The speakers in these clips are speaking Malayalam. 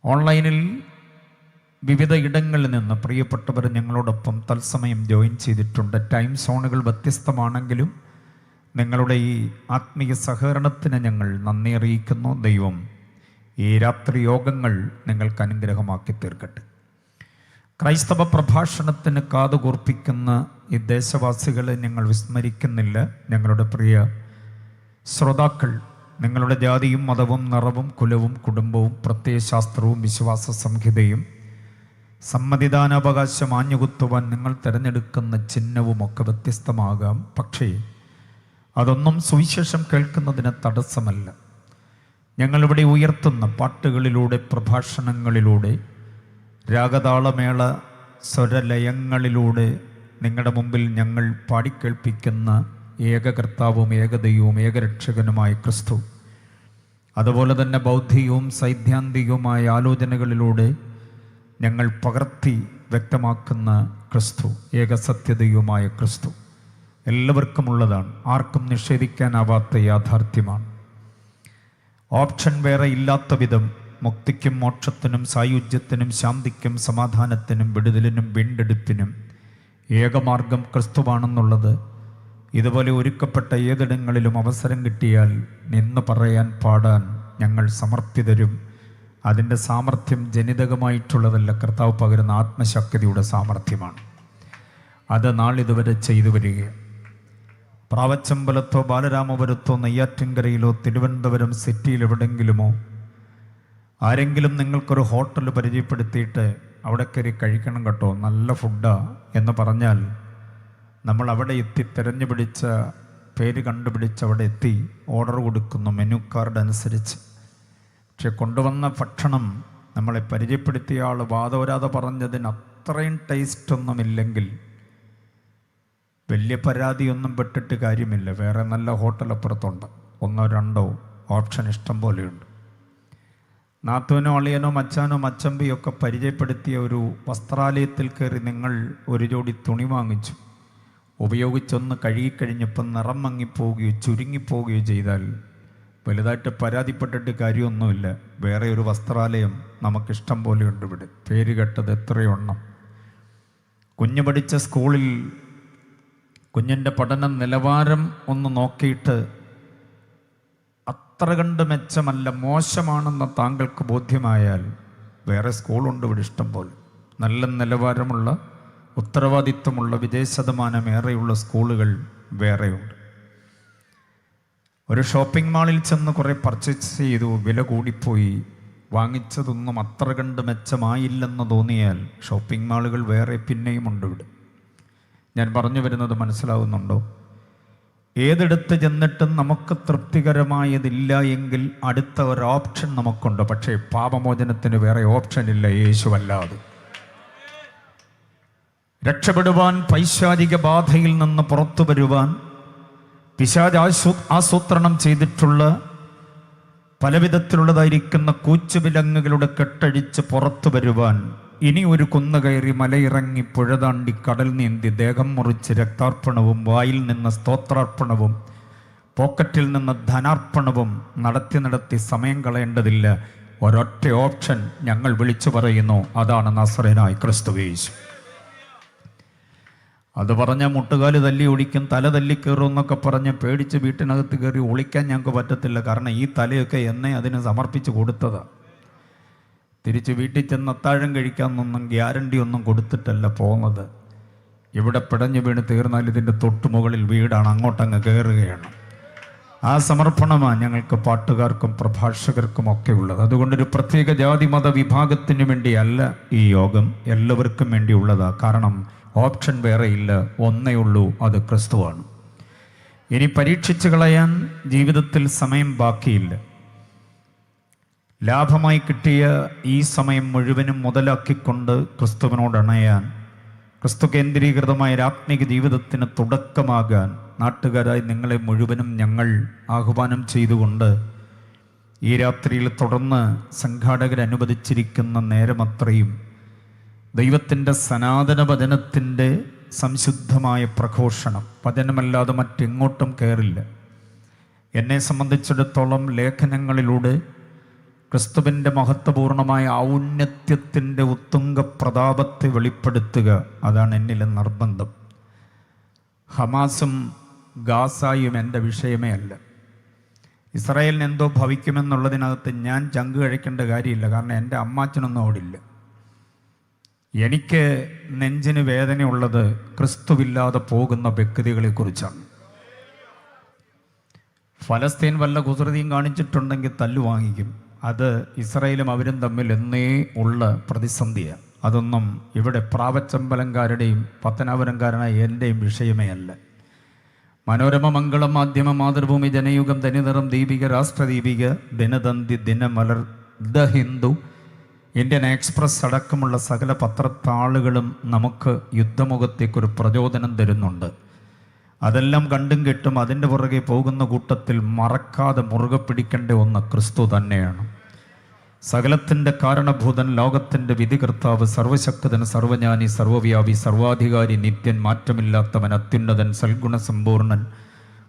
ഓൺലൈനിൽ വിവിധ ഇടങ്ങളിൽ നിന്ന് പ്രിയപ്പെട്ടവർ ഞങ്ങളോടൊപ്പം തത്സമയം ജോയിൻ ചെയ്തിട്ടുണ്ട്. ടൈം സോണുകൾ വ്യത്യസ്തമാണെങ്കിലും നിങ്ങളുടെ ഈ ആത്മീയ സഹകരണത്തിന് ഞങ്ങൾ നന്ദി അറിയിക്കുന്നു. ദൈവം ഈ രാത്രി യോഗങ്ങൾ നിങ്ങൾക്ക് അനുഗ്രഹമാക്കി തീർക്കട്ടെ. ക്രൈസ്തവ പ്രഭാഷണത്തിന് കാതുകൂർപ്പിക്കുന്ന ഈ ദേശവാസികളെ ഞങ്ങൾ വിസ്മരിക്കുന്നില്ല. ഞങ്ങളുടെ പ്രിയ ശ്രോതാക്കൾ, നിങ്ങളുടെ ജാതിയും മതവും നിറവും കുലവും കുടുംബവും പ്രത്യയശാസ്ത്രവും വിശ്വാസ സംഹിതയും സമ്മതിദാനാവകാശം ആഞ്ഞുകുത്തുവാൻ നിങ്ങൾ തിരഞ്ഞെടുക്കുന്ന ചിഹ്നവുമൊക്കെ വ്യത്യസ്തമാകാം. പക്ഷേ അതൊന്നും സുവിശേഷം കേൾക്കുന്നതിന് തടസ്സമല്ല. ഞങ്ങളിവിടെ ഉയർത്തുന്ന പാട്ടുകളിലൂടെ, പ്രഭാഷണങ്ങളിലൂടെ, രാഗതാളമേള സ്വരലയങ്ങളിലൂടെ നിങ്ങളുടെ മുമ്പിൽ ഞങ്ങൾ പാടിക്കേൾപ്പിക്കുന്ന ഏകകർത്താവും ഏകദൈവവും ഏകരക്ഷകനുമായ ക്രിസ്തു, അതുപോലെ തന്നെ ബൗദ്ധികവും സൈദ്ധാന്തികവുമായ ആലോചനകളിലൂടെ ഞങ്ങൾ പകർത്തി വ്യക്തമാക്കുന്ന ക്രിസ്തു, ഏകസത്യദൈവമായ ക്രിസ്തു എല്ലാവർക്കുമുള്ളതാണ്. ആർക്കും നിഷേധിക്കാനാവാത്ത യാഥാർത്ഥ്യമാണ്. ഓപ്ഷൻ വേറെ ഇല്ലാത്ത വിധം മുക്തിക്കും മോക്ഷത്തിനും സായുജ്യത്തിനും ശാന്തിക്കും സമാധാനത്തിനും വിടുതലിനും വീണ്ടെടുപ്പിനും ഏകമാർഗം ക്രിസ്തുവാണെന്നുള്ളത് ഇതുപോലെ ഒരുക്കപ്പെട്ട ഏതിടങ്ങളിലും അവസരം കിട്ടിയാൽ നിന്ന് പറയാൻ, പാടാൻ ഞങ്ങൾ സമർപ്പിതരും. അതിൻ്റെ സാമർഥ്യം ജനിതകമായിട്ടുള്ളതല്ല, കർത്താവ് പകരുന്ന ആത്മശക്തിയുടെ സാമർഥ്യമാണ്. അത് നാളിതുവരെ ചെയ്തു വരികയാണ്. പ്രാവച്ചമ്പലത്തോ ബാലരാമപുരത്തോ നെയ്യാറ്റിൻകരയിലോ തിരുവനന്തപുരം സിറ്റിയിൽ എവിടെങ്കിലുമോ ആരെങ്കിലും നിങ്ങൾക്കൊരു ഹോട്ടൽ പരിചയപ്പെടുത്തിയിട്ട് അവിടെ കയറി കഴിക്കണം കേട്ടോ, നല്ല ഫുഡാണ് എന്ന് പറഞ്ഞാൽ നമ്മൾ അവിടെ എത്തി തിരഞ്ഞു പിടിച്ച പേര് കണ്ടുപിടിച്ച് അവിടെ എത്തി ഓർഡർ കൊടുക്കുന്നു മെനു കാർഡ് അനുസരിച്ച്. പക്ഷെ കൊണ്ടുവന്ന ഭക്ഷണം നമ്മളെ പരിചയപ്പെടുത്തിയ ആൾ വാദോരാതെ പറഞ്ഞതിന് അത്രയും ടേസ്റ്റൊന്നുമില്ലെങ്കിൽ വലിയ പരാതിയൊന്നും പെട്ടിട്ട് കാര്യമില്ല. വേറെ നല്ല ഹോട്ടൽ അപ്പുറത്തുണ്ട്, ഒന്നോ രണ്ടോ ഓപ്ഷൻ ഇഷ്ടം പോലെയുണ്ട്. നാത്തൂനോ അളിയനോ മച്ചാനോ മച്ചമ്പിയൊക്കെ പരിചയപ്പെടുത്തിയ ഒരു വസ്ത്രാലയത്തിൽ കയറി നിങ്ങൾ ഒരു ജോഡി തുണി വാങ്ങിച്ചു, ഉപയോഗിച്ചൊന്ന് കഴുകിക്കഴിഞ്ഞപ്പം നിറം മങ്ങിപ്പോവുകയോ ചുരുങ്ങിപ്പോവുകയോ ചെയ്താൽ വലുതായിട്ട് പരാതിപ്പെട്ടിട്ട് കാര്യമൊന്നുമില്ല. വേറെ ഒരു വസ്ത്രാലയം നമുക്കിഷ്ടം പോലെയുണ്ട് ഇവിടെ, പേര് കേട്ടത് എത്രയെണ്ണം. കുഞ്ഞ് പഠിച്ച സ്കൂളിൽ കുഞ്ഞിൻ്റെ പഠന നിലവാരം ഒന്ന് നോക്കിയിട്ട് അത്ര കണ്ട് മെച്ചമല്ല, മോശമാണെന്ന് താങ്കൾക്ക് ബോധ്യമായാൽ വേറെ സ്കൂളുണ്ട് ഇവിടെ ഇഷ്ടം പോലെ. നല്ല നിലവാരമുള്ള, ഉത്തരവാദിത്വമുള്ള, വിജയശതമാനം ഏറെയുള്ള സ്കൂളുകൾ വേറെയുണ്ട്. ഒരു ഷോപ്പിംഗ് മാളിൽ ചെന്ന് കുറേ പർച്ചേസ് ചെയ്തു, വില കൂടിപ്പോയി, വാങ്ങിച്ചതൊന്നും അത്ര കണ്ട് മെച്ചമായില്ലെന്ന് തോന്നിയാൽ ഷോപ്പിംഗ് മാളുകൾ വേറെ പിന്നെയും ഉണ്ട് ഇവിടെ. ഞാൻ പറഞ്ഞു വരുന്നത് മനസ്സിലാവുന്നുണ്ടോ? ഏതെടുത്ത് ചെന്നിട്ടും നമുക്ക് തൃപ്തികരമായതില്ല എങ്കിൽ അടുത്ത ഒരു ഓപ്ഷൻ നമുക്കുണ്ട്. പക്ഷേ പാപമോചനത്തിന് വേറെ ഓപ്ഷൻ ഇല്ല, യേശുവല്ലാതെ. രക്ഷപ്പെടുവാൻ, പൈശാചിക ബാധയിൽ നിന്ന് പുറത്തു വരുവാൻ പിശാച് ആസൂത്രണം ചെയ്തിട്ടുള്ള പലവിധത്തിലുള്ളതായിരിക്കുന്ന കൂച്ചുവിലങ്ങുകളുടെ കെട്ടഴിച്ച് പുറത്തു വരുവാൻ ഇനി ഒരു കുന്ന് കയറി മലയിറങ്ങി പുഴ താണ്ടി കടൽ നീന്തി ദേഹം മുറിച്ച് രക്താർപ്പണവും വായിൽ നിന്ന് സ്തോത്രാർപ്പണവും പോക്കറ്റിൽ നിന്ന് ധനാർപ്പണവും നടത്തി സമയം കളയേണ്ടതില്ല. ഒരൊറ്റ ഓപ്ഷൻ ഞങ്ങൾ വിളിച്ചു പറയുന്നു, അതാണ് നസറേനായ ക്രിസ്തു യേശു. അത് പറഞ്ഞ മുട്ടുകാല് തല്ലി ഒടിക്കും, തല തല്ലിക്കയറും എന്നൊക്കെ പറഞ്ഞ് പേടിച്ച് വീട്ടിനകത്ത് കയറി ഒളിക്കാൻ ഞങ്ങൾക്ക് പറ്റത്തില്ല. കാരണം ഈ തലയൊക്കെ എന്നെ അതിന് സമർപ്പിച്ച് കൊടുത്തതാണ്. തിരിച്ച് വീട്ടിൽ ചെന്ന് അത്താഴം കഴിക്കാമെന്നൊന്നും ഗ്യാരണ്ടി ഒന്നും കൊടുത്തിട്ടല്ല പോകുന്നത്. ഇവിടെ പിടഞ്ഞു വീണ് തീർന്നാൽ ഇതിൻ്റെ തൊട്ടുമുകളിൽ വീടാണ്, അങ്ങോട്ടങ്ങ് കയറുകയാണ്. ആ സമർപ്പണമാണ് ഞങ്ങൾക്ക് പാട്ടുകാർക്കും പ്രഭാഷകർക്കും ഒക്കെ ഉള്ളത്. അതുകൊണ്ടൊരു പ്രത്യേക ജാതി മത വിഭാഗത്തിന് വേണ്ടിയല്ല ഈ യോഗം, എല്ലാവർക്കും വേണ്ടിയുള്ളതാണ്. കാരണം ഓപ്ഷൻ വേറെ ഇല്ല, ഒന്നേ ഉള്ളൂ, അത് ക്രിസ്തുവാണ്. ഇനി പരീക്ഷിച്ച് കളയാൻ ജീവിതത്തിൽ സമയം ബാക്കിയില്ല. ലാഭമായി കിട്ടിയ ഈ സമയം മുഴുവനും മുതലാക്കിക്കൊണ്ട് ക്രിസ്തുവിനോട് അണയാൻ, ക്രിസ്തു കേന്ദ്രീകൃതമായ ആത്മീക ജീവിതത്തിന് തുടക്കമാകാൻ നാട്ടുകാരായി നിങ്ങളെ മുഴുവനും ഞങ്ങൾ ആഹ്വാനം ചെയ്തുകൊണ്ട് ഈ രാത്രിയിൽ തുടർന്ന് സംഘാടകരനുവദിച്ചിരിക്കുന്ന നേരമത്രയും ദൈവത്തിൻ്റെ സനാതന വചനത്തിൻ്റെ സംശുദ്ധമായ പ്രഘോഷണം, വചനമല്ലാതെ മറ്റെങ്ങോട്ടും കയറില്ല. എന്നെ സംബന്ധിച്ചിടത്തോളം ലേഖനങ്ങളിലൂടെ ക്രിസ്തുവിൻ്റെ മഹത്വപൂർണമായ ഔന്നത്യത്തിൻ്റെ ഉത്തുംഗ പ്രതാപത്തെ വെളിപ്പെടുത്തുക, അതാണ് എന്നിലെ നിർബന്ധം. ഹമാസും ഗാസായും എൻ്റെ വിഷയമേ അല്ല. ഇസ്രായേലിന് എന്തോ ഭവിക്കുമെന്നുള്ളതിനകത്ത് ഞാൻ ചങ്ക് കഴിക്കേണ്ട കാര്യമില്ല. കാരണം എൻ്റെ അമ്മാച്ചനൊന്നും ഓടില്ല. എനിക്ക് നെഞ്ചിന് വേദനയുള്ളത് ക്രിസ്തുവില്ലാതെ പോകുന്ന വ്യക്തികളെക്കുറിച്ചാണ്. ഫലസ്തീൻ വല്ല കുസൃതിയും കാണിച്ചിട്ടുണ്ടെങ്കിൽ തല്ലു വാങ്ങിക്കും. അത് ഇസ്രായേലും അവരും തമ്മിൽ എന്നേ ഉള്ള പ്രതിസന്ധിയാണ്. അതൊന്നും ഇവിടെ പ്രാവച്ചമ്പലംകാരുടെയും പത്തനാപുരംകാരനായ എൻ്റെയും വിഷയമേ അല്ല. മനോരമ, മംഗളം, മാധ്യമ, മാതൃഭൂമി, ജനയുഗം, ധനിതരം, Deepika, Rashtradeepika, Dinathanthi, Dinamalar, the Hindu, Indian Express അടക്കമുള്ള സകല പത്രത്താളുകളും നമുക്ക് യുദ്ധമുഖത്തേക്കൊരു പ്രചോദനം തരുന്നുണ്ട്. അതെല്ലാം കണ്ടും കെട്ടും അതിൻ്റെ പുറകെ പോകുന്ന കൂട്ടത്തിൽ മറക്കാതെ മുറുകെ പിടിക്കേണ്ട ഒന്ന് ക്രിസ്തു തന്നെയാണ്. സകലത്തിൻ്റെ കാരണഭൂതൻ, ലോകത്തിൻ്റെ വിധികർത്താവ്, സർവശക്തൻ, സർവജ്ഞാനി, സർവവ്യാപി, സർവാധികാരി, നിത്യൻ, മാറ്റമില്ലാത്തവൻ, അത്യുന്നതൻ, സൽഗുണസമ്പൂർണൻ,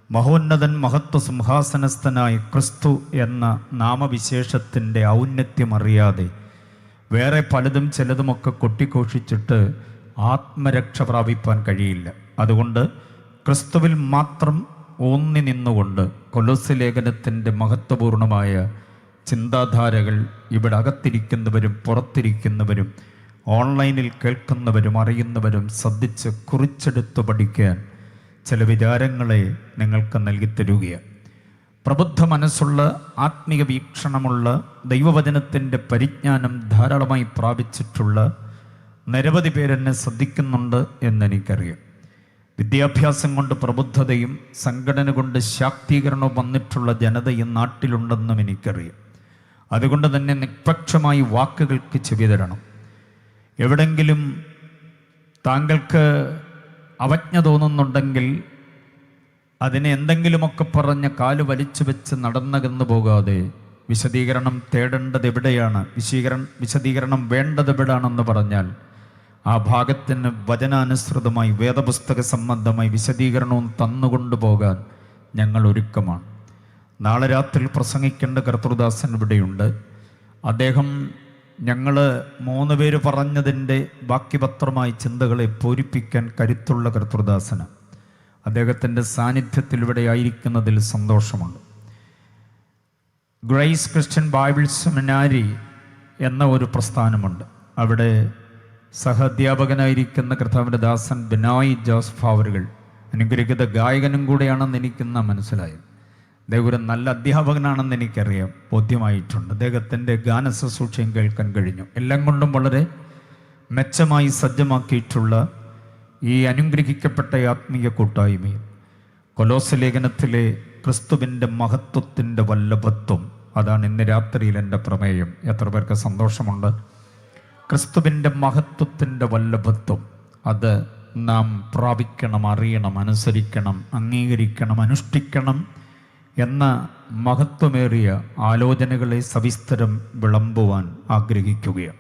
മഹോന്നതൻ, മഹത്വ സിംഹാസനസ്ഥനായ ക്രിസ്തു എന്ന നാമവിശേഷത്തിൻ്റെ ഔന്നത്യമറിയാതെ വേറെ പലതും ചിലതുമൊക്കെ കൊട്ടിഘോഷിച്ചിട്ട് ആത്മരക്ഷ പ്രാപിപ്പാൻ കഴിയില്ല. അതുകൊണ്ട് ക്രിസ്തുവിൽ മാത്രം ഊന്നി നിന്നുകൊണ്ട് കൊലോസ്യ ലേഖനത്തിൻ്റെ മഹത്വപൂർണമായ ചിന്താധാരകൾ ഇവിടെ അകത്തിരിക്കുന്നവരും പുറത്തിരിക്കുന്നവരും ഓൺലൈനിൽ കേൾക്കുന്നവരും അറിയുന്നവരും ശ്രദ്ധിച്ച് കുറിച്ചെടുത്ത് പഠിക്കാൻ ചില വിചാരങ്ങളെ നിങ്ങൾക്ക് നൽകിത്തരുകയാണ്. പ്രബുദ്ധ മനസ്സുള്ള, ആത്മീയ വീക്ഷണമുള്ള, ദൈവവചനത്തിൻ്റെ പരിജ്ഞാനം ധാരാളമായി പ്രാപിച്ചിട്ടുള്ള നിരവധി പേരെന്നെ ശ്രദ്ധിക്കുന്നുണ്ട് എന്നെനിക്കറിയാം. വിദ്യാഭ്യാസം കൊണ്ട് പ്രബുദ്ധതയും സംഘടന കൊണ്ട് ശാക്തീകരണവും വന്നിട്ടുള്ള ജനതയും നാട്ടിലുണ്ടെന്നും എനിക്കറിയാം. അതുകൊണ്ട് തന്നെ നിഷ്പക്ഷമായി വാക്കുകൾക്ക് ചെവി തരണം. എവിടെങ്കിലും താങ്കൾക്ക് അവജ്ഞ തോന്നുന്നുണ്ടെങ്കിൽ അതിനെ എന്തെങ്കിലുമൊക്കെ പറഞ്ഞ് കാല് വലിച്ചു വെച്ച് നടന്നകന്നു പോകാതെ വിശദീകരണം തേടേണ്ടത് എവിടെയാണ്, വിശദീകരണം വേണ്ടത് എവിടെയാണെന്ന് പറഞ്ഞാൽ ആ ഭാഗത്തിന് വചനാനുസൃതമായി വേദപുസ്തക സംബന്ധമായി വിശദീകരണവും തന്നുകൊണ്ടുപോകാൻ ഞങ്ങൾ ഒരുക്കമാണ്. നാളെ രാത്രി പ്രസംഗിക്കേണ്ട കർത്തൃദാസൻ ഇവിടെയുണ്ട്. അദ്ദേഹം ഞങ്ങൾ 3 പേര് പറഞ്ഞതിൻ്റെ ബാക്കി പത്രമായി ചിന്തകളെ പൂരിപ്പിക്കാൻ കരുത്തുള്ള കർത്തൃദാസന്. അദ്ദേഹത്തിൻ്റെ സാന്നിധ്യത്തിൽ ഇവിടെ ആയിരിക്കുന്നതിൽ സന്തോഷമുണ്ട്. ഗ്രേസ് ക്രിസ്ത്യൻ ബൈബിൾ സെമിനാരി എന്ന ഒരു പ്രസ്ഥാനമുണ്ട്. അവിടെ സഹഅധ്യാപകനായിരിക്കുന്ന കർത്താവിൻ്റെ ദാസൻ ബിനോയ് ജോസഫ് അവറുകൾ അനുഗ്രഹിക്കുന്ന ഗായകനും കൂടെയാണെന്ന് എനിക്കിന്ന് മനസ്സിലായത്. അദ്ദേഹം ഒരു നല്ല അധ്യാപകനാണെന്ന് എനിക്കറിയാം, ബോധ്യമായിട്ടുണ്ട്. അദ്ദേഹത്തിൻ്റെ ഗാന ശുശ്രൂഷയും കേൾക്കാൻ കഴിഞ്ഞു. എല്ലാം കൊണ്ടും വളരെ മെച്ചമായി സജ്ജമാക്കിയിട്ടുള്ള ഈ അനുഗ്രഹിക്കപ്പെട്ട ആത്മീയ കൂട്ടായ്മയും കൊലോസ്യ ലേഖനത്തിലെ ക്രിസ്തുവിൻ്റെ മഹത്വത്തിൻ്റെ വല്ലഭത്വം, അതാണ് ഇന്ന് രാത്രിയിൽ എൻ്റെ പ്രമേയം. എത്ര പേർക്ക് സന്തോഷമുണ്ട്? ക്രിസ്തുവിൻ്റെ മഹത്വത്തിൻ്റെ വല്ലഭത്വം അത് നാം പ്രാപിക്കണം, അറിയണം, അനുസരിക്കണം, അംഗീകരിക്കണം, അനുഷ്ഠിക്കണം എന്ന മഹത്വമേറിയ ആലോചനകളെ സവിസ്തരം വിളമ്പുവാൻ ആഗ്രഹിക്കുകയാണ്.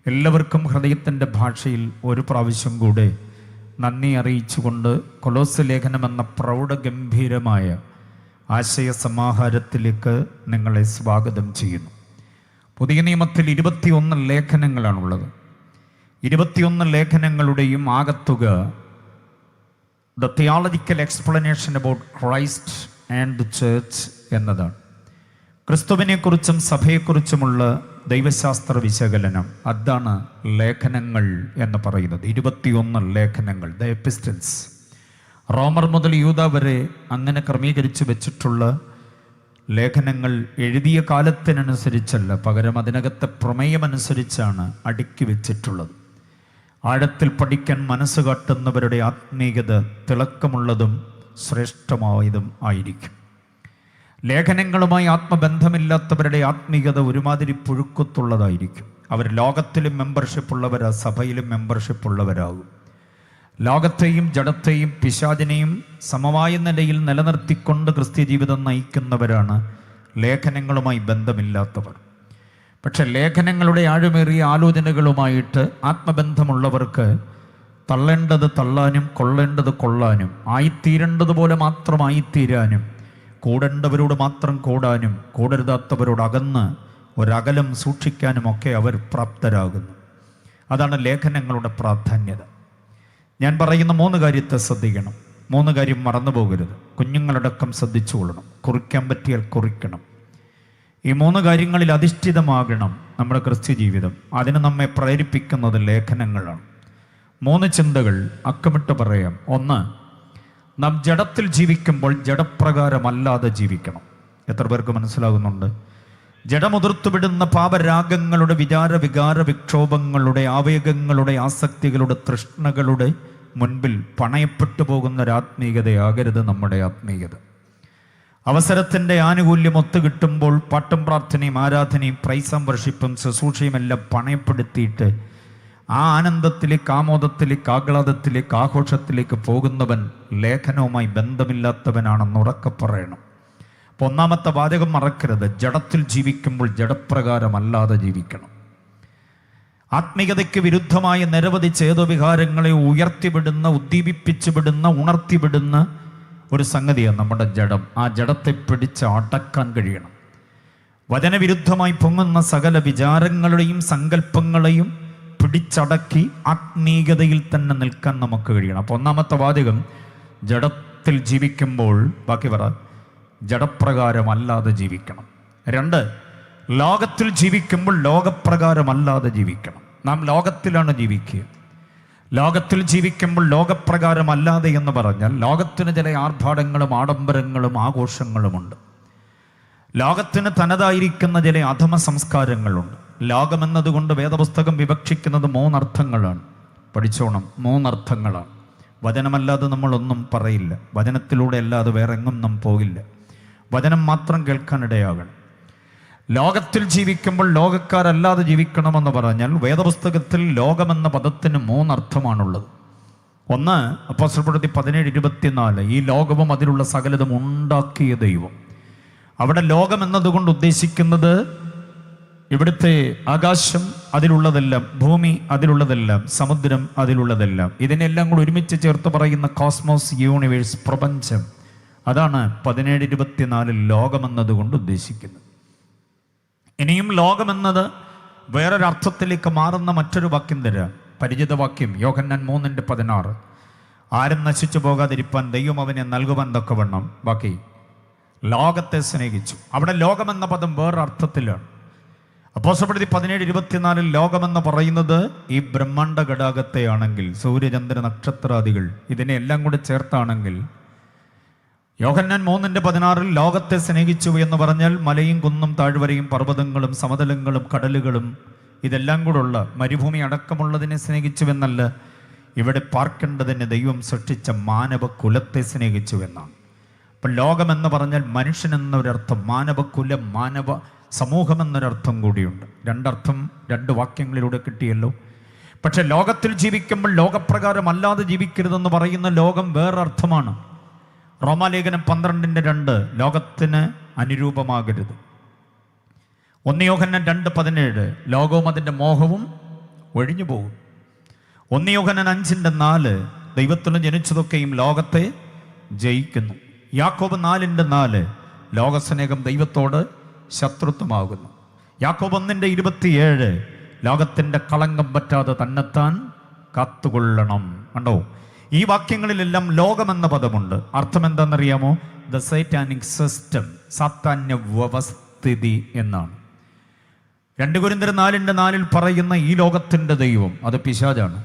എല്ലാവർക്കും ഹൃദയത്തിൻ്റെ ഭാഷയിൽ ഒരു പ്രാവശ്യം കൂടെ നന്ദി അറിയിച്ചുകൊണ്ട് കൊലോസ്യ ലേഖനം എന്ന പ്രൗഢഗംഭീരമായ ആശയ സമാഹാരത്തിലേക്ക് നിങ്ങളെ സ്വാഗതം ചെയ്യുന്നു. പുതിയ നിയമത്തിൽ 21 ലേഖനങ്ങളാണുള്ളത്. 21 ലേഖനങ്ങളുടെയും ആകത്തുക the theological explanation about Christ and the church എന്നതാണ്. ക്രിസ്തുവിനെക്കുറിച്ചും സഭയെക്കുറിച്ചുമുള്ള ദൈവശാസ്ത്ര വിശകലനം, അതാണ് ലേഖനങ്ങൾ എന്ന് പറയുന്നത്. 21 ലേഖനങ്ങൾ, ദ എപ്പിസ്റ്റൽസ്. റോമർ മുതൽ യൂദ വരെ അങ്ങനെ ക്രമീകരിച്ചു വെച്ചിട്ടുള്ള ലേഖനങ്ങൾ എഴുതിയ കാലത്തിനനുസരിച്ചല്ല, പകരം അതിനകത്തെ പ്രമേയമനുസരിച്ചാണ് അടുക്കി വെച്ചിട്ടുള്ളത്. ആഴത്തിൽ പഠിക്കാൻ മനസ്സ് കാട്ടുന്നവരുടെ ആത്മീയത തിളക്കമുള്ളതും ശ്രേഷ്ഠമായതും ആയിരിക്കും. ലേഖനങ്ങളുമായി ആത്മബന്ധമില്ലാത്തവരുടെ ആത്മീയത ഒരുമാതിരി പുഴുക്കത്തുള്ളതായിരിക്കും. അവർ ലോകത്തിലും മെമ്പർഷിപ്പ് ഉള്ളവരാ, സഭയിലും മെമ്പർഷിപ്പ് ഉള്ളവരാകും. ലോകത്തെയും ജഡത്തെയും പിശാചിനെയും സമമായ നിലയിൽ നിലനിർത്തിക്കൊണ്ട് ക്രിസ്ത്യ ജീവിതം നയിക്കുന്നവരാണ് ലേഖനങ്ങളുമായി ബന്ധമില്ലാത്തവർ. പക്ഷെ ലേഖനങ്ങളുടെ ആഴമേറിയ ആലോചനകളുമായിട്ട് ആത്മബന്ധമുള്ളവർക്ക് തള്ളേണ്ടത് തള്ളാനും കൊള്ളേണ്ടത് കൊള്ളാനും ആയിത്തീരേണ്ടതുപോലെ മാത്രം ആയിത്തീരാനും കൂടേണ്ടവരോട് മാത്രം കൂടാനും കൂടരുതാത്തവരോട് അകന്ന് ഒരകലം സൂക്ഷിക്കാനുമൊക്കെ അവർ പ്രാപ്തരാകുന്നു. അതാണ് ലേഖനങ്ങളുടെ പ്രാധാന്യത. ഞാൻ പറയുന്ന 3 കാര്യത്തെ ശ്രദ്ധിക്കണം. 3 കാര്യം മറന്നു പോകരുത്. കുഞ്ഞുങ്ങളടക്കം ശ്രദ്ധിച്ചുകൊള്ളണം. കുറിക്കാൻ പറ്റിയാൽ കുറിക്കണം. ഈ 3 കാര്യങ്ങളിൽ അധിഷ്ഠിതമാകണം നമ്മുടെ ക്രിസ്ത്യ ജീവിതം. അതിന് നമ്മെ പ്രേരിപ്പിക്കുന്നത് ലേഖനങ്ങളാണ്. 3 ചിന്തകൾ അക്കമിട്ട് പറയാം. 1, നാം ജഡത്തിൽ ജീവിക്കുമ്പോൾ ജഡപ്രകാരമല്ലാതെ ജീവിക്കണം. എത്ര പേർക്ക് മനസ്സിലാകുന്നുണ്ട്? ജഡമുതിർത്തുവിടുന്ന പാപരാഗങ്ങളുടെ, വികാര വിക്ഷോഭങ്ങളുടെ, ആവേഗങ്ങളുടെ, ആസക്തികളുടെ, തൃഷ്ണകളുടെ മുൻപിൽ പണയപ്പെട്ടു പോകുന്ന ഒരാത്മീയതയാകരുത് നമ്മുടെ ആത്മീയത. അവസരത്തിൻ്റെ ആനുകൂല്യം ഒത്തുകിട്ടുമ്പോൾ പാട്ടും പ്രാർത്ഥനയും ആരാധനയും പ്രൈസും വർഷിപ്പും ശുശ്രൂഷയും എല്ലാം പണയപ്പെടുത്തിയിട്ട് ആ ആനന്ദത്തിലേക്ക്, ആമോദത്തിലേക്ക്, ആഹ്ലാദത്തിലേക്ക്, ആഘോഷത്തിലേക്ക് പോകുന്നവൻ ലേഖനവുമായി ബന്ധമില്ലാത്തവനാണെന്ന് ഉറക്കെ പറയണം. അപ്പോൾ 1-ാമത്തെ വാചകം മറക്കരുത്. ജഡത്തിൽ ജീവിക്കുമ്പോൾ ജഡപ്രകാരമല്ലാതെ ജീവിക്കണം. ആത്മീയതയ്ക്ക് വിരുദ്ധമായ നിരവധി ചേതോവികാരങ്ങളെ ഉയർത്തിവിടുന്ന, ഉദ്ദീപിപ്പിച്ചുവിടുന്ന, ഉണർത്തിവിടുന്ന ഒരു സംഗതിയാണ് നമ്മുടെ ജഡം. ആ ജഡത്തെ പിടിച്ച് അടക്കാൻ കഴിയണം. വചനവിരുദ്ധമായി പൊങ്ങുന്ന സകല വിചാരങ്ങളുടെയും സങ്കല്പങ്ങളെയും പിടിച്ചടക്കി ആത്മീയതയിൽ തന്നെ നിൽക്കാൻ നമുക്ക് കഴിയണം. അപ്പോൾ 1-ാമത്തെ വാചകം ജഡത്തിൽ ജീവിക്കുമ്പോൾ, ബാക്കി പറ, ജഡപ്രകാരമല്ലാതെ ജീവിക്കണം. 2, ലോകത്തിൽ ജീവിക്കുമ്പോൾ ലോകപ്രകാരമല്ലാതെ ജീവിക്കണം. നാം ലോകത്തിലാണ് ജീവിക്കുക. ലോകത്തിൽ ജീവിക്കുമ്പോൾ ലോകപ്രകാരമല്ലാതെ എന്ന് പറഞ്ഞാൽ ലോകത്തിന് ചില ആർഭാടങ്ങളും ആഡംബരങ്ങളും ആഘോഷങ്ങളുമുണ്ട്. ലോകത്തിന് തനതായിരിക്കുന്ന ചില അധമ സംസ്കാരങ്ങളുണ്ട്. ലോകമെന്നതുകൊണ്ട് വേദപുസ്തകം വിവക്ഷിക്കുന്നത് 3 അർത്ഥങ്ങളാണ്. പഠിച്ചോണം, 3 അർത്ഥങ്ങളാണ്. വചനമല്ലാതെ നമ്മളൊന്നും പറയില്ല. വചനത്തിലൂടെ അല്ലാതെ വേറെ എങ്ങും നാം പോകില്ല. വചനം മാത്രം കേൾക്കാനിടയാകണം. ലോകത്തിൽ ജീവിക്കുമ്പോൾ ലോകക്കാരല്ലാതെ ജീവിക്കണമെന്ന് പറഞ്ഞാൽ വേദപുസ്തകത്തിൽ ലോകമെന്ന പദത്തിന് 3 അർത്ഥമാണുള്ളത്. 1, അപ്പോസ്തലപ്രവൃത്തി 17:24, ഈ ലോകവും അതിലുള്ള സകലതും ഉണ്ടാക്കിയ ദൈവം. അവിടെ ലോകം എന്നതുകൊണ്ട് ഉദ്ദേശിക്കുന്നത് ഇവിടുത്തെ ആകാശം, അതിലുള്ളതെല്ലാം, ഭൂമി, അതിലുള്ളതെല്ലാം, സമുദ്രം, അതിലുള്ളതെല്ലാം, ഇതിനെല്ലാം കൂടി ഒരുമിച്ച് ചേർത്ത് പറയുന്ന കോസ്മോസ്, യൂണിവേഴ്സ്, പ്രപഞ്ചം. അതാണ് 17:24 ലോകമെന്നതുകൊണ്ട് ഉദ്ദേശിക്കുന്നത്. ഇനിയും ലോകമെന്നത് വേറൊരർത്ഥത്തിലേക്ക് മാറുന്ന മറ്റൊരു വാക്യം തരാം. പരിചിത വാക്യം യോഹന്നാൻ 3:16, ആരും നശിച്ചു പോകാതിരിപ്പാൻ ദൈവം അവനെ നൽകുവാൻ തക്കവണ്ണം, ബാക്കി, ലോകത്തെ സ്നേഹിച്ചു. അവിടെ ലോകമെന്ന പദം വേറൊരർത്ഥത്തിലാണ്. അപ്പോസ്തലപ്രവൃത്തി 17:24 ലോകമെന്ന് പറയുന്നത് ഈ ബ്രഹ്മാണ്ഡ ഘടാകത്തെയാണെങ്കിൽ, സൂര്യചന്ദ്ര നക്ഷത്രാദികൾ, ഇതിനെ എല്ലാം കൂടി ചേർത്താണെങ്കിൽ, യോഹന്നാൻ 3:16 ലോകത്തെ സ്നേഹിച്ചു എന്ന് പറഞ്ഞാൽ മലയും കുന്നും താഴ്വരയും പർവ്വതങ്ങളും സമതലങ്ങളും കടലുകളും ഇതെല്ലാം കൂടെയുള്ള മരുഭൂമി അടക്കമുള്ളതിനെ സ്നേഹിച്ചുവെന്നല്ല, ഇവിടെ പാർക്കേണ്ടതിന് ദൈവം സൃഷ്ടിച്ച മാനവ കുലത്തെ സ്നേഹിച്ചുവെന്നാണ്. അപ്പം ലോകമെന്ന് പറഞ്ഞാൽ മനുഷ്യനെന്നൊരർത്ഥം, മാനവകുലം, മാനവ സമൂഹം എന്നൊരർത്ഥം കൂടിയുണ്ട്. 2 അർത്ഥം 2 വാക്യങ്ങളിലൂടെ കിട്ടിയല്ലോ. പക്ഷെ ലോകത്തിൽ ജീവിക്കുമ്പോൾ ലോകപ്രകാരം അല്ലാതെ ജീവിക്കരുതെന്ന് പറയുന്ന ലോകം വേറൊരർത്ഥമാണ്. റോമാലേഖനം 12:2 ലോകത്തിന് അനുരൂപമാകരുത്. 1 യോഹന്നാൻ 2:17 ലോകവും അതിൻ്റെ മോഹവും ഒഴിഞ്ഞു പോകും. 1 യോഹന്നാൻ 5:4 ദൈവത്തിന് ജനിച്ചതൊക്കെയും ലോകത്തെ ജയിക്കുന്നു. യാക്കോബ് 4:4 ലോകസ്നേഹം ദൈവത്തോട് ശത്രുത്വമാകുന്നു. യാക്കോബ് 1:27 ലോകത്തിൻ്റെ കളങ്കം പറ്റാതെ തന്നെത്താൻ കാത്തുകൊള്ളണം. കണ്ടോ, ഈ വാക്യങ്ങളിലെല്ലാം ലോകമെന്ന പദമുണ്ട്. അർത്ഥം എന്താണെന്നറിയാമോ? ദ സൈറ്റാനിക് സിസ്റ്റം, സാത്താന്യ വ്യവസ്ഥിതി എന്നാണ്. 2 കൊരിന്ത്യർ 4:4 പറയുന്ന ഈ ലോകത്തിൻ്റെ ദൈവം അത് പിശാചാണ്.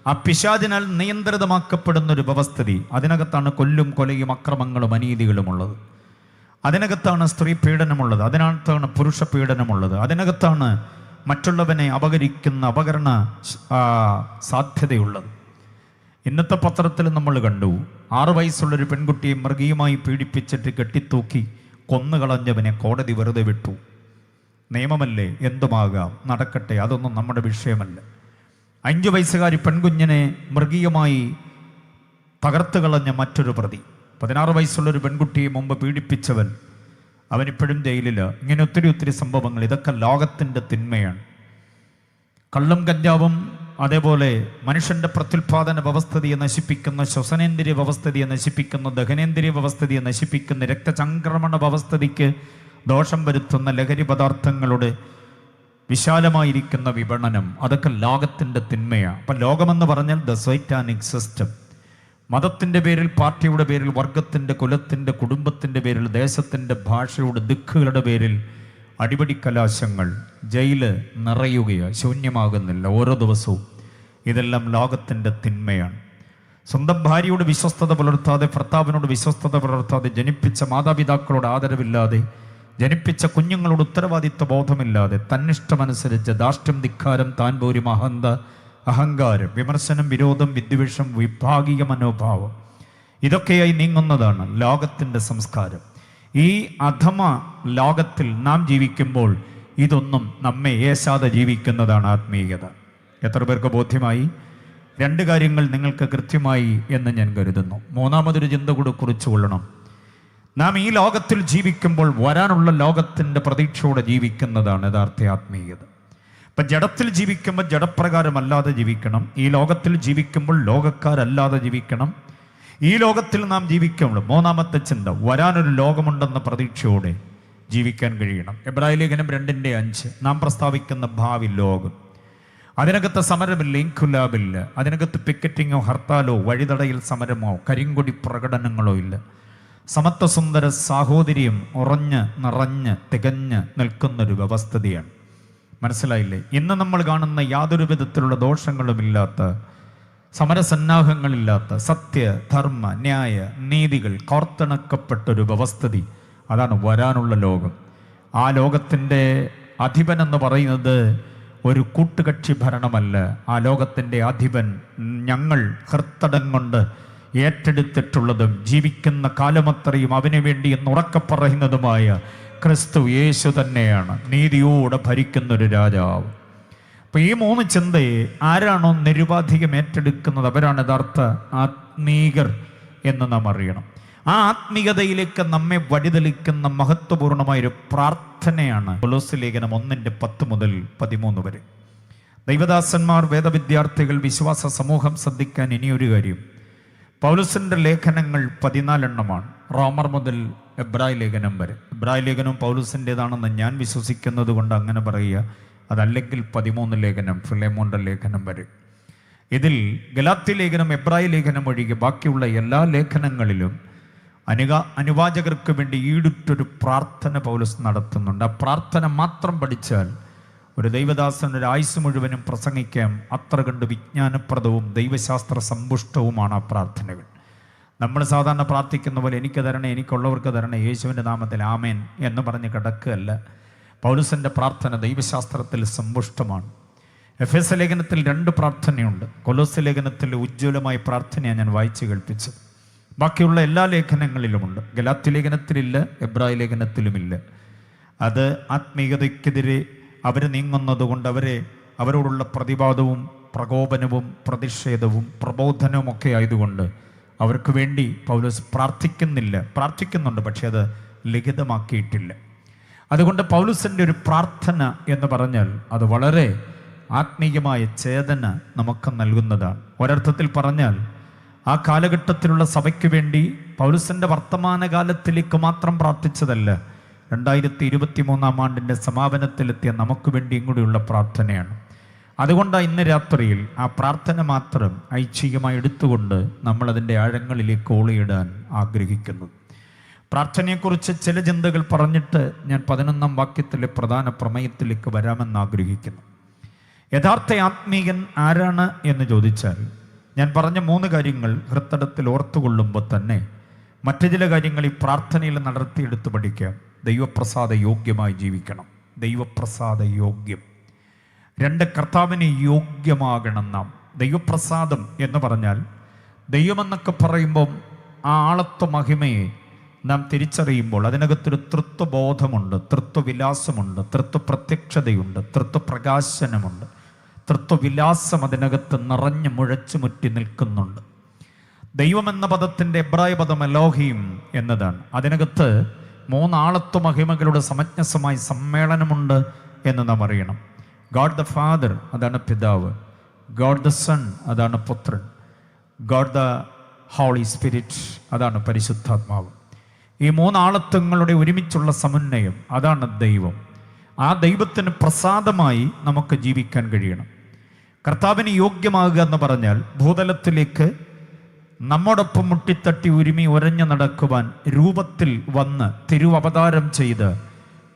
ആ പിശാചിനാൽ നിയന്ത്രിതമാക്കപ്പെടുന്നൊരു വ്യവസ്ഥിതി, അതിനകത്താണ് കൊല്ലും കൊലയും അക്രമങ്ങളും അനീതികളും ഉള്ളത്. അതിനകത്താണ് സ്ത്രീ പീഡനമുള്ളത്, അതിനകത്താണ് പുരുഷ പീഡനമുള്ളത്, അതിനകത്താണ് മറ്റുള്ളവനെ അപഹരിക്കുന്ന അപകരണ സാധ്യതയുള്ളത്. ഇന്നത്തെ പത്രത്തിൽ നമ്മൾ കണ്ടു, 6 വയസ്സുള്ളൊരു പെൺകുട്ടിയെ മൃഗീയമായി പീഡിപ്പിച്ചിട്ട് കെട്ടിത്തൂക്കി കൊന്നുകളഞ്ഞവനെ കോടതി വെറുതെ വിട്ടു. നിയമമല്ലേ, എന്തുമാകാം, നടക്കട്ടെ, അതൊന്നും നമ്മുടെ വിഷയമല്ല. 5 വയസ്സുകാരി പെൺകുഞ്ഞിനെ മൃഗീയമായി തകർത്ത് കളഞ്ഞ മറ്റൊരു പ്രതി, 16 വയസ്സുള്ളൊരു പെൺകുട്ടിയെ മുമ്പ് പീഡിപ്പിച്ചവൻ, അവനിപ്പോഴും ജയിലില്ല. ഇങ്ങനെ ഒത്തിരി സംഭവങ്ങൾ. ഇതൊക്കെ ലോകത്തിൻ്റെ തിന്മയാണ്. കള്ളും കഞ്ചാവും, അതേപോലെ മനുഷ്യൻ്റെ പ്രത്യുൽപാദന വ്യവസ്ഥിതിയെ നശിപ്പിക്കുന്ന, ശ്വസനേന്ദ്രിയ വ്യവസ്ഥിതിയെ നശിപ്പിക്കുന്ന, ദഹനേന്ദ്രിയ വ്യവസ്ഥിതിയെ നശിപ്പിക്കുന്ന, രക്തചംക്രമണ വ്യവസ്ഥിതിക്ക് ദോഷം വരുത്തുന്ന ലഹരി പദാർത്ഥങ്ങളുടെ വിശാലമായിരിക്കുന്ന വിപണനം, അതൊക്കെ ലോകത്തിൻ്റെ തിന്മയാണ്. അപ്പം ലോകമെന്ന് പറഞ്ഞാൽ ദ സൈറ്റാനിക് സിസ്റ്റം. മതത്തിൻ്റെ പേരിൽ, പാർട്ടിയുടെ പേരിൽ, വർഗത്തിൻ്റെ, കുലത്തിൻ്റെ, കുടുംബത്തിൻ്റെ പേരിൽ, ദേശത്തിൻ്റെ, ഭാഷയുടെ, ദിക്കുകളുടെ പേരിൽ അടിപിടി കലാശങ്ങൾ, ജയില് നിറയുകയാണ്, ശൂന്യമാകുന്നില്ല ഓരോ ദിവസവും. ഇതെല്ലാം ലോകത്തിൻ്റെ തിന്മയാണ്. സ്വന്തം ഭാര്യയോട് വിശ്വസ്തത പുലർത്താതെ, ഭർത്താവിനോട് വിശ്വസ്തത പുലർത്താതെ, ജനിപ്പിച്ച മാതാപിതാക്കളോട് ആദരവില്ലാതെ, ജനിപ്പിച്ച കുഞ്ഞുങ്ങളോട് ഉത്തരവാദിത്വ ബോധമില്ലാതെ, തന്നിഷ്ടമനുസരിച്ച് ധാർഷ്ട്യം, ധിക്കാരം, താൻ പോരും, അഹങ്കാരം, വിമർശനം, വിരോധം, വിദ്വേഷം, വിഭാഗീയ മനോഭാവം, ഇതൊക്കെയായി നീങ്ങുന്നതാണ് ലോകത്തിൻ്റെ സംസ്കാരം. ഈ അധമ ലോകത്തിൽ നാം ജീവിക്കുമ്പോൾ ഇതൊന്നും നമ്മെ ഏശാതെ ജീവിക്കുന്നതാണ് ആത്മീയത. എത്ര പേർക്ക് ബോധ്യമായി? രണ്ട് കാര്യങ്ങൾ നിങ്ങൾക്ക് കൃത്യമായി എന്ന് ഞാൻ കരുതുന്നു. മൂന്നാമതൊരു ചിന്ത കൂടെ കുറിച്ചു കൊള്ളണം. നാം ഈ ലോകത്തിൽ ജീവിക്കുമ്പോൾ വരാനുള്ള ലോകത്തിൻ്റെ പ്രതീക്ഷയോടെ ജീവിക്കുന്നതാണ് യഥാർത്ഥ ആത്മീയത. ഇപ്പം ജഡത്തിൽ ജീവിക്കുമ്പോൾ ജഡപ്രകാരമല്ലാതെ ജീവിക്കണം. ഈ ലോകത്തിൽ ജീവിക്കുമ്പോൾ ലോകക്കാരല്ലാതെ ജീവിക്കണം. ഈ ലോകത്തിൽ നാം ജീവിക്കുമ്പോൾ മൂന്നാമത്തെ ചിന്ത, വരാനൊരു ലോകമുണ്ടെന്ന പ്രതീക്ഷയോടെ ജീവിക്കാൻ കഴിയണം. എബ്രായ ലേഖനം 2:5 നാം പ്രസ്താവിക്കുന്ന ഭാവി ലോകം, അതിനകത്ത് സമരമില്ല, ഇൻഖുലാബില്ല, അതിനകത്ത് പിക്കറ്റിങ്ങോ ഹർത്താലോ വഴിതടയിൽ സമരമോ കരിങ്കൊടി പ്രകടനങ്ങളോ ഇല്ല. സമത്വസുന്ദര സാഹോദര്യം ഉറഞ്ഞ് നിറഞ്ഞ് തികഞ്ഞ് നിൽക്കുന്നൊരു വ്യവസ്ഥിതിയാണ്. മനസ്സിലായില്ലേ? ഇന്ന് നമ്മൾ കാണുന്ന യാതൊരു വിധത്തിലുള്ള ദോഷങ്ങളുമില്ലാത്ത, സമരസന്നാഹങ്ങളില്ലാത്ത, സത്യ, ധർമ്മ, ന്യായ, നീതികൾ കോർത്തിണക്കപ്പെട്ടൊരു വ്യവസ്ഥിതി, അതാണ് വരാനുള്ള ലോകം. ആ ലോകത്തിൻ്റെ അധിപൻ എന്ന് പറയുന്നത് ഒരു കൂട്ടുകക്ഷി ഭരണമല്ല. ആ ലോകത്തിൻ്റെ അധിപൻ ഞങ്ങൾ ഹൃത്തടം കൊണ്ട് ഏറ്റെടുത്തിട്ടുള്ളതും ജീവിക്കുന്ന കാലമത്രയും അവന് വേണ്ടി എന്നുറക്കെ പറയുന്നതുമായ ക്രിസ്തു യേശു തന്നെയാണ്, നീതിയോടെ ഭരിക്കുന്നൊരു രാജാവ്. അപ്പോൾ ഈ മൂന്ന് ചിന്തയെ ആരാണോ നിരുപാധികം ഏറ്റെടുക്കുന്നത് അവരാണ് യഥാർത്ഥ ആത്മീകർ എന്ന് നാം അറിയണം. ആ ആത്മീയതയിലേക്ക് നമ്മെ വഴിതെളിക്കുന്ന മഹത്വപൂർണമായൊരു പ്രാർത്ഥനയാണ് കൊലോസ്യ ലേഖനം 1:10 മുതൽ 13 വരെ. ദൈവദാസന്മാർ, വേദവിദ്യാർത്ഥികൾ, വിശ്വാസ സമൂഹം ശ്രദ്ധിക്കാൻ ഇനിയൊരു കാര്യം, പൗലോസിൻ്റെ ലേഖനങ്ങൾ 14 എണ്ണമാണ്, റോമർ മുതൽ എബ്രായ ലേഖനം വരെ. എബ്രായ ലേഖനം പൗലോസിൻ്റെതാണെന്ന് ഞാൻ വിശ്വസിക്കുന്നത് കൊണ്ട് അങ്ങനെ പറയുക. അതല്ലെങ്കിൽ 13 ലേഖനം, ഫിലേമോൻ്റെ ലേഖനം വരെ. ഇതിൽ ഗലാത്യ ലേഖനം, എബ്രായ ലേഖനം ഒഴികെ ബാക്കിയുള്ള എല്ലാ ലേഖനങ്ങളിലും അനുവാചകർക്ക് വേണ്ടി ഈടുറ്റൊരു പ്രാർത്ഥന പൗലോസ് നടത്തുന്നുണ്ട്. ആ പ്രാർത്ഥന മാത്രം പഠിച്ചാൽ ഒരു ദൈവദാസൻ ഒരു ആയുസ് മുഴുവനും പ്രസംഗിക്കാം. അത്ര കണ്ട് വിജ്ഞാനപ്രദവും ദൈവശാസ്ത്ര സമ്പുഷ്ടവുമാണ് ആ പ്രാർത്ഥനകൾ. നമ്മൾ സാധാരണ പ്രാർത്ഥിക്കുന്ന പോലെ എനിക്ക് തരണേ, എനിക്കുള്ളവർക്ക് തരണേ, യേശുവിൻ്റെ നാമത്തിൽ ആമേൻ എന്ന് പറഞ്ഞ് കിടക്കുകയല്ല. പൗലോസിൻ്റെ പ്രാർത്ഥന ദൈവശാസ്ത്രത്തിൽ സമ്പുഷ്ടമാണ്. എഫേസ്യ ലേഖനത്തിൽ 2 പ്രാർത്ഥനയുണ്ട്. കൊലോസ്യ ലേഖനത്തിൽ ഉജ്ജ്വലമായ പ്രാർത്ഥനയാണ് ഞാൻ വായിച്ച് കേൾപ്പിച്ചത്. ബാക്കിയുള്ള എല്ലാ ലേഖനങ്ങളിലുമുണ്ട്. ഗലാത്യ ലേഖനത്തിലില്ല, എബ്രായ ലേഖനത്തിലുമില്ല. അത് ആത്മീയതയ്ക്കെതിരെ അവർ നീങ്ങുന്നത് കൊണ്ട് അവരോടുള്ള പ്രതിവാദവും പ്രകോപനവും പ്രതിഷേധവും പ്രബോധനവും ഒക്കെ ആയതുകൊണ്ട് അവർക്ക് വേണ്ടി പൗലോസ് പ്രാർത്ഥിക്കുന്നുണ്ട്, പക്ഷെ അത് ലിഖിതമാക്കിയിട്ടില്ല. അതുകൊണ്ട് പൗലോസിൻ്റെ ഒരു പ്രാർത്ഥന എന്ന് പറഞ്ഞാൽ അത് വളരെ ആത്മീയമായ ചേതന നമുക്ക് നൽകുന്നതാണ്. ഒരർത്ഥത്തിൽ പറഞ്ഞാൽ ആ കാലഘട്ടത്തിലുള്ള സഭയ്ക്ക് വേണ്ടി പൗലോസിൻ്റെ വർത്തമാനകാലത്തിലേക്ക് മാത്രം പ്രാർത്ഥിച്ചതല്ല, 2023 ആണ്ടിൻ്റെ സമാപനത്തിലെത്തിയ നമുക്ക് വേണ്ടിയും കൂടിയുള്ള പ്രാർത്ഥനയാണ്. അതുകൊണ്ടാണ് ഇന്ന് രാത്രിയിൽ ആ പ്രാർത്ഥന മാത്രം ഐച്ഛികമായി എടുത്തുകൊണ്ട് നമ്മളതിൻ്റെ ആഴങ്ങളിലേക്ക് ഓളിയിടാൻ ആഗ്രഹിക്കുന്നത്. പ്രാർത്ഥനയെക്കുറിച്ച് ചില ചിന്തകൾ പറഞ്ഞിട്ട് ഞാൻ 11 വാക്യത്തിലെ പ്രധാന പ്രമേയത്തിലേക്ക് വരാമെന്ന് ആഗ്രഹിക്കുന്നു. യഥാർത്ഥ ആത്മീയൻ ആരാണ് എന്ന് ചോദിച്ചാൽ ഞാൻ പറഞ്ഞ 3 കാര്യങ്ങൾ ഹൃത്തടത്തിൽ ഓർത്തുകൊള്ളുമ്പോൾ തന്നെ മറ്റു ചില കാര്യങ്ങൾ ഈ പ്രാർത്ഥനയിൽ നടത്തിയെടുത്ത് പഠിക്കാം. ദൈവപ്രസാദ യോഗ്യമായി ജീവിക്കണം. ദൈവപ്രസാദ യോഗ്യം. 2, കർത്താവിന് യോഗ്യമാകണം നാം. ദൈവപ്രസാദം എന്ന് പറഞ്ഞാൽ ദൈവമെന്നൊക്കെ പറയുമ്പം ആ ആളത്വ മഹിമയെ നാം തിരിച്ചറിയുമ്പോൾ അതിനകത്തൊരു തൃത്വബോധമുണ്ട്, തൃത്വവിലാസമുണ്ട്, തൃത്വപ്രത്യക്ഷതയുണ്ട്, തൃത്വപ്രകാശനമുണ്ട്. തൃത്വവിലാസം അതിനകത്ത് നിറഞ്ഞു മുഴച്ചു മുറ്റി നിൽക്കുന്നുണ്ട്. ദൈവമെന്ന പദത്തിൻ്റെ എബ്രായ പദം എലോഹീം എന്നതാണ്. അതിനകത്ത് 3 ആളത്വ മഹിമകളുടെ സമഞ്ജസമായ സമ്മേളനമുണ്ട് എന്ന് നാം അറിയണം. ഗോഡ് ദ ഫാദർ, അതാണ് പിതാവ്. ഗോഡ് ദ സൺ, അതാണ് പുത്രൻ. ഗോഡ് ദ ഹോളി സ്പിരിറ്റ്, അതാണ് പരിശുദ്ധാത്മാവ്. ഈ 3 ആളത്വങ്ങളുടെ ഒരുമിച്ചുള്ള സമന്വയം, അതാണ് ദൈവം. ആ ദൈവത്തിന് പ്രസാദമായി നമുക്ക് ജീവിക്കാൻ കഴിയണം. കർത്താവിന് യോഗ്യമാകുക എന്ന് പറഞ്ഞാൽ ഭൂതലത്തിലേക്ക് നമ്മോടൊപ്പം മുട്ടിത്തട്ടി ഉരുമി ഉരഞ്ഞു നടക്കുവാൻ രൂപത്തിൽ വന്ന് തിരുവവതാരം ചെയ്ത്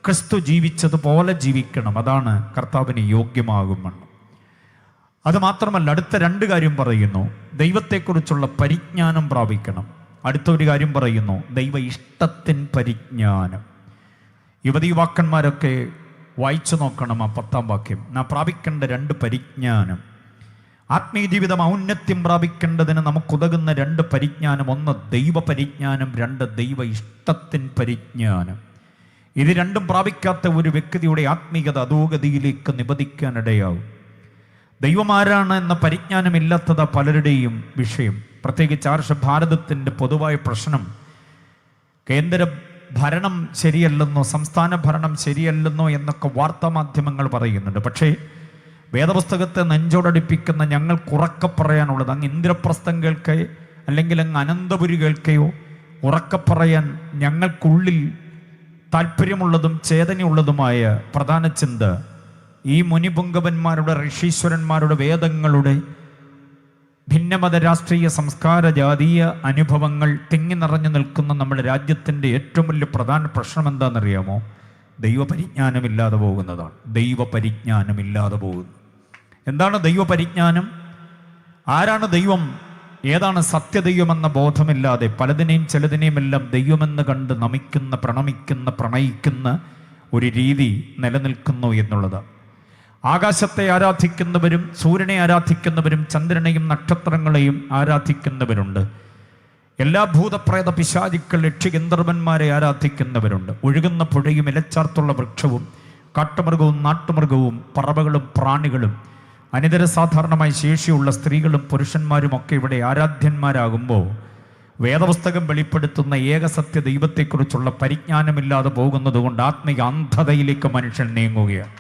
ക്രിസ്തു ജീവിച്ചതുപോലെ ജീവിക്കണം. അതാണ് കർത്താവിന് യോഗ്യമാകുമെന്ന്. അതുമാത്രമല്ല, അടുത്ത രണ്ട് കാര്യം പറയുന്നു. ദൈവത്തെക്കുറിച്ചുള്ള പരിജ്ഞാനം പ്രാപിക്കണം. അടുത്ത ഒരു കാര്യം പറയുന്നു, ദൈവ ഇഷ്ടത്തിൻ പരിജ്ഞാനം. യുവതി യുവാക്കന്മാരൊക്കെ വായിച്ചു നോക്കണം ആ 10-ാം വാക്യം. നാം പ്രാപിക്കേണ്ട രണ്ട് പരിജ്ഞാനം, ആത്മീയ ജീവിതം ഔന്നത്യം പ്രാപിക്കേണ്ടതിന് നമുക്കുതകുന്ന രണ്ട് പരിജ്ഞാനം. ഒന്ന് ദൈവ പരിജ്ഞാനം, രണ്ട് ദൈവ ഇഷ്ടത്തിൻ പരിജ്ഞാനം. ഇത് രണ്ടും പ്രാപിക്കാത്ത ഒരു വ്യക്തിയുടെ ആത്മീയത അധോഗതിയിലേക്ക് നിപതിക്കാനിടയാവും. ദൈവം ആരാണ് എന്ന പരിജ്ഞാനമില്ലാത്തത് പലരുടെയും വിഷയം. പ്രത്യേകിച്ച് ആർഷ ഭാരതത്തിൻ്റെ പൊതുവായ പ്രശ്നം കേന്ദ്ര ഭരണം ശരിയല്ലെന്നോ സംസ്ഥാന ഭരണം ശരിയല്ലെന്നോ എന്നൊക്കെ വാർത്താമാധ്യമങ്ങൾ പറയുന്നുണ്ട്. പക്ഷേ വേദപുസ്തകത്തെ നെഞ്ചോടടിപ്പിക്കുന്ന ഞങ്ങൾക്ക് പറയാനുള്ളത്, അങ്ങ് ഇന്ദ്രപ്രസ്ഥം കേൾക്കയോ അല്ലെങ്കിൽ അങ്ങ് അനന്തപുരി കേൾക്കയോ ഉറക്കെ പറയാൻ ഞങ്ങൾക്കുള്ളിൽ താല്പര്യമുള്ളതും ചേതനയുള്ളതുമായ പ്രധാന ചിന്ത ഈ മുനിപുങ്കവന്മാരുടെ ഋഷീശ്വരന്മാരുടെ വേദങ്ങളുടെ ഭിന്നമത രാഷ്ട്രീയ സംസ്കാര ജാതീയ അനുഭവങ്ങൾ തിങ്ങി നിറഞ്ഞു നിൽക്കുന്ന നമ്മുടെ രാജ്യത്തിൻ്റെ ഏറ്റവും വലിയ പ്രധാന പ്രശ്നം എന്താണെന്നറിയാമോ? ദൈവപരിജ്ഞാനമില്ലാതെ പോകുന്നതാണ്. ദൈവപരിജ്ഞാനമില്ലാതെ പോകുന്നു. എന്താണ് ദൈവപരിജ്ഞാനം? ആരാണ് ദൈവം, ഏതാണ് സത്യദൈവമെന്ന ബോധമില്ലാതെ പലതിനെയും ചിലതിനെയും എല്ലാം ദൈവമെന്ന് കണ്ട് നമിക്കുന്ന, പ്രണമിക്കുന്ന, പ്രണയിക്കുന്ന ഒരു രീതി നിലനിൽക്കുന്നു എന്നുള്ളത്. ആകാശത്തെ ആരാധിക്കുന്നവരും സൂര്യനെ ആരാധിക്കുന്നവരും ചന്ദ്രനെയും നക്ഷത്രങ്ങളെയും ആരാധിക്കുന്നവരുണ്ട്. എല്ലാ ഭൂതപ്രേത പിശാചുക്കൾ യക്ഷിഗന്ധർവന്മാരെ ആരാധിക്കുന്നവരുണ്ട്. ഒഴുകുന്ന പുഴയും ഇലച്ചാർത്തുള്ള വൃക്ഷവും കാട്ടുമൃഗവും നാട്ടുമൃഗവും പറവകളും പ്രാണികളും അനിതര സാധാരണമായി ശേഷിയുള്ള സ്ത്രീകളും പുരുഷന്മാരും ഒക്കെ ഇവിടെ ആരാധ്യന്മാരാകുമ്പോൾ വേദപുസ്തകം വെളിപ്പെടുത്തുന്ന ഏകസത്യ ദൈവത്തെക്കുറിച്ചുള്ള പരിജ്ഞാനമില്ലാതെ പോകുന്നത് കൊണ്ട് ആത്മീയ അന്ധതയിലേക്ക് മനുഷ്യൻ നീങ്ങുകയാണ്.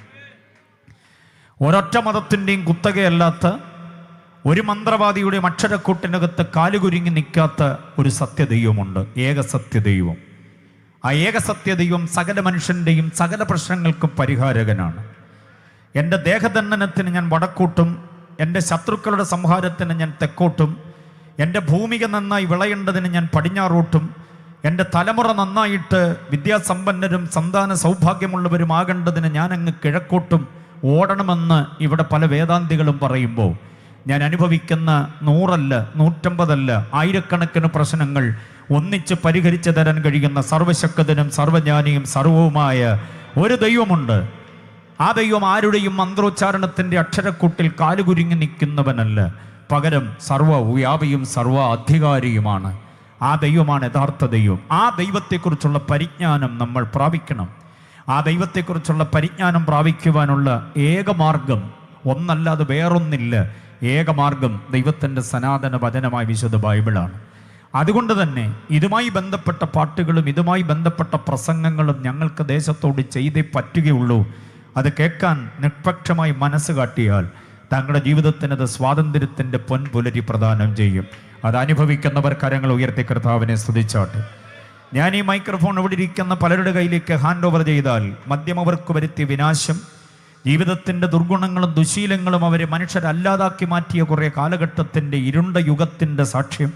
ഒരൊറ്റ മതത്തിൻ്റെയും കുത്തകയല്ലാത്ത, ഒരു മന്ത്രവാദിയുടെയും അക്ഷരക്കൂട്ടിനകത്ത് കാലുകുരുങ്ങി നിൽക്കാത്ത ഒരു സത്യദൈവമുണ്ട്, ഏകസത്യദൈവം. ആ ഏകസത്യദൈവം സകല മനുഷ്യൻ്റെയും സകല പ്രശ്നങ്ങൾക്കും പരിഹാരകനാണ്. എൻ്റെ ദേഹദണ്ഡനത്തിന് ഞാൻ വടക്കോട്ടും, എൻ്റെ ശത്രുക്കളുടെ സംഹാരത്തിന് ഞാൻ തെക്കോട്ടും, എൻ്റെ ഭൂമിക നന്നായി വിളയേണ്ടതിന് ഞാൻ പടിഞ്ഞാറോട്ടും, എൻ്റെ തലമുറ നന്നായിട്ട് വിദ്യാസമ്പന്നരും സന്താന സൗഭാഗ്യമുള്ളവരുമാകേണ്ടതിന് ഞാൻ അങ്ങ് കിഴക്കോട്ടും ഓടണമെന്ന് ഇവിടെ പല വേദാന്തികളും പറയുമ്പോൾ ഞാൻ അനുഭവിക്കുന്ന 100 150 ആയിരക്കണക്കിന് പ്രശ്നങ്ങൾ ഒന്നിച്ച് പരിഹരിച്ചു തരാൻ കഴിയുന്ന സർവശക്തനും സർവജ്ഞാനിയും സർവവുമായ ഒരു ദൈവമുണ്ട്. ആ ദൈവം ആരുടെയും മന്ത്രോച്ചാരണത്തിൻ്റെ അക്ഷരക്കൂട്ടിൽ കാലുകുരുങ്ങി നിൽക്കുന്നവനല്ല, പകരം സർവ്വവ്യാപിയും സർവ്വ അധികാരിയുമാണ്. ആ ദൈവമാണ് യഥാർത്ഥ ദൈവം. ആ ദൈവത്തെക്കുറിച്ചുള്ള പരിജ്ഞാനം നമ്മൾ പ്രാപിക്കണം. ആ ദൈവത്തെക്കുറിച്ചുള്ള പരിജ്ഞാനം പ്രാപിക്കുവാനുള്ള ഏകമാർഗം ഒന്നല്ലാതെ വേറൊന്നില്ല. ഏകമാർഗം ദൈവത്തിൻ്റെ സനാതന വചനമായ വിശുദ്ധ ബൈബിളാണ്. അതുകൊണ്ട് തന്നെ ഇതുമായി ബന്ധപ്പെട്ട പാട്ടുകളും ഇതുമായി ബന്ധപ്പെട്ട പ്രസംഗങ്ങളും ഞങ്ങൾക്ക് ദേശത്തോട് ചെയ്തേ പറ്റുകയുള്ളൂ. അത് കേൾക്കാൻ നിഷ്പക്ഷമായി മനസ്സ് കാട്ടിയാൽ തങ്ങളുടെ ജീവിതത്തിനത് സ്വാതന്ത്ര്യത്തിൻ്റെ പൊൻപുലരി പ്രദാനം ചെയ്യും. അത് അനുഭവിക്കുന്നവർ കരങ്ങൾ ഉയർത്തി കർത്താവിനെ സ്തുതിച്ചാട്ടെ. ഞാൻ ഈ മൈക്രോഫോൺ ഇവിടെ ഇരിക്കുന്ന പലരുടെ കയ്യിലേക്ക് ഹാൻഡ് ഓവർ ചെയ്താൽ മദ്യം അവർക്ക് വരുത്തിയ വിനാശം, ജീവിതത്തിൻ്റെ ദുർഗുണങ്ങളും ദുശീലങ്ങളും അവരെ മനുഷ്യരല്ലാതാക്കി മാറ്റിയ കുറേ കാലഘട്ടത്തിൻ്റെ ഇരുണ്ട യുഗത്തിൻ്റെ സാക്ഷ്യം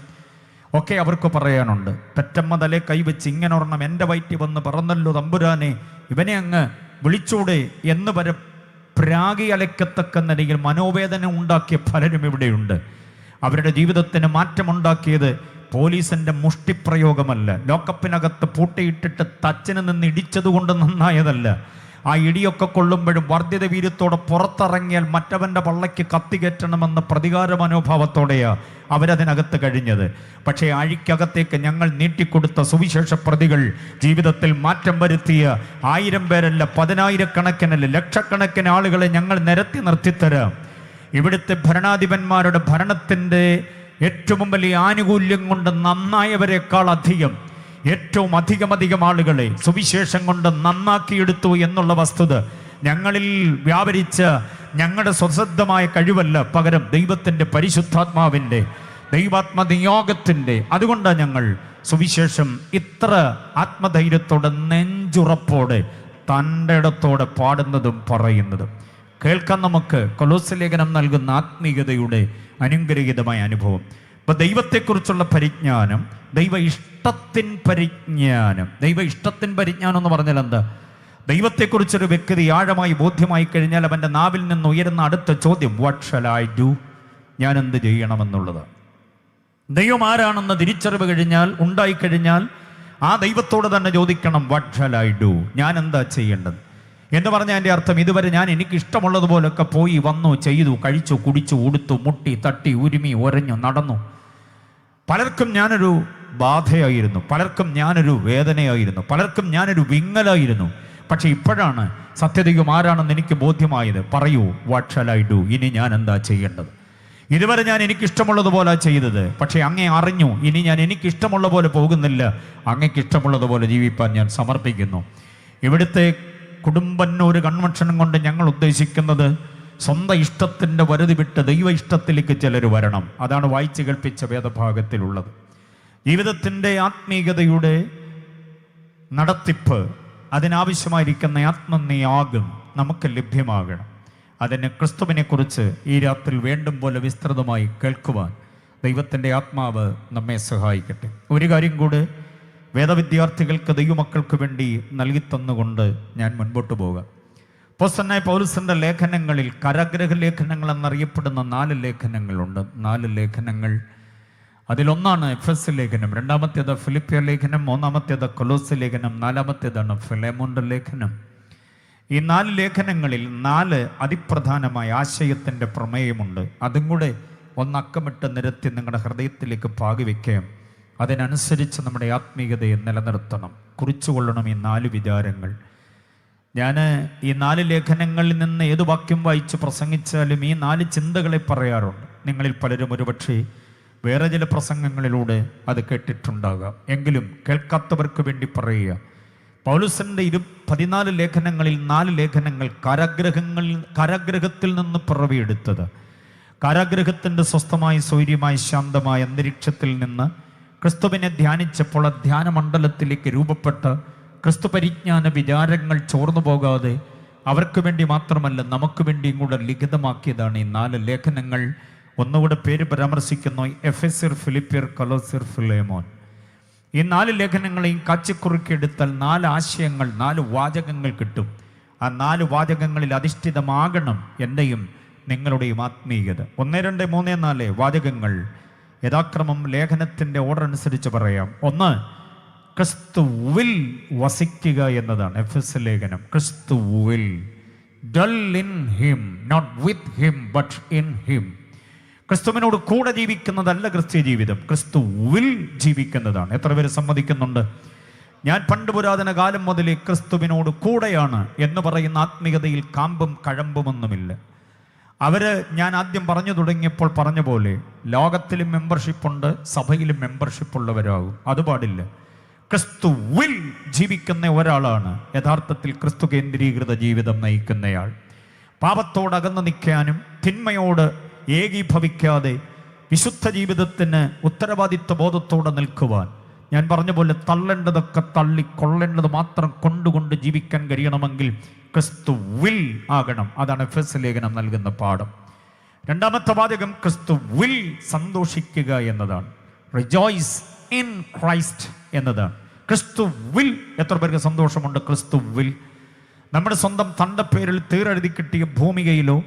ഒക്കെ അവർക്ക് പറയാനുണ്ട്. പെറ്റമ്മ തലേ കൈവച്ച് ഇങ്ങനെ ഒരെണ്ണം എൻ്റെ വയറ്റിൽ വന്ന് പറന്നല്ലോ തമ്പുരാനെ, ഇവനെ അങ്ങ് വിളിച്ചൂടെ എന്ന് വരെ പ്രാഗി അലക്കത്തക്ക നിലയിൽ മനോവേദന ഉണ്ടാക്കിയ പലരും ഇവിടെയുണ്ട്. അവരുടെ ജീവിതത്തിന് മാറ്റമുണ്ടാക്കിയത് പോലീസിൻ്റെ മുഷ്ടിപ്രയോഗമല്ല, ലോക്കപ്പിനകത്ത് പൂട്ടിയിട്ടിട്ട് തച്ചിന് നിന്ന് ഇടിച്ചതുകൊണ്ട് നന്നായതല്ല. ആ ഇടിയൊക്കെ കൊള്ളുമ്പോഴും വർദ്ധിത വീര്യത്തോടെ പുറത്തിറങ്ങിയാൽ മറ്റവൻ്റെ പള്ളയ്ക്ക് കത്തികയറ്റണമെന്ന പ്രതികാര മനോഭാവത്തോടെയാ അവരതിനകത്ത് കഴിഞ്ഞത്. പക്ഷേ അഴിക്കകത്തേക്ക് ഞങ്ങൾ നീട്ടിക്കൊടുത്ത സുവിശേഷ പ്രതികൾ ജീവിതത്തിൽ മാറ്റം വരുത്തിയ 1000 പേരല്ല, 10,000-കണക്കിനല്ല, ലക്ഷക്കണക്കിന് ആളുകളെ ഞങ്ങൾ നിരത്തി നിർത്തിത്തരാം. ഇവിടുത്തെ ഭരണാധിപന്മാരുടെ ഭരണത്തിൻ്റെ ഏറ്റവും വലിയ ആനുകൂല്യം കൊണ്ട് നന്നായവരെക്കാൾ അധികം, ഏറ്റവും അധികം ആളുകളെ സുവിശേഷം കൊണ്ട് നന്നാക്കിയെടുത്തു എന്നുള്ള വസ്തുത ഞങ്ങളിൽ വ്യാപരിച്ച ഞങ്ങളുടെ സ്വസിദ്ധമായ കഴിവല്ല, പകരം ദൈവത്തിൻ്റെ പരിശുദ്ധാത്മാവിൻ്റെ ദൈവാത്മനിയോഗത്തിൻ്റെ. അതുകൊണ്ടാണ് ഞങ്ങൾ സുവിശേഷം ഇത്ര ആത്മധൈര്യത്തോടെ നെഞ്ചുറപ്പോടെ തൻ്റെ ഇടത്തോടെ പാടുന്നതും പറയുന്നതും. കേൾക്കാൻ നമുക്ക് കൊലോസ്യ ലേഖനം നൽകുന്ന ആത്മീയതയുടെ അനുഗ്രഹീതമായ അനുഭവം. ഇപ്പം ദൈവത്തെക്കുറിച്ചുള്ള പരിജ്ഞാനം, ദൈവ ഇഷ്ടത്തിൻ പരിജ്ഞാനം. ദൈവ ഇഷ്ടത്തിൻ പരിജ്ഞാനം എന്ന് പറഞ്ഞാൽ എന്താ? ദൈവത്തെക്കുറിച്ചൊരു വ്യക്തി ആഴമായി ബോധ്യമായി കഴിഞ്ഞാൽ അവൻ്റെ നാവിൽ നിന്ന് ഉയരുന്ന അടുത്ത ചോദ്യം വാട്ട് ഷാൽ ഐ ഡു, ഞാൻ എന്ത് ചെയ്യണമെന്നുള്ളത്. ദൈവം ആരാണെന്ന് തിരിച്ചറിവ് ഉണ്ടായിക്കഴിഞ്ഞാൽ ആ ദൈവത്തോട് തന്നെ ചോദിക്കണം വാട്ട് ഷാൽ ഐ ഡു, ഞാൻ എന്താ ചെയ്യേണ്ടത് എന്ന് പറഞ്ഞാൽ എൻ്റെ അർത്ഥം ഇതുവരെ ഞാൻ എനിക്ക് ഇഷ്ടമുള്ളതുപോലൊക്കെ പോയി വന്നു, ചെയ്തു, കഴിച്ചു, കുടിച്ചു, ഉടുത്തു, മുട്ടി, തട്ടി, ഉരുമി, ഒരഞ്ഞു, നടന്നു. പലർക്കും ഞാനൊരു ബാധയായിരുന്നു, പലർക്കും ഞാനൊരു വേദനയായിരുന്നു, പലർക്കും ഞാനൊരു വിങ്ങലായിരുന്നു. പക്ഷെ ഇപ്പോഴാണ് സത്യദൈവം ആരാണെന്ന് എനിക്ക് ബോധ്യമായത്. പറയൂ വാട്ട് ഷാൽ ഐ ഡു, ഇനി ഞാൻ എന്താ ചെയ്യേണ്ടത്? ഇതുവരെ ഞാൻ എനിക്കിഷ്ടമുള്ളതുപോലെ ചെയ്തത്, പക്ഷേ അങ്ങേ അറിഞ്ഞു ഇനി ഞാൻ എനിക്കിഷ്ടമുള്ള പോലെ പോകുന്നില്ല, അങ്ങേക്ക് ഇഷ്ടമുള്ളതുപോലെ ജീവിപ്പാൻ ഞാൻ സമർപ്പിക്കുന്നു. ഇവിടുത്തെ കുടുംബന്നൂർ കൺവെൻഷൻ കൊണ്ട് ഞങ്ങൾ ഉദ്ദേശിക്കുന്നത് സ്വന്തം ഇഷ്ടത്തിൻ്റെ വരുതി വിട്ട് ദൈവ ഇഷ്ടത്തിലേക്ക് ചിലർ വരണം. അതാണ് വായിച്ച് കേൾപ്പിച്ച വേദഭാഗത്തിലുള്ളത്. ജീവിതത്തിൻ്റെ ആത്മീയതയുടെ നടത്തിപ്പ്, അതിനാവശ്യമായിരിക്കുന്ന ആത്മനിയാഗം നമുക്ക് ലഭ്യമാകണം. അതിന് ക്രിസ്തുവിനെക്കുറിച്ച് ഈ രാത്രി വേണ്ടും പോലെ വിസ്തൃതമായി കേൾക്കുവാൻ ദൈവത്തിൻ്റെ ആത്മാവ് നമ്മെ സഹായിക്കട്ടെ. ഒരു കാര്യം കൂടെ വേദവിദ്യാർത്ഥികൾക്ക്, ദൈവമക്കൾക്ക് വേണ്ടി നൽകി തന്നുകൊണ്ട് ഞാൻ മുൻപോട്ട് പോകാം. അപ്പോസ്തലനായ പൗലോസിന്റെ ലേഖനങ്ങളിൽ കരഗ്രഹ ലേഖനങ്ങൾ എന്നറിയപ്പെടുന്ന 4 ലേഖനങ്ങളുണ്ട്. 4 ലേഖനങ്ങൾ. അതിലൊന്നാണ് എഫെസ്യ ലേഖനം, രണ്ടാമത്തേത് ഫിലിപ്പിയ ലേഖനം, മൂന്നാമത്തേത് കൊലോസ്യ ലേഖനം, നാലാമത്തേതാണ് ഫിലേമോന്റെ ലേഖനം. ഈ 4 ലേഖനങ്ങളിൽ 4 അതിപ്രധാനമായ ആശയത്തിൻ്റെ പ്രമേയമുണ്ട്. അതും കൂടെ ഒന്നക്കമിട്ട് നിരത്തി നിങ്ങളുടെ ഹൃദയത്തിലേക്ക് പാകിവെക്കാം. അതിനനുസരിച്ച് നമ്മുടെ ആത്മീയതയെ നിലനിർത്തണം, കുറിച്ചുകൊള്ളണം ഈ 4 വിചാരങ്ങൾ. ഞാൻ ഈ 4 ലേഖനങ്ങളിൽ നിന്ന് ഏത് വാക്യം വായിച്ച് പ്രസംഗിച്ചാലും ഈ 4 ചിന്തകളെ പറയാറുണ്ട്. നിങ്ങളിൽ പലരും ഒരുപക്ഷെ വേറെ ചില പ്രസംഗങ്ങളിലൂടെ അത് കേട്ടിട്ടുണ്ടാകാം. എങ്കിലും കേൾക്കാത്തവർക്ക് വേണ്ടി പറയുക. പൗലോസിന്റെ 14 ലേഖനങ്ങളിൽ 4 ലേഖനങ്ങൾ കാരാഗ്രഹത്തിൽ നിന്ന് പിറവിയെടുത്തത്. കാരാഗ്രഹത്തിൻ്റെ സ്വസ്ഥമായ, സ്വൈര്യമായ, ശാന്തമായ അന്തരീക്ഷത്തിൽ നിന്ന് ക്രിസ്തുവിനെ ധ്യാനിച്ചപ്പോൾ ആ ധ്യാനമണ്ഡലത്തിലേക്ക് രൂപപ്പെട്ട ക്രിസ്തു പരിജ്ഞാന വിചാരങ്ങൾ ചോർന്നു പോകാതെ അവർക്ക് വേണ്ടി മാത്രമല്ല നമുക്ക് വേണ്ടിയും കൂടെ ലിഖിതമാക്കിയതാണ് ഈ 4 ലേഖനങ്ങൾ. ഒന്നുകൂടെ പേര് പരാമർശിക്കുന്നു: എഫെസ്യർ, ഫിലിപ്പിയർ, കൊലോസ്യർ, ഫിലേമോൻ. ഈ 4 ലേഖനങ്ങളെയും കാച്ചിക്കുറുക്കിയെടുത്താൽ 4 ആശയങ്ങൾ, 4 വാചകങ്ങൾ കിട്ടും. ആ 4 വാചകങ്ങളിൽ അധിഷ്ഠിതമാകണം എൻ്റെയും നിങ്ങളുടെയും ആത്മീയത. 1, 2, 3, 4 വാചകങ്ങൾ യഥാക്രമം ലേഖനത്തിൻ്റെ ഓർഡർ അനുസരിച്ച് പറയാം. 1, ക്രിസ്തുവിൽ വസിക്കുക എന്നതാണ് എഫെസ്യ ലേഖനം. ക്രിസ്തുവിൽ, dwell in him, not with him but in him. ക്രിസ്തുവിനോട് കൂടെ ജീവിക്കുന്നതല്ല ക്രിസ്ത്യ ജീവിതം, ക്രിസ്തുവിൽ ജീവിക്കുന്നതാണ്. എത്ര പേര് സമ്മതിക്കുന്നുണ്ട്? ഞാൻ പണ്ട് പുരാതന കാലം മുതലേ ക്രിസ്തുവിനോട് കൂടെയാണ് എന്ന് പറയുന്ന ആത്മീയതയിൽ കാമ്പും കഴമ്പുമൊന്നുമില്ല. ഞാൻ ആദ്യം പറഞ്ഞു തുടങ്ങിയപ്പോൾ പറഞ്ഞ പോലെ ലോകത്തിലും മെമ്പർഷിപ്പുണ്ട്, സഭയിലും മെമ്പർഷിപ്പ് ഉള്ളവരാകും. അത് പാടില്ല. ക്രിസ്തുവിൽ ജീവിക്കുന്ന ഒരാളാണ് യഥാർത്ഥത്തിൽ ക്രിസ്തു കേന്ദ്രീകൃത ജീവിതം നയിക്കുന്നയാൾ. പാപത്തോട് അകന്നു നിൽക്കാനും തിന്മയോട് ഏകീഭവിക്കാതെ വിശുദ്ധ ജീവിതത്തിന് ഉത്തരവാദിത്വ ബോധത്തോടെ നിൽക്കുവാൻ, ഞാൻ പറഞ്ഞ പോലെ തള്ളേണ്ടതൊക്കെ തള്ളി കൊള്ളേണ്ടത് മാത്രം കൊണ്ടുകൊണ്ട് ജീവിക്കാൻ കഴിയണമെങ്കിൽ ക്രിസ്തുവിൽ ആകണം. അതാണ് എഫെസ്യ ലേഖനം നൽകുന്ന പാഠം. രണ്ടാമത്തെ വാചകം ക്രിസ്തുവിൽ സന്തോഷിക്കുക എന്നതാണ്. റിജോയ്സ് ഇൻ ക്രൈസ്റ്റ് എന്നതാണ്. ക്രിസ്തുവിൽ എത്ര പേർക്ക് സന്തോഷമുണ്ട്? ക്രിസ്തുവിൽ. നമ്മുടെ സ്വന്തം തണ്ടപ്പേരിൽ തീരെഴുതി കിട്ടിയ ഭൂമികയിലോ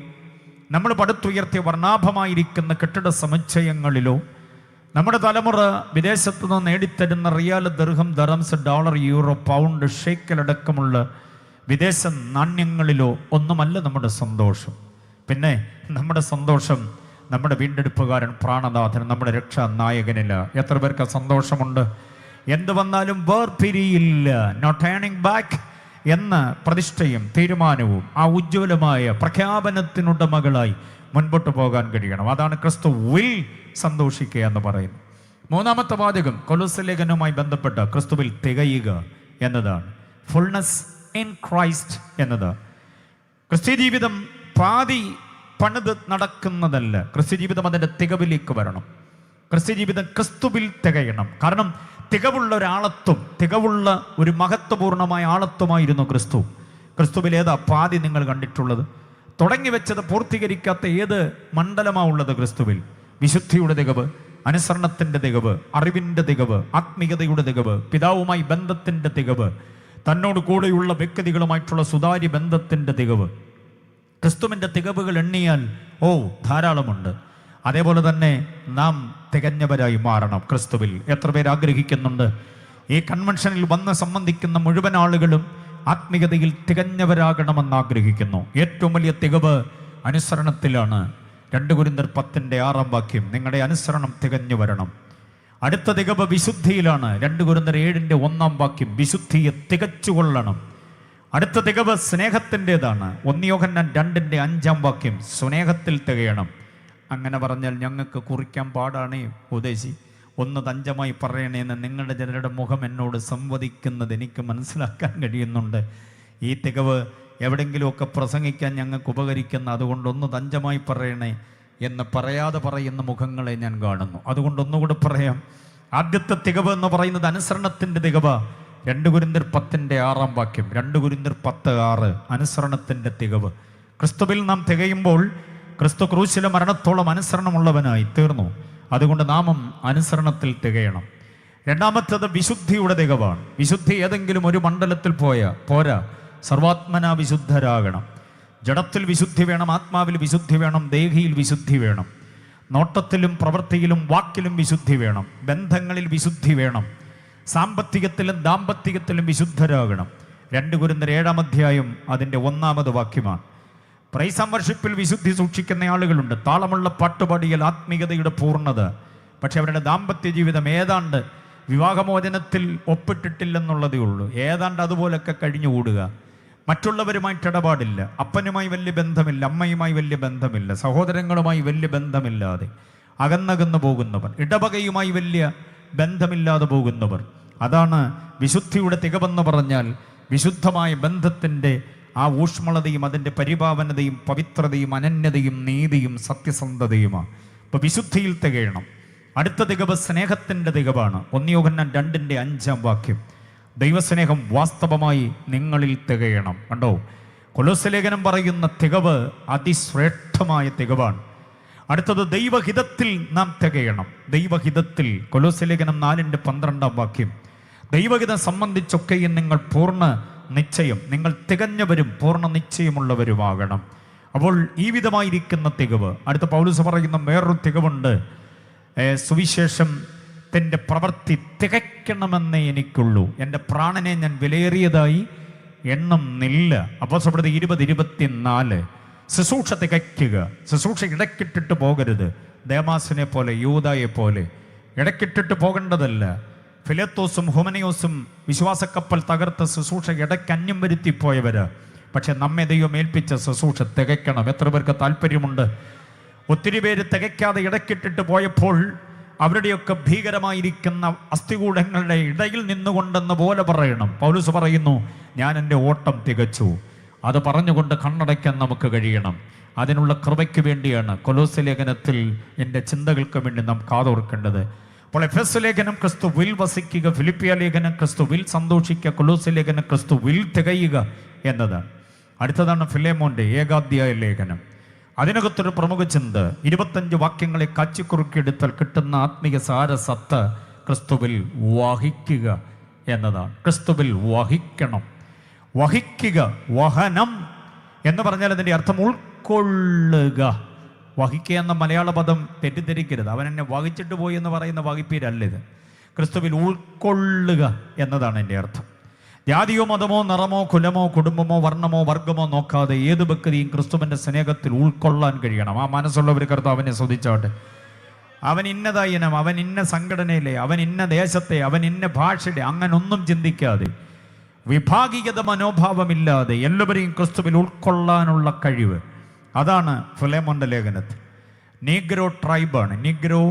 നമ്മൾ പടുത്തുയർത്തിയ വർണ്ണാഭമായിരിക്കുന്ന കെട്ടിട സമുച്ചയങ്ങളിലോ നമ്മുടെ തലമുറ വിദേശത്തു നിന്ന് നേടിത്തരുന്ന റിയാൽ, ദിർഹം, ദറംസ്, ഡോളർ, യൂറോ, പൗണ്ട്, ഷേക്കലടക്കമുള്ള വിദേശ നാണ്യങ്ങളിലോ ഒന്നുമല്ല നമ്മുടെ സന്തോഷം. പിന്നെ നമ്മുടെ സന്തോഷം നമ്മുടെ വീണ്ടെടുപ്പുകാരൻ, പ്രാണനാഥൻ, നമ്മുടെ രക്ഷാ നായകനില്ല. എത്ര പേർക്ക് സന്തോഷമുണ്ട്? എന്ത് വന്നാലും വേർപിരിയില്ല, നോ ടേണിംഗ് ബാക്ക് എന്ന പ്രതിഷ്ഠയും തീരുമാനവും ആ ഉജ്ജ്വലമായ പ്രഖ്യാപനത്തിനുടമകളായി മുൻപോട്ട് പോകാൻ കഴിയണം. അതാണ് ക്രിസ്തുവിൽ സന്തോഷിക്കുക എന്ന് പറയുന്നത്. മൂന്നാമത്തെ വാചകം കൊലോസ്യ ലേഖനവുമായി ബന്ധപ്പെട്ട ക്രിസ്തുവിൽ തികയുക എന്നതാണ്. ഫുൾനെസ് ഇൻ ക്രൈസ്റ്റ് എന്നതാണ്. ക്രിസ്ത്യ ജീവിതം പാതി പണിത് നടക്കുന്നതല്ല. ക്രിസ്ത്യ ജീവിതം അതിൻ്റെ തികവിലേക്ക് വരണം. ക്രിസ്ത്യ ജീവിതം ക്രിസ്തുവിൽ തികയണം. കാരണം തികവുള്ള ഒരാളത്വം, തികവുള്ള ഒരു മഹത്വപൂർണമായ ആളത്വമായിരുന്നു ക്രിസ്തു. ക്രിസ്തുവിൽ ഏതാ പാതി നിങ്ങൾ കണ്ടിട്ടുള്ളത്? തുടങ്ങി വെച്ചത് പൂർത്തീകരിക്കാത്ത ഏത് മണ്ഡലമാ ഉള്ളത് ക്രിസ്തുവിൽ? വിശുദ്ധിയുടെ തികവ്, അനുസരണത്തിൻ്റെ തികവ്, അറിവിൻ്റെ തികവ്, ആത്മീയതയുടെ തികവ്, പിതാവുമായി ബന്ധത്തിൻ്റെ തികവ്, തന്നോട് കൂടെയുള്ള വ്യക്തികളുമായിട്ടുള്ള സുതാര്യ ബന്ധത്തിൻ്റെ തികവ്. ക്രിസ്തുവിൻ്റെ തികവുകൾ എണ്ണിയാൽ ധാരാളമുണ്ട്. അതേപോലെ തന്നെ നാം തികഞ്ഞവരായി മാറണം ക്രിസ്തുവിൽ. എത്ര പേര് ആഗ്രഹിക്കുന്നുണ്ട് ഈ കൺവെൻഷനിൽ വന്ന് സംബന്ധിക്കുന്ന മുഴുവൻ ആളുകളും ആത്മീയതയിൽ തികഞ്ഞവരാകണമെന്ന് ആഗ്രഹിക്കുന്നു? ഏറ്റവും വലിയ തികവ് അനുസരണത്തിലാണ്. 2 കൊരിന്ത്യർ 10:6 നിങ്ങളുടെ അനുസരണം തികഞ്ഞു വരണം. അടുത്ത തികവ് വിശുദ്ധിയിലാണ്. 2 കൊരിന്ത്യർ 7:1 വിശുദ്ധിയെ തികച്ചുകൊള്ളണം. അടുത്ത തികവ് സ്നേഹത്തിൻ്റെതാണ്. 1 യോഹന്നാൻ 2:5 സ്നേഹത്തിൽ തികയണം. അങ്ങനെ പറഞ്ഞാൽ ഞങ്ങൾക്ക് കുറിക്കാൻ പാടാണ് ഉപദേശി, ഒന്ന് തഞ്ചമായി പറയണേന്ന് നിങ്ങളുടെ ചിലരുടെ മുഖം എന്നോട് സംവദിക്കുന്നത് എനിക്ക് മനസ്സിലാക്കാൻ കഴിയുന്നുണ്ട്. ഈ തികവ് എവിടെയെങ്കിലുമൊക്കെ പ്രസംഗിക്കാൻ ഞങ്ങൾക്ക് ഉപകരിക്കുന്ന, അതുകൊണ്ടൊന്ന് തഞ്ചമായി പറയണേ എന്ന് പറയാതെ പറയുന്ന മുഖങ്ങളെ ഞാൻ കാണുന്നു. അതുകൊണ്ടൊന്നുകൂടെ പറയാം. ആദ്യത്തെ തികവ് എന്ന് പറയുന്നത് അനുസരണത്തിൻ്റെ തികവ്. 2 കൊരിന്ത്യർ 10:6 2 കൊരിന്ത്യർ 10:6 അനുസരണത്തിൻ്റെ തികവ്. ക്രിസ്തുവിൽ നാം തികയുമ്പോൾ ക്രിസ്തു ക്രൂശിലെ മരണത്തോളം അനുസരണമുള്ളവനായി തീർന്നു. അതുകൊണ്ട് നാമം അനുസരണത്തിൽ തികയണം. രണ്ടാമത്തേത് വിശുദ്ധിയുടെ തികവാണ്. വിശുദ്ധി ഏതെങ്കിലും ഒരു മണ്ഡലത്തിൽ പോരാ, സർവാത്മന വിശുദ്ധരാകണം. ജഡത്തിൽ വിശുദ്ധി വേണം, ആത്മാവിൽ വിശുദ്ധി വേണം, ദേഹിയിൽ വിശുദ്ധി വേണം, നോട്ടത്തിലും പ്രവൃത്തിയിലും വാക്കിലും വിശുദ്ധി വേണം, ബന്ധങ്ങളിൽ വിശുദ്ധി വേണം, സാമ്പത്തികത്തിലും ദാമ്പത്തികത്തിലും വിശുദ്ധരാകണം. 2 കൊരിന്ത്യർ 7 അതിൻ്റെ 1 പ്രൈസ് ആൻഡ് വർഷിപ്പിൽ വിശുദ്ധി സൂക്ഷിക്കുന്ന ആളുകളുണ്ട്. താളമുള്ള പാട്ടുപാടിയൽ ആത്മീയതയുടെ പൂർണ്ണത. പക്ഷെ അവരുടെ ദാമ്പത്യ ജീവിതം ഏതാണ്ട് വിവാഹമോചനത്തിൽ ഒപ്പിട്ടിട്ടില്ലെന്നുള്ളതേ ഉള്ളൂ. ഏതാണ്ട് അതുപോലൊക്കെ കഴിഞ്ഞുകൂടുക. മറ്റുള്ളവരുമായിട്ട് ഇടപാടില്ല, അപ്പനുമായി വലിയ ബന്ധമില്ല, അമ്മയുമായി വലിയ ബന്ധമില്ല, സഹോദരങ്ങളുമായി വലിയ ബന്ധമില്ലാതെ അകന്നകന്നു പോകുന്നവർ, ഇടവകയുമായി വലിയ ബന്ധമില്ലാതെ പോകുന്നവർ. അതാണ് വിശുദ്ധിയുടെ തികവെന്ന് പറഞ്ഞാൽ. വിശുദ്ധമായ ബന്ധത്തിൻ്റെ ആ ഊഷ്മളതയും അതിൻ്റെ പരിപാവനതയും പവിത്രതയും അനന്യതയും നീതിയും സത്യസന്ധതയുമാണ്. ഇപ്പോൾ വിശുദ്ധിയിൽ തികയണം. അടുത്ത തികവ് സ്നേഹത്തിൻ്റെ തികവാണ്. 1 യോഹന്നാൻ 2:5 ദൈവസ്നേഹം വാസ്തവമായി നിങ്ങളിൽ തികയണം. കണ്ടോ, കൊലോസ്യ ലേഖനം പറയുന്ന തികവ് അതിശ്രേഷ്ഠമായ തികവാണ്. അടുത്തത് ദൈവഹിതത്തിൽ നാം തികയണം. ദൈവഹിതത്തിൽ കൊലോസ്യ ലേഖനം 4:12 ദൈവഹിതം സംബന്ധിച്ചൊക്കെയും നിങ്ങൾ പൂർണ്ണ നിശ്ചയം, നിങ്ങൾ തികഞ്ഞവരും പൂർണ്ണ നിശ്ചയമുള്ളവരുമാകണം. അപ്പോൾ ഈ വിധമായിരിക്കുന്ന തികവ്. അടുത്ത പൗലോസ് പറയുന്ന വേറൊരു തികവുണ്ട്. സുവിശേഷത്തിൻ്റെ പ്രവൃത്തി തികയ്ക്കണമെന്നേ എനിക്കുള്ളൂ, എൻ്റെ പ്രാണനെ ഞാൻ വിലയേറിയതായി എണ്ണുന്നില്ല. അപ്പോസ്തലപ്രവൃത്തി 20:24 ശുശ്രൂഷ തികയ്ക്കുക. ശുശ്രൂഷ ഇടയ്ക്കിട്ടിട്ട് പോകരുത്. ദേമാസിനെ പോലെ, യൂദായെ പോലെ ഇടയ്ക്കിട്ടിട്ട് പോകേണ്ടതല്ല. ഫിലേത്തോസും ഹുമനയോസും വിശ്വാസക്കപ്പൽ തകർത്ത ശുശ്രൂഷ ഇടയ്ക്ക് അന്യം വരുത്തിപ്പോയവര്. പക്ഷെ നമ്മെ ദൈവം ഏൽപ്പിച്ച ശുശ്രൂഷ തികയ്ക്കണം. എത്ര പേർക്ക് താല്പര്യമുണ്ട്? ഒത്തിരി പേര് തികയ്ക്കാതെ ഇടയ്ക്കിട്ടിട്ട് പോയപ്പോൾ അവരുടെയൊക്കെ ഭീകരമായിരിക്കുന്ന അസ്ഥികൂടങ്ങളുടെ ഇടയിൽ നിന്നുകൊണ്ടെന്ന പോലെ പറയണം. പൗലോസ് പറയുന്നു, ഞാൻ എൻ്റെ ഓട്ടം തികച്ചു. അത് പറഞ്ഞുകൊണ്ട് കണ്ണടയ്ക്കാൻ നമുക്ക് കഴിയണം. അതിനുള്ള കൃപയ്ക്ക് വേണ്ടിയാണ് കൊലോസ്യ ലേഖനത്തിൽ എൻ്റെ ചിന്തകൾക്ക് വേണ്ടി നാം കാതോർക്കേണ്ടത്. അപ്പോൾ എഫെസ്യ ലേഖനം ക്രിസ്തുവിൽ വസിക്കുക, ഫിലിപ്പിയ ലേഖനം ക്രിസ്തുവിൽ സന്തോഷിക്കുക, കൊലോസ്യ ലേഖനം ക്രിസ്തുവിൽ തികയുക എന്നതാണ്. അടുത്തതാണ് ഫിലേമോൻ്റെ ഏകാധ്യായ ലേഖനം. അതിനകത്തൊരു പ്രമുഖ ചിന്ത 25 വാക്യങ്ങളെ കാച്ചിക്കുറുക്കിയെടുത്താൽ കിട്ടുന്ന ആത്മീയ സാരസത്ത ക്രിസ്തുവിൽ വഹിക്കുക എന്നതാണ്. ക്രിസ്തുവിൽ വഹിക്കണം. വഹിക്കുക, വഹനം എന്ന് പറഞ്ഞാൽ അതിൻ്റെ അർത്ഥം ഉൾക്കൊള്ളുക. വഹിക്കുക എന്ന മലയാള പദം തെറ്റിദ്ധരിക്കരുത്. അവൻ എന്നെ വഹിച്ചിട്ട് പോയി എന്ന് പറയുന്ന വഹിപ്പീരല്ല ഇത്. ക്രിസ്തുവിൽ ഉൾക്കൊള്ളുക എന്നതാണ് എൻ്റെ അർത്ഥം. ജാതിയോ മതമോ നിറമോ കുലമോ കുടുംബമോ വർണ്ണമോ വർഗമോ നോക്കാതെ ഏത് വ്യക്തിയും ക്രിസ്തുവിൻ്റെ സ്നേഹത്തിൽ ഉൾക്കൊള്ളാൻ കഴിയണം. ആ മനസ്സുള്ളവർ കർത്താവിനെ സ്തുതിച്ചാട്ടെ. അവൻ ഇന്നതായ ഇനം, അവൻ ഇന്ന സംഘടനയിലെ, അവൻ ഇന്ന ദേശത്തെ, അവൻ ഇന്ന ഭാഷയുടെ, അങ്ങനൊന്നും ചിന്തിക്കാതെ, വിഭാഗീയത മനോഭാവമില്ലാതെ എല്ലാവരെയും ക്രിസ്തുവിൽ ഉൾക്കൊള്ളാനുള്ള കഴിവ്. അതാണ് ഫിലേമോന്റെ ലേഖനത്തിൽ. നീഗ്രോ ട്രൈബാണ്. നീഗ്രോ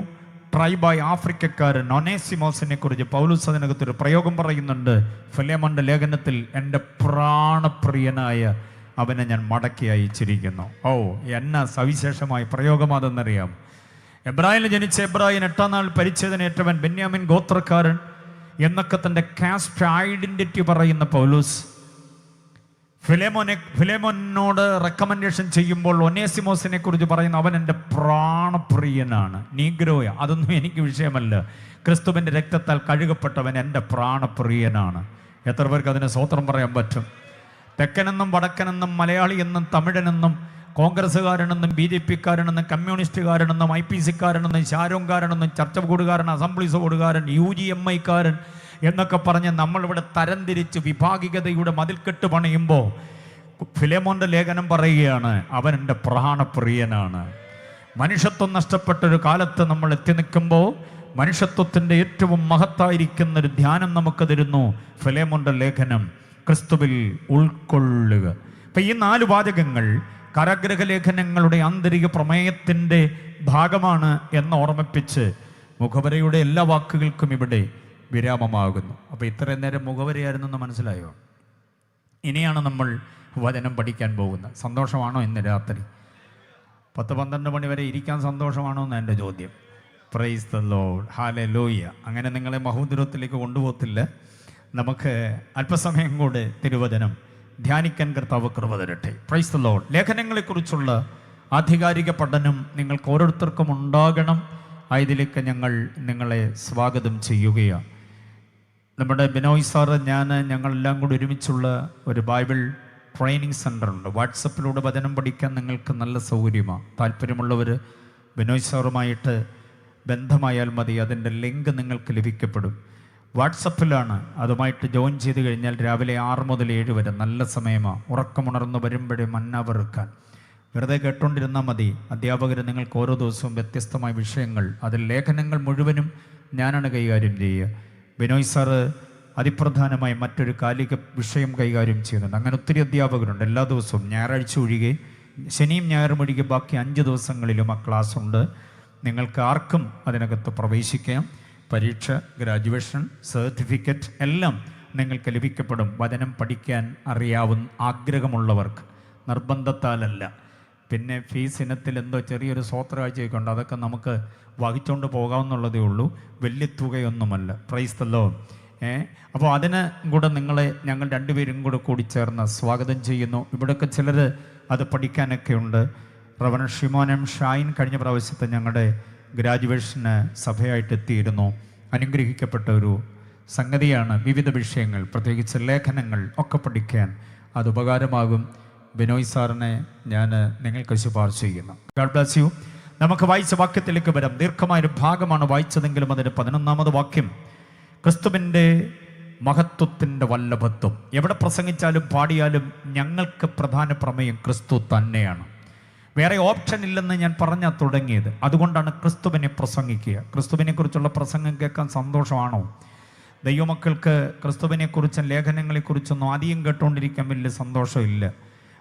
ട്രൈബായ ആഫ്രിക്കക്കാരൻ ഒനേസിമോസിനെ കുറിച്ച് പൗലോസ് അതിനകത്തൊരു പ്രയോഗം പറയുന്നുണ്ട് ഫിലേമോന്റെ ലേഖനത്തിൽ. എൻ്റെ പ്രാണപ്രിയനായ അവനെ ഞാൻ മടക്കി അയച്ചിരിക്കുന്നു. എന്നാ സവിശേഷമായ പ്രയോഗം അതെന്നറിയാം. എബ്രായിൽ ജനിച്ച എബ്രായൻ 8-ാം നാൾ പരിച്ഛേദനയേറ്റവൻ, ബെന്യാമിൻ ഗോത്രക്കാരൻ എന്നൊക്കെ തൻ്റെ കാസ്റ്റ് ഐഡന്റിറ്റി പറയുന്ന പൗലോസ് ഫിലേമോനോട് റെക്കമെൻഡേഷൻ ചെയ്യുമ്പോൾ ഒനേസിമോസിനെ കുറിച്ച് പറയുന്ന അവൻ എൻ്റെ പ്രാണപ്രിയനാണ്. നീഗ്രോയ, അതൊന്നും എനിക്ക് വിഷയമല്ല. ക്രിസ്തുവിൻ്റെ രക്തത്താൽ കഴുകപ്പെട്ടവൻ എൻ്റെ പ്രാണപ്രിയനാണ്. എത്ര പേർക്ക് അതിന് സ്വോത്രം പറയാൻ പറ്റും? തെക്കനെന്നും വടക്കനെന്നും മലയാളിയെന്നും തമിഴനെന്നും കോൺഗ്രസ്സുകാരനെന്നും BJP-കാരനെന്നും കമ്മ്യൂണിസ്റ്റുകാരനെന്നും IPC-കാരനെന്നും ഷാരോങ്കാരനെന്നും ചർച്ച കൂടുകാരൻ, അസംബ്ലീസ് കൂടുകാരൻ, UGMI-കാരൻ എന്നൊക്കെ പറഞ്ഞ് നമ്മളിവിടെ തരംതിരിച്ച് വിഭാഗികതയുടെ മതിൽക്കെട്ട് പണിയുമ്പോൾ ഫിലേമോൻ്റെ ലേഖനം പറയുകയാണ്, അവൻ എൻ്റെ പ്രാണപ്രിയനാണ്. മനുഷ്യത്വം നഷ്ടപ്പെട്ടൊരു കാലത്ത് നമ്മൾ എത്തി നിൽക്കുമ്പോൾ മനുഷ്യത്വത്തിൻ്റെ ഏറ്റവും മഹത്തായിരിക്കുന്നൊരു ധ്യാനം നമുക്ക് തരുന്നു ഫിലേമോൻ്റെ ലേഖനം, ക്രിസ്തുവിൽ ഉൾക്കൊള്ളുക. അപ്പം ഈ 4 വാചകങ്ങൾ കാരാഗ്രഹ ലേഖനങ്ങളുടെ ആന്തരിക പ്രമേയത്തിൻ്റെ ഭാഗമാണ് എന്ന് ഓർമ്മിപ്പിച്ച് മുഖവരയുടെ എല്ലാ വാക്കുകൾക്കും ഇവിടെ വിരാമമാകുന്നു. അപ്പോൾ ഇത്രയും നേരം മുഖവരയായിരുന്നെന്ന് മനസ്സിലായോ? ഇനിയാണ് നമ്മൾ വചനം പഠിക്കാൻ പോകുന്നത്. സന്തോഷമാണോ ഇന്ന് രാത്രി 10-12 മണി വരെ ഇരിക്കാൻ സന്തോഷമാണോ എന്ന് എൻ്റെ ചോദ്യം. Praise the Lord, hallelujah. അങ്ങനെ നിങ്ങളെ മഹോദരത്തിലേക്ക് കൊണ്ടുപോകത്തില്ല. നമുക്ക് അല്പസമയം കൂടെ തിരുവചനം ധ്യാനിക്കാൻ കർത്താവ് കൃപ തരട്ടെ. Praise the Lord. ലേഖനങ്ങളെക്കുറിച്ചുള്ള ആധികാരിക പഠനം നിങ്ങൾക്ക് ഓരോരുത്തർക്കും ഉണ്ടാകണം. ഇതിലേക്ക് ഞങ്ങൾ നിങ്ങളെ സ്വാഗതം ചെയ്യുകയാണ്. നമ്മുടെ ബിനോയ് സാറ്, ഞങ്ങളെല്ലാം കൂടി ഒരുമിച്ചുള്ള ഒരു ബൈബിൾ ട്രെയിനിങ് സെൻ്ററുണ്ട്. വാട്സപ്പിലൂടെ വചനം പഠിക്കാൻ നിങ്ങൾക്ക് നല്ല സൗകര്യമാണ്. താല്പര്യമുള്ളവർ ബിനോയ് സാറുമായിട്ട് ബന്ധമായാൽ മതി. അതിൻ്റെ ലിങ്ക് നിങ്ങൾക്ക് ലഭിക്കപ്പെടും. വാട്സപ്പിലാണ്. അതുമായിട്ട് ജോയിൻ ചെയ്ത് കഴിഞ്ഞാൽ രാവിലെ 6 മുതൽ 7 വരെ നല്ല സമയമാണ്. ഉറക്കമുണർന്ന് വരുമ്പോഴേ മന്ന വെറുക്കാൻ വെറുതെ കേട്ടുകൊണ്ടിരുന്നാൽ മതി. അധ്യാപകർ നിങ്ങൾക്ക് ഓരോ ദിവസവും വ്യത്യസ്തമായ വിഷയങ്ങൾ, അതിൽ ലേഖനങ്ങൾ മുഴുവനും ഞാനാണ് കൈകാര്യം ചെയ്യുക. ബിനോയ് സാറ് അതിപ്രധാനമായി മറ്റൊരു കാലിക വിഷയം കൈകാര്യം ചെയ്യുന്നുണ്ട്. അങ്ങനെ ഒത്തിരി അധ്യാപകരുണ്ട്. എല്ലാ ദിവസവും ഞായറാഴ്ച ഒഴികെ, ശനിയും ഞായറും ഒഴികെ ബാക്കി 5 ദിവസങ്ങളിലും ആ ക്ലാസ് ഉണ്ട്. നിങ്ങൾക്ക് ആർക്കും അതിനകത്ത് പ്രവേശിക്കാം. പരീക്ഷ, ഗ്രാജുവേഷൻ, സർട്ടിഫിക്കറ്റ് എല്ലാം നിങ്ങൾക്ക് ലഭിക്കപ്പെടും. വചനം പഠിക്കാൻ അറിയാവുന്ന ആഗ്രഹമുള്ളവർക്ക്, നിർബന്ധത്താലല്ല. പിന്നെ ഫീസ് ഇനത്തിൽ എന്തോ ചെറിയൊരു സ്വോത്രകാഴ്ചയൊക്കെ ഉണ്ട്. അതൊക്കെ നമുക്ക് വഹിച്ചുകൊണ്ട് പോകാമെന്നുള്ളതേ ഉള്ളൂ. വലിയ തുകയൊന്നുമല്ല. Praise the Lord. അപ്പോൾ അതിന് കൂടെ നിങ്ങളെ ഞങ്ങൾ 2 പേരും കൂടി ചേർന്ന് സ്വാഗതം ചെയ്യുന്നു. ഇവിടെയൊക്കെ ചിലർ അത് പഠിക്കാനൊക്കെ ഉണ്ട്. റവൻ ഷിമോൻ എം ഷായിൻ കഴിഞ്ഞ പ്രാവശ്യത്തെ ഞങ്ങളുടെ ഗ്രാജുവേഷന് സഭയായിട്ട് എത്തിയിരുന്നു. അനുഗ്രഹിക്കപ്പെട്ട ഒരു സംഗതിയാണ്. വിവിധ വിഷയങ്ങൾ, പ്രത്യേകിച്ച് ലേഖനങ്ങൾ ഒക്കെ പഠിക്കാൻ അത് ഉപകാരമാകും. ബിനോയ് സാറിനെ ഞാൻ നിങ്ങൾക്ക് ശുപാർശ ചെയ്യുന്നു. God bless you. നമുക്ക് വായിച്ച വാക്യത്തിലേക്ക് വരാം. ദീർഘമായൊരു ഭാഗമാണ് വായിച്ചതെങ്കിലും അതിൻ്റെ 11ാമത് വാക്യം, ക്രിസ്തുവിൻ്റെ മഹത്വത്തിൻ്റെ വല്ലഭത്വം. എവിടെ പ്രസംഗിച്ചാലും പാടിയാലും ഞങ്ങൾക്ക് പ്രധാന പ്രമേയം ക്രിസ്തു തന്നെയാണ്. വേറെ ഓപ്ഷൻ ഇല്ലെന്ന് ഞാൻ പറഞ്ഞാൽ തുടങ്ങിയത്. അതുകൊണ്ടാണ് ക്രിസ്തുവിനെ പ്രസംഗിക്കുക. ക്രിസ്തുവിനെ കുറിച്ചുള്ള പ്രസംഗം കേൾക്കാൻ സന്തോഷമാണോ? ദൈവമക്കൾക്ക് ക്രിസ്തുവിനെക്കുറിച്ചും ലേഖനങ്ങളെക്കുറിച്ചൊന്നും ആദ്യം കേട്ടുകൊണ്ടിരിക്കാൻ വലിയ സന്തോഷമില്ല.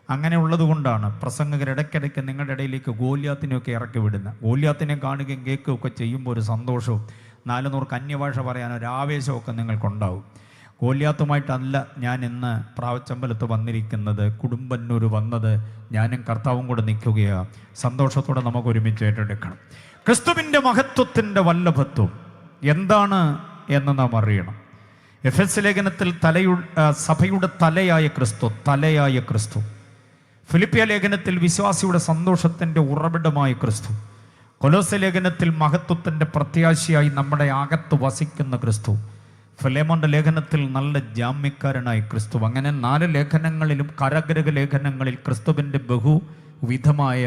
അങ്ങനെ ഉള്ളത് കൊണ്ടാണ് പ്രസംഗകർ ഇടയ്ക്കിടയ്ക്ക് നിങ്ങളുടെ ഇടയിലേക്ക് ഗോല്യാത്തിനെയൊക്കെ ഇറക്കി വിടുന്നത്. ഗോല്യാത്തിനെ കാണുകയും കേൾക്കുകയൊക്കെ ചെയ്യുമ്പോൾ ഒരു സന്തോഷവും 400 അന്യഭാഷ പറയാനൊരു ആവേശമൊക്കെ നിങ്ങൾക്കുണ്ടാവും. ഗോല്യാത്തുമായിട്ടല്ല ഞാൻ ഇന്ന് പ്രാവച്ചമ്പലത്ത് വന്നിരിക്കുന്നത്, കുടുംബന്നൂർ വന്നത്. ഞാനും കർത്താവും കൂടെ നിൽക്കുകയാണ്. സന്തോഷത്തോടെ നമുക്ക് ഒരുമിച്ച് ഏറ്റെടുക്കണം. ക്രിസ്തുവിൻ്റെ മഹത്വത്തിൻ്റെ വല്ലഭത്വം എന്താണ് എന്ന് നാം അറിയണം. എഫെസ് ലേഖനത്തിൽ സഭയുടെ തലയായ ക്രിസ്തു. ഫിലിപ്പിയ ലേഖനത്തിൽ വിശ്വാസിയുടെ സന്തോഷത്തിൻ്റെ ഉറവിടമായ ക്രിസ്തു. കൊലോസ്യ ലേഖനത്തിൽ മഹത്വത്തിൻ്റെ പ്രത്യാശയായി നമ്മുടെ അകത്ത് വസിക്കുന്ന ക്രിസ്തു. ഫിലേമോൻ്റെ ലേഖനത്തിൽ നല്ല ജാമ്യക്കാരനായ ക്രിസ്തു. അങ്ങനെ 4 ലേഖനങ്ങളിലും കാരാഗ്രഹ ലേഖനങ്ങളിൽ ക്രിസ്തുവിൻ്റെ ബഹുവിധമായ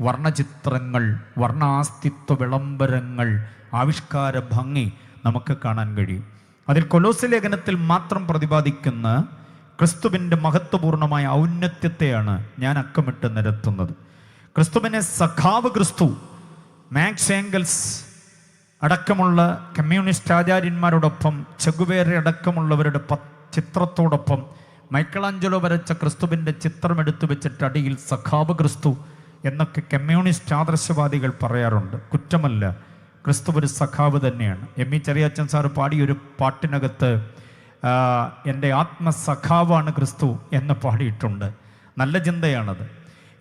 വർണ്ണചിത്രങ്ങൾ, വർണ്ണാസ്തിത്വ വിളംബരങ്ങൾ, ആവിഷ്കാര ഭംഗി നമുക്ക് കാണാൻ കഴിയും. അതിൽ കൊലോസ്യ ലേഖനത്തിൽ മാത്രം പ്രതിപാദിക്കുന്ന ക്രിസ്തുവിൻ്റെ മഹത്വപൂർണമായ ഔന്നത്യത്തെയാണ് ഞാൻ അക്കമിട്ട് നിരത്തുന്നത്. ക്രിസ്തുവിനെ സഖാവ് ക്രിസ്തു, മാക്സ് ഏംഗൽസ് അടക്കമുള്ള കമ്മ്യൂണിസ്റ്റ് ആചാര്യന്മാരോടൊപ്പം, ചെഗുവേര അടക്കമുള്ളവരുടെ ചിത്രത്തോടൊപ്പം മൈക്കലാഞ്ചലോ വരച്ച ക്രിസ്തുവിൻ്റെ ചിത്രം എടുത്തു വെച്ചിട്ട് അടിയിൽ സഖാവ് ക്രിസ്തു എന്നൊക്കെ കമ്മ്യൂണിസ്റ്റ് ആദർശവാദികൾ പറയാറുണ്ട്. കുറ്റമല്ല, ക്രിസ്തു ഒരു സഖാവ് തന്നെയാണ്. എം ഇ ചെറിയാച്ചൻ സാറ് പാടിയൊരു പാട്ടിനകത്ത് എൻ്റെ ആത്മസഖാവാണ് ക്രിസ്തു എന്ന് പാടിയിട്ടുണ്ട്. നല്ല ചിന്തയാണത്.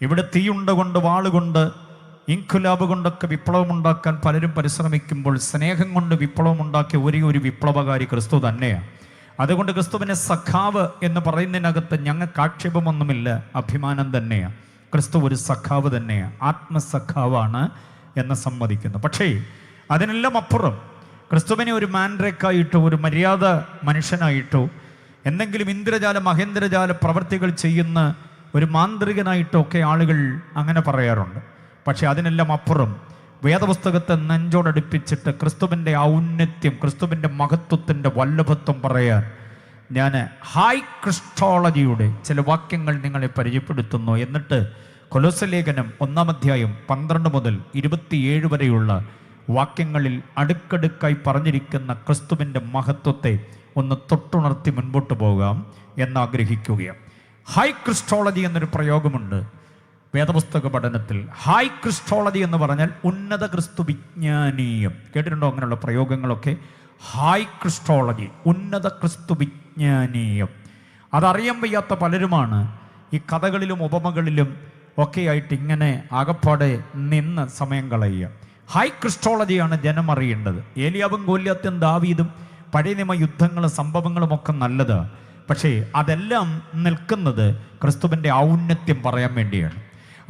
ഇവിടെ തീയുണ്ട കൊണ്ട്, വാളുകൊണ്ട്, ഇൻഖുലാബ് കൊണ്ടൊക്കെ വിപ്ലവമുണ്ടാക്കാൻ പലരും പരിശ്രമിക്കുമ്പോൾ സ്നേഹം കൊണ്ട് വിപ്ലവമുണ്ടാക്കിയ ഒരേ ഒരു വിപ്ലവകാരി ക്രിസ്തു തന്നെയാണ്. അതുകൊണ്ട് ക്രിസ്തുവിനെ സഖാവ് എന്ന് പറയുന്നതിനകത്ത് ഞങ്ങൾക്ക് ആക്ഷേപമൊന്നുമില്ല, അഭിമാനം തന്നെയാണ്. ക്രിസ്തു ഒരു സഖാവ് തന്നെയാണ്, ആത്മസഖാവാണ് എന്ന് സമ്മതിക്കുന്നു. പക്ഷേ അതിനെല്ലാം അപ്പുറം ക്രിസ്തുവിനെ ഒരു മാൻഡ്രേക്കായിട്ടോ ഒരു മര്യാദ മനുഷ്യനായിട്ടോ എന്തെങ്കിലും ഇന്ദ്രജാല മഹേന്ദ്രജാല പ്രവർത്തികൾ ചെയ്യുന്ന ഒരു മാന്ത്രികനായിട്ടോ ഒക്കെ ആളുകൾ അങ്ങനെ പറയാറുണ്ട്. പക്ഷെ അതിനെല്ലാം അപ്പുറം വേദപുസ്തകത്തെ നെഞ്ചോടടുപ്പിച്ചിട്ട് ക്രിസ്തുവിൻ്റെ ഔന്നത്യം, ക്രിസ്തുവിൻ്റെ മഹത്വത്തിൻ്റെ വല്ലഭത്വം പറയാൻ ഞാൻ ഹൈ ക്രിസ്റ്റോളജിയുടെ ചില വാക്യങ്ങൾ നിങ്ങളെ പരിചയപ്പെടുത്തുന്നു. എന്നിട്ട് കൊലോസ്യ ലേഖനം 1-ാം അധ്യായം 12 മുതൽ 27 വരെയുള്ള വാക്യങ്ങളിൽ അടുക്കടുക്കായി പറഞ്ഞിരിക്കുന്ന ക്രിസ്തുവിൻ്റെ മഹത്വത്തെ ഒന്ന് തൊട്ടുണർത്തി മുൻപോട്ട് പോകാം എന്നാഗ്രഹിക്കുകയാണ്. ഹൈ ക്രിസ്റ്റോളജി എന്നൊരു പ്രയോഗമുണ്ട് വേദപുസ്തക പഠനത്തിൽ. ഹൈ ക്രിസ്റ്റോളജി എന്ന് പറഞ്ഞാൽ ഉന്നത ക്രിസ്തു വിജ്ഞാനീയം. കേട്ടിട്ടുണ്ടോ അങ്ങനെയുള്ള പ്രയോഗങ്ങളൊക്കെ? ഹൈ ക്രിസ്റ്റോളജി, ഉന്നത ക്രിസ്തു വിജ്ഞാനീയം. അതറിയാൻ വയ്യാത്ത പലരുമാണ് ഈ കഥകളിലും ഉപമകളിലും ഒക്കെ ആയിട്ട് ഇങ്ങനെ ആകപ്പാടെ നിന്ന് സമയം കളയുക. ഹൈ ക്രിസ്റ്റോളജിയാണ് ജനം അറിയേണ്ടത്. ഏലിയാവും ഗോല്യാത്തും ദാവീദും പഴയ നിയമ യുദ്ധങ്ങളും സംഭവങ്ങളും ഒക്കെ നല്ലതാണ്. പക്ഷേ അതെല്ലാം നിൽക്കുന്നത് ക്രിസ്തുവിൻ്റെ ഔന്നത്യം പറയാൻ വേണ്ടിയാണ്.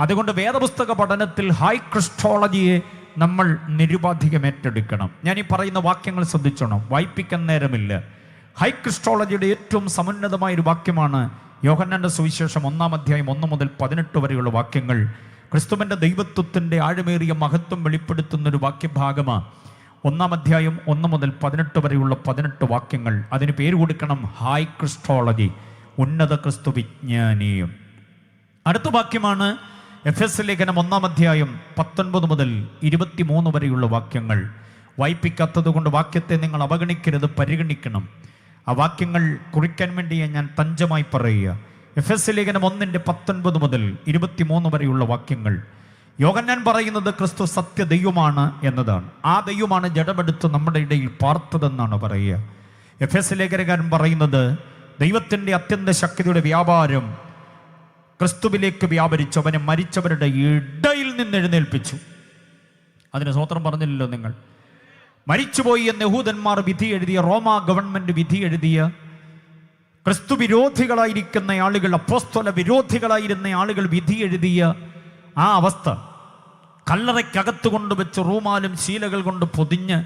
അതുകൊണ്ട് വേദപുസ്തക പഠനത്തിൽ ഹൈ ക്രിസ്റ്റോളജിയെ നമ്മൾ നിരുപാധികം ഏറ്റെടുക്കണം. ഞാൻ ഈ പറയുന്ന വാക്യങ്ങൾ ശ്രദ്ധിച്ചോണം, വായിപ്പിക്കാൻ നേരമില്ല. ഹൈ ക്രിസ്റ്റോളജിയുടെ ഏറ്റവും സമുന്നതമായൊരു വാക്യമാണ് യോഹന്നാന്റെ സുവിശേഷം 1-ാം അധ്യായം 1 മുതൽ 18 വരെയുള്ള വാക്യങ്ങൾ. ക്രിസ്തുവിൻ്റെ ദൈവത്വത്തിൻ്റെ ആഴമേറിയ മഹത്വം വെളിപ്പെടുത്തുന്നൊരു വാക്യഭാഗമാണ് 1-ാം അധ്യായം 1 മുതൽ 18 വരെയുള്ള 18 വാക്യങ്ങൾ. അതിന് പേര് കൊടുക്കണം ഹൈ ക്രിസ്റ്റോളജി, ഉന്നത ക്രിസ്തു വിജ്ഞാനീയം. അടുത്ത വാക്യമാണ് എഫെസ്യ ലേഖനം 1-ാം അധ്യായം 19 മുതൽ 23 വരെയുള്ള വാക്യങ്ങൾ. വായിപ്പിക്കാത്തത് കൊണ്ട് വാക്യത്തെ നിങ്ങൾ അവഗണിക്കരുത്, പരിഗണിക്കണം. ആ വാക്യങ്ങൾ കുറിക്കാൻ വേണ്ടി ഞാൻ തഞ്ചമായി പറയുക. എഫെസ്യ ലേഖനം 1-19 മുതൽ 23 വരെയുള്ള വാക്യങ്ങൾ. യോഹന്നാൻ പറയുന്നത് ക്രിസ്തു സത്യ ദൈവമാണ് എന്നതാണ്. ആ ദൈവമാണ് ജഡമെടുത്ത് നമ്മുടെ ഇടയിൽ പാർത്തതെന്നാണ് പറയുക. എഫെസ്യ ലേഖനകാരൻ പറയുന്നത് ദൈവത്തിൻ്റെ അത്യന്ത ശക്തിയുടെ വ്യാപാരം ക്രിസ്തുവിലേക്ക് വ്യാപരിച്ചു, അവനെ മരിച്ചവരുടെ ഇടയിൽ നിന്ന് എഴുന്നേൽപ്പിച്ചു. അതിന് സ്വത്രം പറഞ്ഞില്ലല്ലോ നിങ്ങൾ. മരിച്ചുപോയി എന്ന് യഹൂദന്മാർ വിധി എഴുതിയ, റോമാ ഗവൺമെന്റ് വിധി എഴുതിയ, ക്രിസ്തു വിരോധികളായിരിക്കുന്ന ആളുകൾ, അപ്പോസ്തല വിരോധികളായിരുന്ന ആളുകൾ വിധി എഴുതിയ ആ അവസ്ഥ, കല്ലറയ്ക്കകത്ത് കൊണ്ടുവച്ച് റൂമാലും ശീലകൾ കൊണ്ട് പൊതിഞ്ഞ്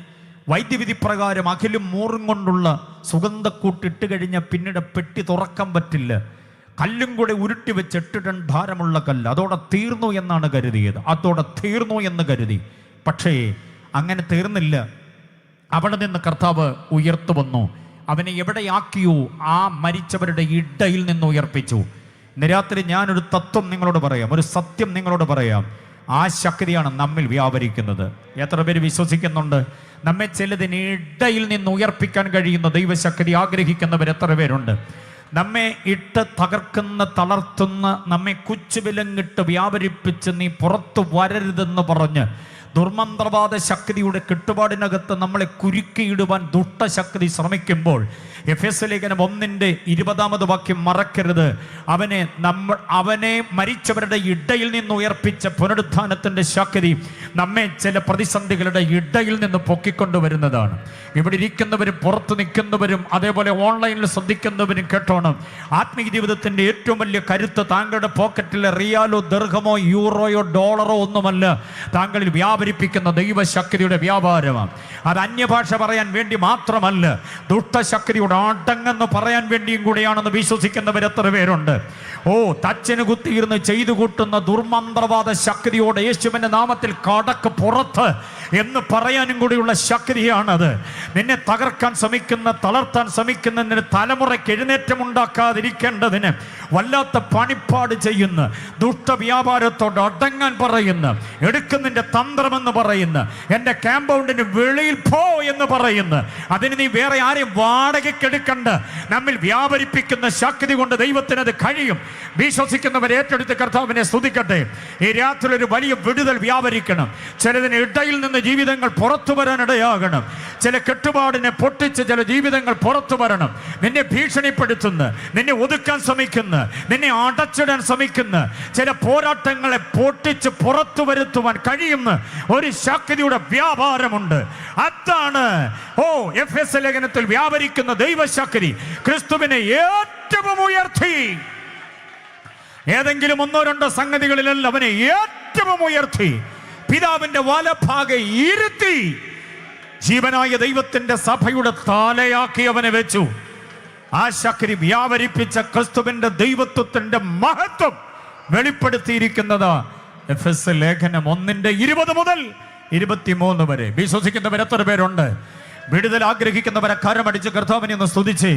വൈദ്യവിധി പ്രകാരം അഖിലും മൂറും കൊണ്ടുള്ള സുഗന്ധക്കൂട്ടിട്ട് കഴിഞ്ഞ പിന്നീട് പെട്ടി തുറക്കാൻ പറ്റില്ല, കല്ലും കൂടെ ഉരുട്ടി വെച്ച് 8 ടൺ ഭാരമുള്ള കല്ല്, അതോടെ തീർന്നു എന്നാണ് കരുതിയത്. അതോടെ തീർന്നു എന്ന് കരുതി. പക്ഷേ അങ്ങനെ തീർന്നില്ല. അവിടെ നിന്ന് കർത്താവ് ഉയർത്തു വന്നു. അവനെ എവിടെയാക്കിയോ ആ മരിച്ചവരുടെ ഇടയിൽ നിന്ന് ഉയർപ്പിച്ചു. ഇന്ന് രാത്രി ഞാനൊരു തത്വം നിങ്ങളോട് പറയാം, ഒരു സത്യം നിങ്ങളോട് പറയാം. ആ ശക്തിയാണ് നമ്മിൽ വ്യാപരിക്കുന്നത്. എത്ര പേര് വിശ്വസിക്കുന്നുണ്ട്? നമ്മെ ചിലതിന് ഇടയിൽ നിന്ന് ഉയർപ്പിക്കാൻ കഴിയുന്ന ദൈവശക്തി ആഗ്രഹിക്കുന്നവർ എത്ര പേരുണ്ട്? നമ്മെ ഇട്ട് തകർക്കുന്ന, തളർത്തുന്ന, നമ്മെ കുച്ചുവിലങ്ങിട്ട് വ്യാപരിപ്പിച്ച് നീ പുറത്തു വരരുതെന്ന് പറഞ്ഞ് ദുർമന്ത്രവാദ ശക്തിയുടെ കെട്ടുപാടിനകത്ത് നമ്മളെ കുരുക്കിയിടുവാൻ ദുഷ്ടശക്തി ശ്രമിക്കുമ്പോൾ എഫെസ്യ ലേഖനം 1-20 വാക്യം മറക്കരുത്. അവനെ മരിച്ചവരുടെ ഇടയിൽ നിന്ന് ഉയർപ്പിച്ച പുനരുത്ഥാനത്തിൻ്റെ ശക്തി നമ്മെ ചില പ്രതിസന്ധികളുടെ ഇടയിൽ നിന്ന് പൊക്കിക്കൊണ്ടുവരുന്നതാണ്. ഇവിടെ ഇരിക്കുന്നവരും പുറത്ത് നിൽക്കുന്നവരും അതേപോലെ ഓൺലൈനിൽ ശ്രദ്ധിക്കുന്നവരും കേട്ടോണം. ആത്മീയ ജീവിതത്തിൻ്റെ ഏറ്റവും വലിയ കരുത്ത് താങ്കളുടെ പോക്കറ്റിലെ റിയാലോ ദീർഘമോ യൂറോയോ ഡോളറോ ഒന്നുമല്ല, താങ്കളിൽ വ്യാപരിപ്പിക്കുന്ന ദൈവശക്തിയുടെ വ്യാപാരമാണ്. അത് അന്യഭാഷ പറയാൻ വേണ്ടി മാത്രമല്ല, ദുഷ്ടശക്തിയുടെ അടങ്ങെന്ന് പറയാൻ വേണ്ടിയും കൂടെയാണെന്ന് വിശ്വസിക്കുന്നവർ എത്ര പേരുണ്ട്? തച്ചന് കുത്തിയിരുന്ന് ചെയ്തു കൂട്ടുന്ന ദുർമന്ത്രവാദ ശക്തിയോടെ യേശുവിന്റെ നാമത്തിൽ കടക്ക് പുറത്ത് എന്ന് പറയാനും കൂടിയുള്ള ശക്തിയാണത്. നിന്നെ തകർക്കാൻ ശ്രമിക്കുന്ന, തളർത്താൻ ശ്രമിക്കുന്ന നിന്റെ തലമുറയ്ക്ക് എഴുന്നേറ്റം ഉണ്ടാക്കാതിരിക്കേണ്ടതിന് വല്ലാത്ത പണിപ്പാട് ചെയ്യുന്ന, ദുഷ്ടവ്യാപാരത്തോട് അടങ്ങാൻ പറയുന്ന, എടുക്കുന്നതിൻ്റെ തന്ത്രമെന്ന് പറയുന്ന, എൻ്റെ കാമ്പൗണ്ടിന് വെളിയിൽ പോ എന്ന് പറയുന്ന, അതിന് നീ വേറെ ആരെയും വാടകയ്ക്കെടുക്കണ്ട, നമ്മിൽ വ്യാപരിപ്പിക്കുന്ന ശക്തി കൊണ്ട് ദൈവത്തിനത് കഴിയും. വിശ്വസിക്കുന്നവർ ഏറ്റെടുത്ത് കർത്താവിനെ സ്തുതിക്കട്ടെ. ഈ രാത്രി ഒരു വലിയ വിടുതൽ വ്യാപരിക്കണം. ചിലതിന് ഇടയിൽ നിന്ന് ജീവിതങ്ങൾ പുറത്തു വരാൻ ഇടയാകണം. ചില കെട്ടുപാടിനെ പൊട്ടിച്ച് ചില ജീവിതങ്ങൾ പുറത്തു വരണം. നിന്നെ ഭീഷണിപ്പെടുത്തുന്ന, നിന്നെ ഒതുക്കാൻ ശ്രമിക്കുന്ന, ശ്രമിക്കുന്ന, നിന്നെ അടച്ചിടാൻ ശ്രമിക്കുന്ന ചില പോരാട്ടങ്ങളെ പൊട്ടിച്ച് പുറത്തു വരുത്തുവാൻ കഴിയുന്ന ഒരു ശക്തിയുടെ വ്യാപാരമുണ്ട്. അതാണ് എഫെസ്യ ലേഖനത്തിൽ വ്യാപരിക്കുന്ന ദൈവശക്തി. ക്രിസ്തുവിനെ ഏറ്റവും ഉയർത്തി. ഏതെങ്കിലും ഒന്നോ രണ്ടോ സംഗതികളിലല്ല, അവനെ ഏറ്റവും ഉയർത്തി പിതാവിന്റെ വലഭാഗെ ഇരുത്തി ജീവനായ ദൈവത്തിന്റെ സഭയുടെ തലയാക്കി അവനെ വെച്ചു. ആ ശക്തി വ്യാപരിപ്പിച്ച ക്രിസ്തുവിന്റെ ദൈവത്വത്തിന്റെ മഹത്വം വെളിപ്പെടുത്തിയിരിക്കുന്നത് എഫെസ്യ ലേഖനം 1:20 മുതൽ 23 വരെ. വിശ്വസിക്കുന്നവർ എത്ര പേരുണ്ട്? വിടുതൽ ആഗ്രഹിക്കുന്നവരെ കരമടിച്ച് കർത്താവിനെ ഒന്ന് സ്തുതിച്ച്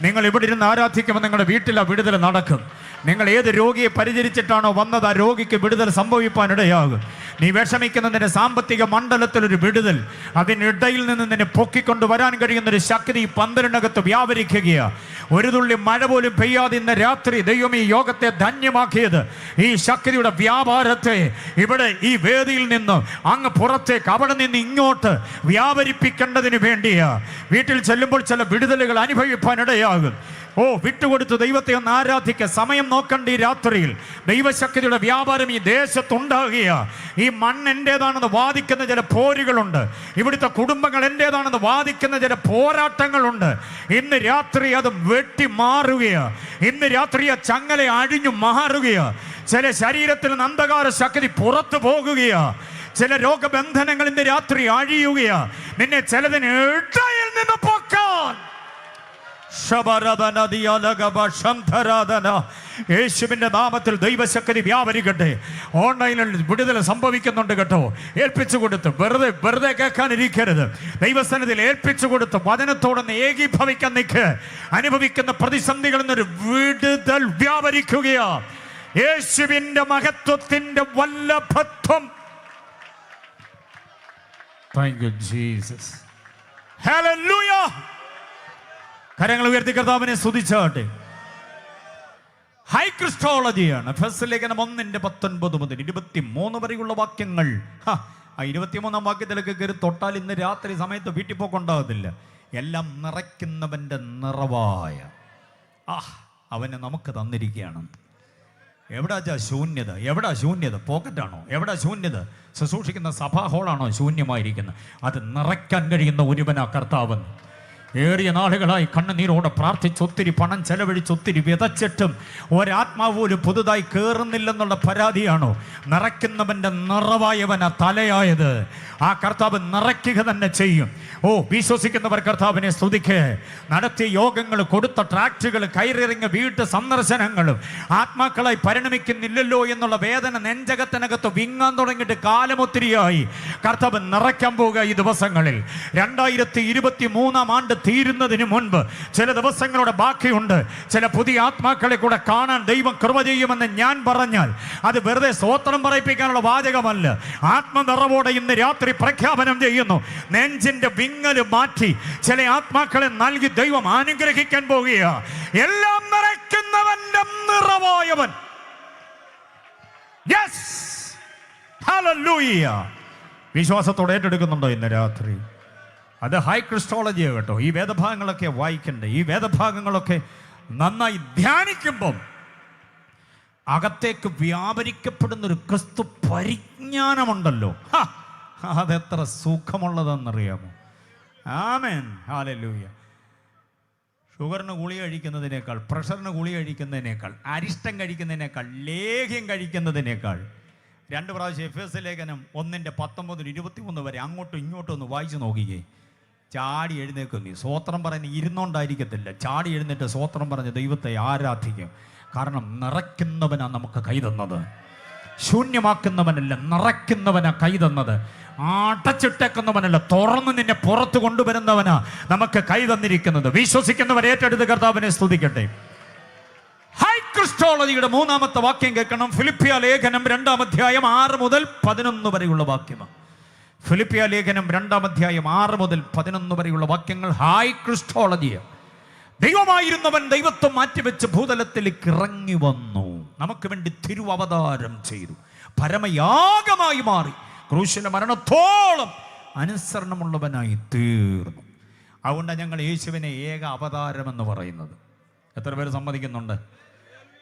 നിങ്ങൾ ഇവിടെ ഇരുന്ന് ആരാധിക്കുമ്പോൾ നിങ്ങളുടെ വീട്ടിൽ ആ വിടുതൽ നടക്കും. നിങ്ങൾ ഏത് രോഗിയെ പരിചരിച്ചിട്ടാണോ വന്നത്, ആ രോഗിക്ക് വിടുതൽ സംഭവിപ്പാനിടയാകും. നീ വിഷമിക്കുന്നതിൻ്റെ സാമ്പത്തിക മണ്ഡലത്തിലൊരു വിടുതൽ, അതിനിടയിൽ നിന്ന് നിന്നെ പൊക്കിക്കൊണ്ട് വരാൻ കഴിയുന്നൊരു ശക്തി ഈ പന്തലിനകത്ത് വ്യാപരിക്കുകയാണ്. ഒരു തുള്ളി മഴ പോലും പെയ്യാതെ ഇന്ന് രാത്രി ദൈവം ഈ യോഗത്തെ ധന്യമാക്കിയത് ഈ ശക്തിയുടെ വ്യാപാരത്തെ ഇവിടെ ഈ വേദിയിൽ നിന്ന് അങ്ങ് പുറത്തേക്ക്, അവിടെ നിന്ന് ഇങ്ങോട്ട് വ്യാപരിപ്പിക്കേണ്ടതിന് വേണ്ടിയാ. വീട്ടിൽ ചെല്ലുമ്പോൾ ചില വിടുതലുകൾ അനുഭവിപ്പാനിടയാകും. വിട്ടുകൊടുത്ത് ദൈവത്തെ ഒന്ന് ആരാധിക്കുക. സമയം നോക്കണ്ട. ഈ രാത്രിയിൽ ദൈവശക്തിയുടെ വ്യാപാരം ഈ ദേശത്തുണ്ടാകുക. ഈ മണ്ണ് എൻ്റേതാണെന്ന് വാദിക്കുന്ന ചില പോരുകളുണ്ട്. ഇവിടുത്തെ കുടുംബങ്ങൾ എൻ്റേതാണെന്ന് വാദിക്കുന്ന ചില പോരാട്ടങ്ങളുണ്ട്. ഇന്ന് രാത്രി അത് വെട്ടി മാറുകയാണ്. ഇന്ന് രാത്രി ആ ചങ്ങല അഴിഞ്ഞു മാറുകയാണ്. ചില ശരീരത്തിൽ നിന്ന് അന്ധകാര ശക്തി പുറത്തു പോകുകയാണ്. ചില രോഗബന്ധനങ്ങൾ ഇന്ന് രാത്രി അഴിയുകയാണ്. നിന്നെ ചിലതിന് ഇടയിൽ നിന്ന് പൊക്കാൻ യേശുവിന്റെ നാമത്തിൽ ദൈവശക്തി വ്യാപരിക്കട്ടെ. ഓൺലൈനിൽ വിടുതൽ സംഭവിക്കുന്നുണ്ട് കേട്ടോ. ഏൽപ്പിച്ചു കൊടുത്ത് വെറുതെ കേൾക്കാനിരിക്കരുത്. ദൈവസന്നിധിയിൽ ഏൽപ്പിച്ചു കൊടുത്ത് വചനത്തോടൊന്ന് ഏകീഭവിക്കാൻ നിൽക്ക്. അനുഭവിക്കുന്ന പ്രതിസന്ധികളിൽ നിന്നൊരു വിടുതൽ വ്യാപരിക്കുകയാ. യേശുവിന്റെ മഹത്വത്തിന്റെ വല്ലഭത്വം. Thank you, Jesus. Hallelujah. കരങ്ങൾ ഉയർത്തി കർത്താവിനെ സ്തുതിച്ചാട്ടെ. ഹൈ ക്രിസ്റ്റോളജിയാണ്. എഫെസ്യ ലേഖനം 1:19 മുതൽ 23 വരെയുള്ള വാക്യങ്ങൾ. ആ 23-ാം വാക്യത്തിലൊക്കെ കയറി തൊട്ടാൽ ഇന്ന് രാത്രി സമയത്ത് വീട്ടിൽ പോക്കൊണ്ടാകത്തില്ല. എല്ലാം നിറയ്ക്കുന്നവൻ്റെ നിറവായ അവനെ നമുക്ക് തന്നിരിക്കുകയാണ്. എവിടാ ശൂന്യത? എവിടാ ശൂന്യത? പോക്കറ്റാണോ? എവിടാ ശൂന്യത? ശുശ്രൂഷിക്കുന്ന സഭാ ഹോളാണോ ശൂന്യമായിരിക്കുന്നത്? അത് നിറയ്ക്കാൻ കഴിയുന്ന ഒരുവനാ കർത്താവൻ. ഏറിയ നാളുകളായി കണ്ണുനീരോടെ പ്രാർത്ഥിച്ച് ഒത്തിരി പണം ചെലവഴിച്ച് ഒത്തിരി വിതച്ചിട്ടും ഒരാത്മാവ് പോലും പുതുതായി കയറുന്നില്ലെന്നുള്ള പരാതിയാണോ? നിറയ്ക്കുന്നവൻ്റെ നിറവായവനാ തലയായത്. ആ കർത്താവ് നിറയ്ക്കുക തന്നെ ചെയ്യും. വിശ്വസിക്കുന്നവർ കർത്താവിനെ സ്തുതിക്കേ. നടത്തിയ യോഗങ്ങൾ, കൊടുത്ത ട്രാക്റ്റുകൾ, കയറിയിറങ്ങിയ വീട്ട് സന്ദർശനങ്ങളും ആത്മാക്കളായി പരിണമിക്കുന്നില്ലല്ലോ എന്നുള്ള വേദന നെഞ്ചകത്തിനകത്ത് വിങ്ങാൻ തുടങ്ങിയിട്ട് കാലമൊത്തിരിയായി. കർത്താവ് നിറയ്ക്കാൻ പോകുക ഈ ദിവസങ്ങളിൽ. 2023 ആണ്ട് തീരുന്നതിന് മുൻപ് ചില ദിവസങ്ങളുടെ ബാക്കിയുണ്ട്. ചില പുതിയ ആത്മാക്കളെ കൂടെ കാണാൻ ദൈവം കൃപ ചെയ്യുമെന്ന് ഞാൻ പറഞ്ഞാൽ അത് വെറുതെ സ്തോത്രം പറയിപ്പിക്കാനുള്ള വാചകമല്ല. ആത്മനിറവോടെ ഇന്ന് രാത്രി പ്രഖ്യാപനം ചെയ്യുന്നു. നെഞ്ചിന്റെ വിങ്ങല് മാറ്റി ചില ആത്മാക്കളെ നൽകി ദൈവം അനുഗ്രഹിക്കാൻ പോകുക. എല്ലാം നിറയ്ക്കുന്നവന്റെ നിറവായവൻ. Yes, hallelujah. വിശ്വാസത്തോടെ ഏറ്റെടുക്കുന്നുണ്ടോ ഇന്ന് രാത്രി? അത് ഹൈ ക്രിസ്റ്റോളജിയാണ് കേട്ടോ. ഈ വേദഭാഗങ്ങളൊക്കെ വായിക്കണ്ടേ. ഈ വേദഭാഗങ്ങളൊക്കെ നന്നായി ധ്യാനിക്കുമ്പം അകത്തേക്ക് വ്യാപരിക്കപ്പെടുന്നൊരു ക്രിസ്തു പരിജ്ഞാനമുണ്ടല്ലോ. അതെത്ര സുഖമുള്ളതെന്നറിയാമോ? ആമേൻ, ഹല്ലേലൂയ. ഷുഗറിന് ഗുളിക കഴിക്കുന്നതിനേക്കാൾ, പ്രഷറിന് ഗുളിക കഴിക്കുന്നതിനേക്കാൾ, അരിഷ്ടം കഴിക്കുന്നതിനേക്കാൾ, ലേഹ്യം കഴിക്കുന്നതിനേക്കാൾ 2 പ്രാവശ്യം എഫെസ്യ ലേഖനം 1:19-23 വരെ അങ്ങോട്ടും ഇങ്ങോട്ടും ഒന്ന് വായിച്ചു നോക്കിക്കേ. ചാടി എഴുന്നേക്കും. നീ സ്വോത്രം പറയുന്ന ഇരുന്നോണ്ടായിരിക്കത്തില്ല. ചാടി എഴുന്നേറ്റ് സ്വോത്രം പറഞ്ഞ് ദൈവത്തെ ആരാധിക്കും. കാരണം നിറയ്ക്കുന്നവനാ നമുക്ക് കൈ തന്നത്. ശൂന്യമാക്കുന്നവനല്ല, നിറയ്ക്കുന്നവനാ കൈ തന്നത്. അടച്ചിട്ടേക്കുന്നവനല്ല, തുറന്ന് നിന്നെ പുറത്ത് കൊണ്ടുവരുന്നവനാ നമുക്ക് കൈ തന്നിരിക്കുന്നത്. വിശ്വസിക്കുന്നവർ ഏറ്റെടുത്ത് കർത്താവിനെ സ്തുതിക്കട്ടെ. ഹൈ ക്രിസ്റ്റോളജിയുടെ 3-ാമത്തെ വാക്യം കേൾക്കണം. ഫിലിപ്പിയ ലേഖനം 2-ാം അധ്യായം 6 മുതൽ 11 വരെയുള്ള വാക്യമാണ്. ഫിലിപ്പിയ ലേഖനം 2-ാം അധ്യായം 6 മുതൽ 11 വരെയുള്ള വാക്യങ്ങൾ ഹൈ ക്രിസ്റ്റോളജി. ദൈവമായിരുന്നവൻ ദൈവത്വം മാറ്റിവെച്ച് ഭൂതലത്തിലേക്ക് ഇറങ്ങി വന്നു. നമുക്ക് വേണ്ടി തിരുവവതാരം ചെയ്തു. പരമയാഗമായി മാറി ക്രൂശിലെ മരണത്തോളം അനുസരണമുള്ളവനായി തീർന്നു. അതുകൊണ്ടാണ് ഞങ്ങൾ യേശുവിനെ ഏക അവതാരം എന്ന് പറയുന്നത്. എത്ര പേര് സമ്മതിക്കുന്നുണ്ട്?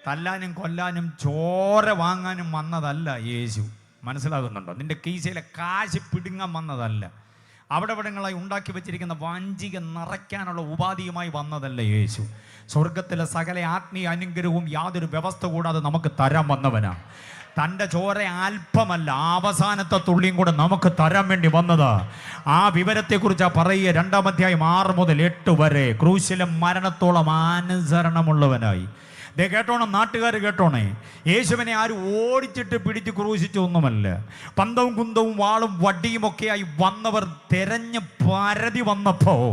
തല്ലാനും കൊല്ലാനും ചോര വാങ്ങാനും വന്നതല്ല യേശു. മനസ്സിലാകുന്നുണ്ടോ? നിന്റെ കീശയിലെ കാശ് പിടുങ്ങാൻ വന്നതല്ല. അവിടെ ഇവിടങ്ങളായി ഉണ്ടാക്കി വെച്ചിരിക്കുന്ന വാഞ്ചിക നിറയ്ക്കാനുള്ള ഉപാധിയുമായി വന്നതല്ല യേശു. സ്വർഗത്തിലെ സകല ആത്മീയ അനുഗ്രഹവും യാതൊരു വ്യവസ്ഥ കൂടാതെ നമുക്ക് തരാൻ വന്നവനാണ്. തൻ്റെ ചോര അല്പമല്ല, അവസാനത്തെ തുള്ളിയും കൂടെ നമുക്ക് തരാൻ വേണ്ടി വന്നതാ. ആ വിവരത്തെക്കുറിച്ചാണ് പറയുക. 2-ാം അധ്യായം 6 മുതൽ 8 വരെ. ക്രൂശിലെ മരണത്തോളം അനുസരണമുള്ളവനായി. ദേ കേട്ടോണം, നാട്ടുകാർ കേട്ടോണേ. യേശുവിനെ ആരും ഓടിച്ചിട്ട് പിടിച്ച് ക്രൂശിച്ചൊന്നുമല്ല. പന്തവും കുന്തവും വാളും വടിയുമൊക്കെയായി വന്നവർ തെരഞ്ഞ് പരതി വന്നപ്പോൾ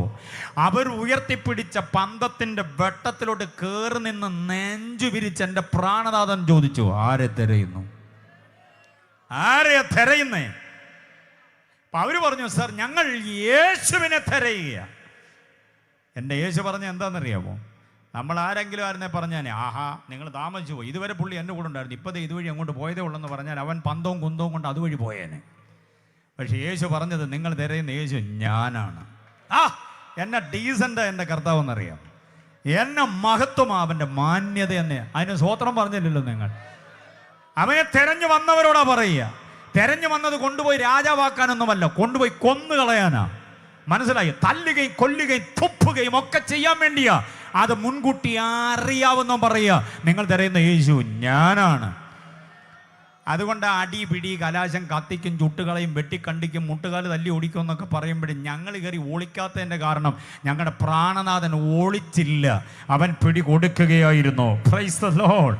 അവർ ഉയർത്തിപ്പിടിച്ച പന്തത്തിൻ്റെ വെട്ടത്തിലോട്ട് കയറി നിന്ന് നെഞ്ചു വിരിച്ച് എൻ്റെ പ്രാണനാഥൻ ചോദിച്ചു, ആരെ തിരയുന്നു? ആരെയാ തിരയുന്നേ? അപ്പൊ അവര് പറഞ്ഞു, സർ ഞങ്ങൾ യേശുവിനെ തിരയുക. എൻ്റെ യേശു പറഞ്ഞ എന്താണെന്നറിയാമോ? നമ്മൾ ആരെങ്കിലും ആയിരുന്നേ പറഞ്ഞാൽ, ആഹാ നിങ്ങൾ താമസിച്ചു പോയി, ഇതുവരെ പുള്ളി എൻ്റെ കൂടെ ഉണ്ടായിരുന്നു, ഇപ്പോഴത്തെ ഇതുവഴി അങ്ങോട്ട് പോയതേ ഉള്ളെന്ന് പറഞ്ഞാൽ അവൻ പന്തവും കുന്തവും കൊണ്ട് അതുവഴി പോയേനെ. പക്ഷെ യേശു പറഞ്ഞത്, നിങ്ങൾ തിരയുന്ന യേശു ഞാനാണ്. എന്നെ ഡീസൻ്റാ എൻ്റെ കർത്താവെന്നറിയാം, എന്നെ മഹത്വമാ, അവൻ്റെ മാന്യത തന്നെ. അതിന് സ്വോത്രം പറഞ്ഞില്ലല്ലോ നിങ്ങൾ. അവനെ തെരഞ്ഞു വന്നവരോടാ പറയുക. തെരഞ്ഞു വന്നത് കൊണ്ടുപോയി രാജാവാക്കാനൊന്നുമല്ല, കൊണ്ടുപോയി കൊന്നുകളയാനാ. മനസ്സിലായി? തല്ലുകയും കൊല്ലുകയും തുപ്പുകയും ഒക്കെ ചെയ്യാൻ വേണ്ടിയാ. അത് മുൻകൂട്ടി അറിയാവുന്ന പറയുക, നിങ്ങൾ തിരയുന്ന യേശു ഞാനാണ്. അതുകൊണ്ട് അടി പിടി കലാശം കത്തിക്കും, ചുട്ടുകളയും, വെട്ടിക്കണ്ടിക്കും, മുട്ടുകാല് തല്ലി ഓടിക്കും എന്നൊക്കെ പറയുമ്പോഴും ഞങ്ങൾ കയറി ഒളിക്കാത്തതിൻ്റെ കാരണം ഞങ്ങളുടെ പ്രാണനാഥൻ ഒളിച്ചില്ല, അവൻ പിടി കൊടുക്കുകയായിരുന്നു. Praise the Lord.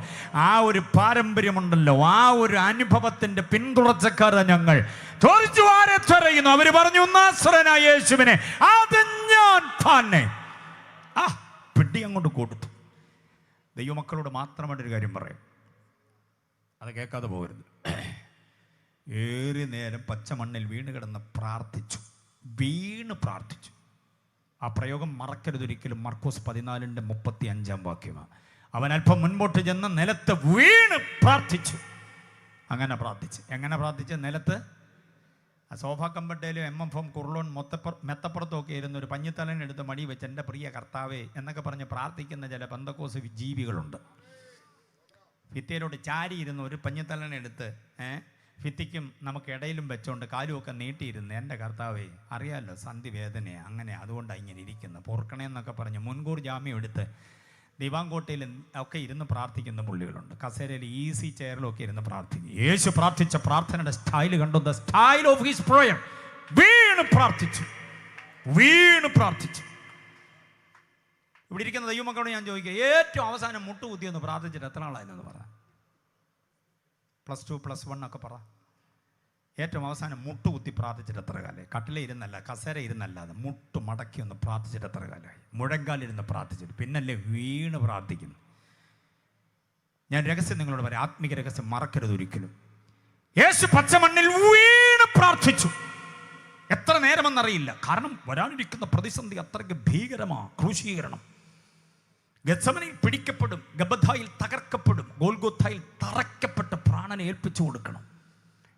ആ ഒരു പാരമ്പര്യമുണ്ടല്ലോ, ആ ഒരു അനുഭവത്തിൻ്റെ പിന്തുടർച്ചക്കാരാണ് ഞങ്ങൾ. ചോദിച്ചു, ആരെ തിരയുന്നു? അവർ പറഞ്ഞു, നാസറേനായ യേശുവിനെ. അത് ഞാൻ തന്നെ. പിടി അങ്ങോട്ട് കൊടുത്തു. ദൈവമക്കളോട് മാത്രമായിട്ടൊരു കാര്യം പറയാം, അത് കേൾക്കാതെ പോകരുത്. ഏറെ നേരം പച്ചമണ്ണിൽ വീണ് കിടന്ന് പ്രാർത്ഥിച്ചു. ആ പ്രയോഗം മറക്കരുതൊരിക്കലും. മർക്കോസ് 14:35 വാക്യമാണ്. അവൻ അല്പം മുൻപോട്ട് ചെന്ന് നിലത്ത് വീണ് പ്രാർത്ഥിച്ചു. അങ്ങനെ പ്രാർത്ഥിച്ച്. എങ്ങനെ പ്രാർത്ഥിച്ച്? നിലത്ത് സോഫ കമ്പട്ടയിലും MFM കുർലോൺ മെത്തപ്പുറത്തും ഒക്കെ ഇരുന്ന് ഒരു പഞ്ഞിത്തലനെടുത്ത് മടി വെച്ച്, എൻ്റെ പ്രിയ കർത്താവേ എന്നൊക്കെ പറഞ്ഞ് പ്രാർത്ഥിക്കുന്ന ചില പെന്തക്കോസ് ജീവികളുണ്ട്. ഭിത്തിയിലോട്ട് ചാരി ഇരുന്ന് ഒരു പഞ്ഞിത്തലനെടുത്ത് ഭിത്തിക്കും നമുക്ക് ഇടയിലും വെച്ചോണ്ട് കാലുമൊക്കെ നീട്ടിയിരുന്ന്, എൻ്റെ കർത്താവേ അറിയാമല്ലോ സന്ധി വേദനയാണ്, അങ്ങനെ അതുകൊണ്ടാണ് ഇങ്ങനെ ഇരിക്കുന്നത്, പൊറുക്കണേന്നൊക്കെ പറഞ്ഞ് മുൻകൂർ ജാമ്യം എടുത്ത് ദിവാങ്കോട്ടയിൽ ഒക്കെ ഇരുന്ന് പ്രാർത്ഥിക്കുന്ന പുള്ളികളുണ്ട്. കസേരയിൽ ഈസി ചെയറിലൊക്കെ ഇരുന്ന് പ്രാർത്ഥിക്കും. യേശു പ്രാർത്ഥിച്ച പ്രാർത്ഥനയുടെ സ്റ്റൈൽ കണ്ടു. The style of his prayer. വീണ് പ്രാർത്ഥിച്ചു. ഇവിടെ ഇരിക്കുന്ന ദൈവമക്കളോട് ഞാൻ ചോദിക്കുക, ഏറ്റവും അവസാനം മുട്ടുകുത്തിയെന്ന് പ്രാർത്ഥിച്ചിട്ട് എത്ര ആളായിരുന്നു പറ? +2 +1 ഒക്കെ പറ. ഏറ്റവും അവസാനം മുട്ടുകുത്തി പ്രാർത്ഥിച്ചിട്ട് എത്ര കാലമായി? കട്ടില ഇരുന്നല്ല, കസേര ഇരുന്നല്ലാതെ മുട്ട് മടക്കി ഒന്ന് പ്രാർത്ഥിച്ചിട്ട് എത്ര കാലമായി? മുഴങ്കാലിരുന്ന് പ്രാർത്ഥിച്ചിട്ട് പിന്നല്ലേ വീണ് പ്രാർത്ഥിക്കുന്നു. ഞാൻ രഹസ്യം നിങ്ങളോട് പറയാം, ആത്മീക രഹസ്യം മറക്കരുത് ഒരിക്കലും. യേശു പച്ചമണ്ണിൽ വീണ് പ്രാർത്ഥിച്ചു. എത്ര നേരമെന്നറിയില്ല, കാരണം വരാനിരിക്കുന്ന പ്രതിസന്ധി അത്രയ്ക്ക് ഭീകരമാണ്. ക്രൂശീകരണം. ഗത്സമനയിൽ പിടിക്കപ്പെടും, ഗബഥായിൽ തകർക്കപ്പെടും, ഗോൽഗോഥായിൽ തറയ്ക്കപ്പെട്ട് പ്രാണനെ ഏൽപ്പിച്ചു കൊടുക്കണം.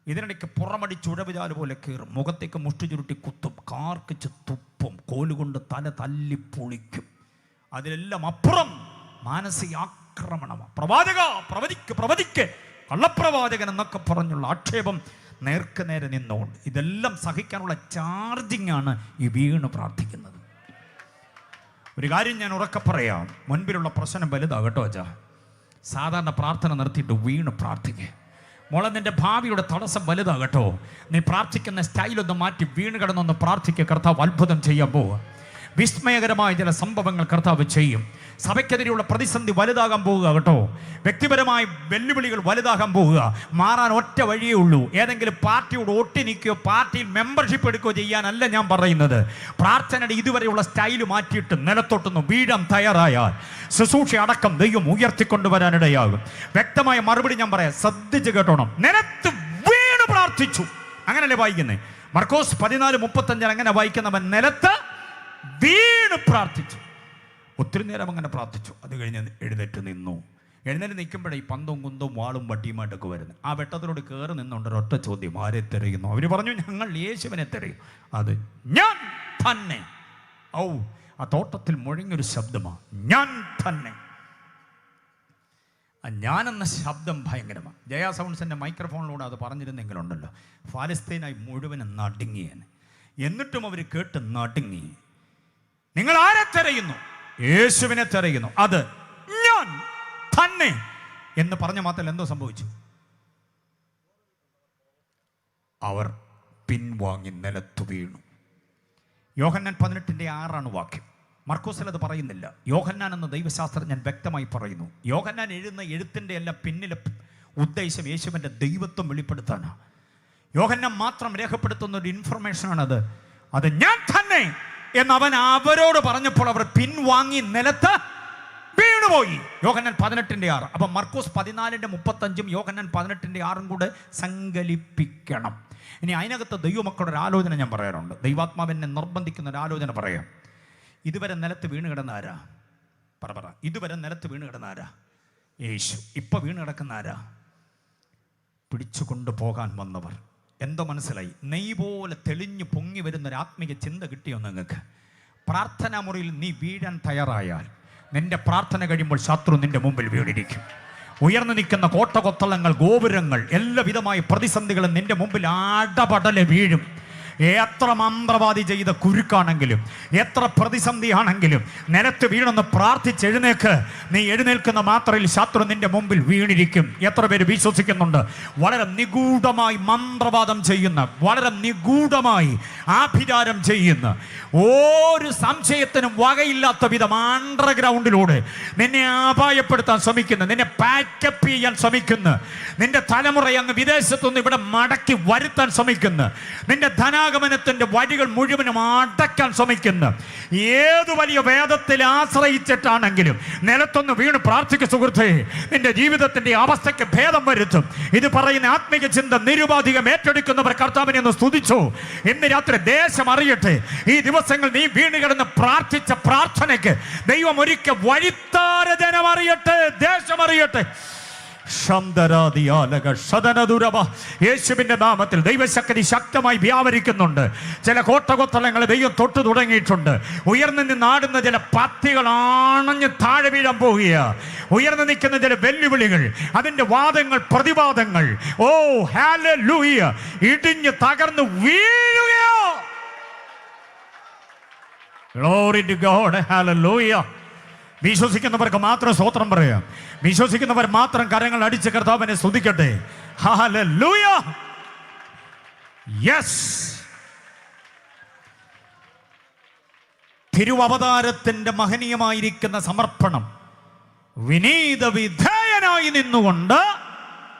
ഇതിനിടയ്ക്ക് പുറമടിച്ച് ഉഴവുചാല് പോലെ കയറും, മുഖത്തേക്ക് മുഷ്ടി ചുരുട്ടി കുത്തും, കാർക്കിച്ച് തുപ്പും, കോലുകൊണ്ട് തല തല്ലി പൊളിക്കും. അതിലെല്ലാം അപ്പുറം മാനസിക ആക്രമണമാണ്. പ്രവചിക്ക് കള്ളപ്രവാചകൻ എന്നൊക്കെ പറഞ്ഞുള്ള ആക്ഷേപം നേർക്ക് നേരെ നിന്നുകൊണ്ട് ഇതെല്ലാം സഹിക്കാനുള്ള ചാർജിങ് ആണ് ഈ വീണ് പ്രാർത്ഥിക്കുന്നത്. ഒരു കാര്യം ഞാൻ ഉറക്കെ പറയാം, മുൻപിലുള്ള പ്രശ്നം വലുതാകട്ടോ അച്ഛാ. സാധാരണ പ്രാർത്ഥന നിർത്തിയിട്ട് വീണ് പ്രാർത്ഥിക്കുക. മോളെ, നിന്റെ ഭാവിയുടെ തടസ്സം വലുതാകട്ടോ. നീ പ്രാർത്ഥിക്കുന്ന സ്റ്റൈലൊന്ന് മാറ്റി വീണ് കിടന്നൊന്ന് പ്രാർത്ഥിക്കുക. കർത്താവ് അത്ഭുതം ചെയ്യാൻ പോവുക. വിസ്മയകരമായ ചില സംഭവങ്ങൾ കർത്താവ് ചെയ്യും. സഭയ്ക്കെതിരെയുള്ള പ്രതിസന്ധി വലുതാകാൻ പോവുക കേട്ടോ. വ്യക്തിപരമായ വെല്ലുവിളികൾ വലുതാകാൻ പോവുക. മാറാൻ ഒറ്റ വഴിയേ ഉള്ളൂ. ഏതെങ്കിലും പാർട്ടിയോട് ഒട്ടി നിൽക്കുകയോ പാർട്ടിയിൽ മെമ്പർഷിപ്പ് എടുക്കുകയോ ചെയ്യാനല്ല ഞാൻ പറയുന്നത്. പ്രാർത്ഥനയുടെ ഇതുവരെയുള്ള സ്റ്റൈല് മാറ്റിയിട്ട് നിലത്തോട്ടൊന്ന് വീഴാൻ തയ്യാറായാൽ ശുശ്രൂഷ അടക്കം ദൈവം ഉയർത്തിക്കൊണ്ടുവരാനിടയാകും. വ്യക്തമായ മറുപടി ഞാൻ പറയാം, ശ്രദ്ധിച്ച് കേട്ടോണം. നിലത്ത് വീണ് പ്രാർത്ഥിച്ചു. അങ്ങനല്ലേ വായിക്കുന്നേ? മർക്കോസ് 14:35 അങ്ങനെ വായിക്കുന്നവൻ നിലത്ത് വീണ് പ്രാർത്ഥിച്ചു. ഒത്തിരി നേരം അങ്ങനെ പ്രാർത്ഥിച്ചു. അത് കഴിഞ്ഞ് എഴുന്നേറ്റ് നിന്നു. എഴുന്നേറ്റ് നിൽക്കുമ്പോഴേ ഈ പന്തവും കുന്തവും വാളും വട്ടിയുമായിട്ടൊക്കെ വരുന്നത്. ആ വെട്ടത്തിലോട് കയറി നിന്നുകൊണ്ട് ഒരൊറ്റ ചോദ്യം, ആരെ തിരയുന്നു? അവർ പറഞ്ഞു, ഞങ്ങൾ യേശുവിനെ തിരയും. അത് ഞാൻ തന്നെ. ആ തോട്ടത്തിൽ മുഴങ്ങിയൊരു ശബ്ദമാണ്, ഞാൻ തന്നെ. ഞാനെന്ന ശബ്ദം ഭയങ്കരമാണ്. ജയ സൗണ്ട്സിൻ്റെ മൈക്രോഫോണിലൂടെ അത് പറഞ്ഞിരുന്നെങ്കിലുണ്ടല്ലോ, ഫലസ്തീനായി മുഴുവനും നടുങ്ങിയേനെ. എന്നിട്ടും അവർ കേട്ട് നടുങ്ങി. നിങ്ങൾ ആരെ തിരയുന്നു? യേശുവിനെ തിരയുന്നു. അത് ഞാൻ തന്നെ എന്ന് പറഞ്ഞ മാത്രം എന്തോ സംഭവിച്ചു? അവർ പിൻവാങ്ങി നിലത്തു വീണു. യോഹന്നാൻ 18:6 വാക്യം. മർക്കോസിൽ അത് പറയുന്നില്ല. യോഹന്നാൻ എന്ന ദൈവശാസ്ത്രജ്ഞൻ വ്യക്തമായി പറയുന്നു. യോഹന്നാൻ എഴുതുന്ന എഴുത്തിൻ്റെ എല്ലാം പിന്നിലെ ഉദ്ദേശം യേശുവിൻ്റെ ദൈവത്വം വെളിപ്പെടുത്താനാണ്. യോഹന്നാൻ മാത്രം രേഖപ്പെടുത്തുന്ന ഒരു ഇൻഫർമേഷനാണത്. അത് ഞാൻ തന്നെ എന്ന് അവൻ അവരോട് പറഞ്ഞപ്പോൾ അവർ പിൻവാങ്ങി നിലത്ത് വീണുപോയി. യോഹന്നാൻ 18:6. അപ്പം മർക്കോസ് 14:35 യോഹന്നാൻ 18:6 കൂടെ സങ്കലിപ്പിക്കണം. ഇനി അതിനകത്ത് ദൈവമക്കളുടെ ഒരു ആലോചന ഞാൻ പറയാറുണ്ട്. ദൈവാത്മാവിനെ നിർബന്ധിക്കുന്ന ഒരു ആലോചന പറയാം. ഇതുവരെ നിലത്ത് വീണ് കിടന്ന ആരാ? പറ. ഇതുവരെ നിലത്ത് വീണ് കിടന്ന ആരാ? യേശു. ഇപ്പം വീണ് കിടക്കുന്ന ആരാ? പിടിച്ചുകൊണ്ട് പോകാൻ വന്നവർ. എന്തോ മനസ്സിലായി? നെയ് പോലെ തെളിഞ്ഞു പൊങ്ങി വരുന്ന ഒരു ആത്മീയ ചിന്ത കിട്ടിയോ നിങ്ങൾക്ക്? പ്രാർത്ഥനാ മുറിയിൽ നീ വീഴാൻ തയ്യാറായാൽ നിന്റെ പ്രാർത്ഥന കഴിയുമ്പോൾ ശത്രു നിന്റെ മുമ്പിൽ വീണിരിക്കും. ഉയർന്നു നിൽക്കുന്ന കോട്ടകൊത്തളങ്ങൾ, ഗോപുരങ്ങൾ, എല്ലാവിധമായ പ്രതിസന്ധികളും നിന്റെ മുമ്പിൽ അടപടലെ വീഴും. എത്ര മന്ത്രവാദി ചെയ്ത കുരുക്കാണെങ്കിലും, എത്ര പ്രതിസന്ധിയാണെങ്കിലും നിലത്ത് വീണെന്ന് പ്രാർത്ഥിച്ചെഴുന്നേക്ക്. നീ എഴുന്നേൽക്കുന്ന മാത്രയിൽ ശത്രു നിന്റെ മുമ്പിൽ വീണിരിക്കും. എത്ര പേര് വിശ്വസിക്കുന്നുണ്ട്? വളരെ നിഗൂഢമായി മന്ത്രവാദം ചെയ്യുന്ന, വളരെ നിഗൂഢമായി ആഭിചാരം ചെയ്യുന്ന, ഒരു സംശയത്തിനും വകയില്ലാത്ത വിധം അണ്ടർഗ്രൗണ്ടിലൂടെ നിന്നെ അപായപ്പെടുത്താൻ ശ്രമിക്കുന്ന, നിന്നെ പാക്കപ്പ് ചെയ്യാൻ ശ്രമിക്കുന്ന, നിന്റെ തലമുറയെ അങ്ങ് വിദേശത്തുനിന്ന് ഇവിടെ മടക്കി വരുത്താൻ ശ്രമിക്കുന്ന, നിന്റെ ധനാഗമനത്തിന്റെ വഴികൾ മുഴുവനും അടയ്ക്കാൻ ശ്രമിക്കുന്ന, ഏതു വലിയ വേദത്തിൽ ആശ്രയിച്ചിട്ടാണെങ്കിലും നിലത്തൊന്ന് വീണ് പ്രാർത്ഥിക്കുക സുഹൃത്തേ. നിന്റെ ജീവിതത്തിന്റെ അവസ്ഥയ്ക്ക് ഭേദം വരുത്തും. ഇത് പറയുന്ന ആത്മീയ ചിന്ത നിരുപാധികം ഏറ്റെടുക്കുന്നവർ കർത്താവിനെ ഒന്ന് സ്തുതിച്ചോ. ഇന്ന് രാത്രി ദേശം അറിയട്ടെ, ഈ ദിവസങ്ങൾ നീ വീണ് കിടന്ന് പ്രാർത്ഥിച്ച പ്രാർത്ഥനയ്ക്ക് ദൈവം ഒരിക്കൽ വഴിത്താര ജനം അറിയട്ടെ, ദേശം അറിയട്ടെ. യേശുവിന്റെ നാമത്തിൽ ദൈവശക്തി ശക്തമായി വ്യാപരിക്കുന്നുണ്ട്. ചില കോട്ടകൊത്തളങ്ങളെ ദൈവം തൊട്ട് തുടങ്ങിയിട്ടുണ്ട്. ഉയർന്നു നിന്നാടുന്ന ചില പത്തികൾ ആണഞ്ഞ് താഴെ വീഴാൻ പോവുക. ഉയർന്നു നിൽക്കുന്ന ചില വെല്ലുവിളികൾ, അതിന്റെ വാദങ്ങൾ, പ്രതിവാദങ്ങൾ, ഓ ഹല്ലേലൂയ, ഇടിഞ്ഞ് തകർന്ന് വീഴുകയോ. Glory to God, hallelujah. വിശ്വസിക്കുന്നവർക്ക് മാത്രം സ്തോത്രം പറയാം. വിശ്വസിക്കുന്നവർ മാത്രം കരങ്ങൾ അടിച്ച് കർത്താവിനെ സ്തുതിക്കട്ടെ. ഹല്ലേലൂയ. യെസ്. തിരുവവതാരത്തിന്റെ മഹനീയമായിരിക്കുന്ന സമർപ്പണം വിനീത വിധേയനായി നിന്നുകൊണ്ട്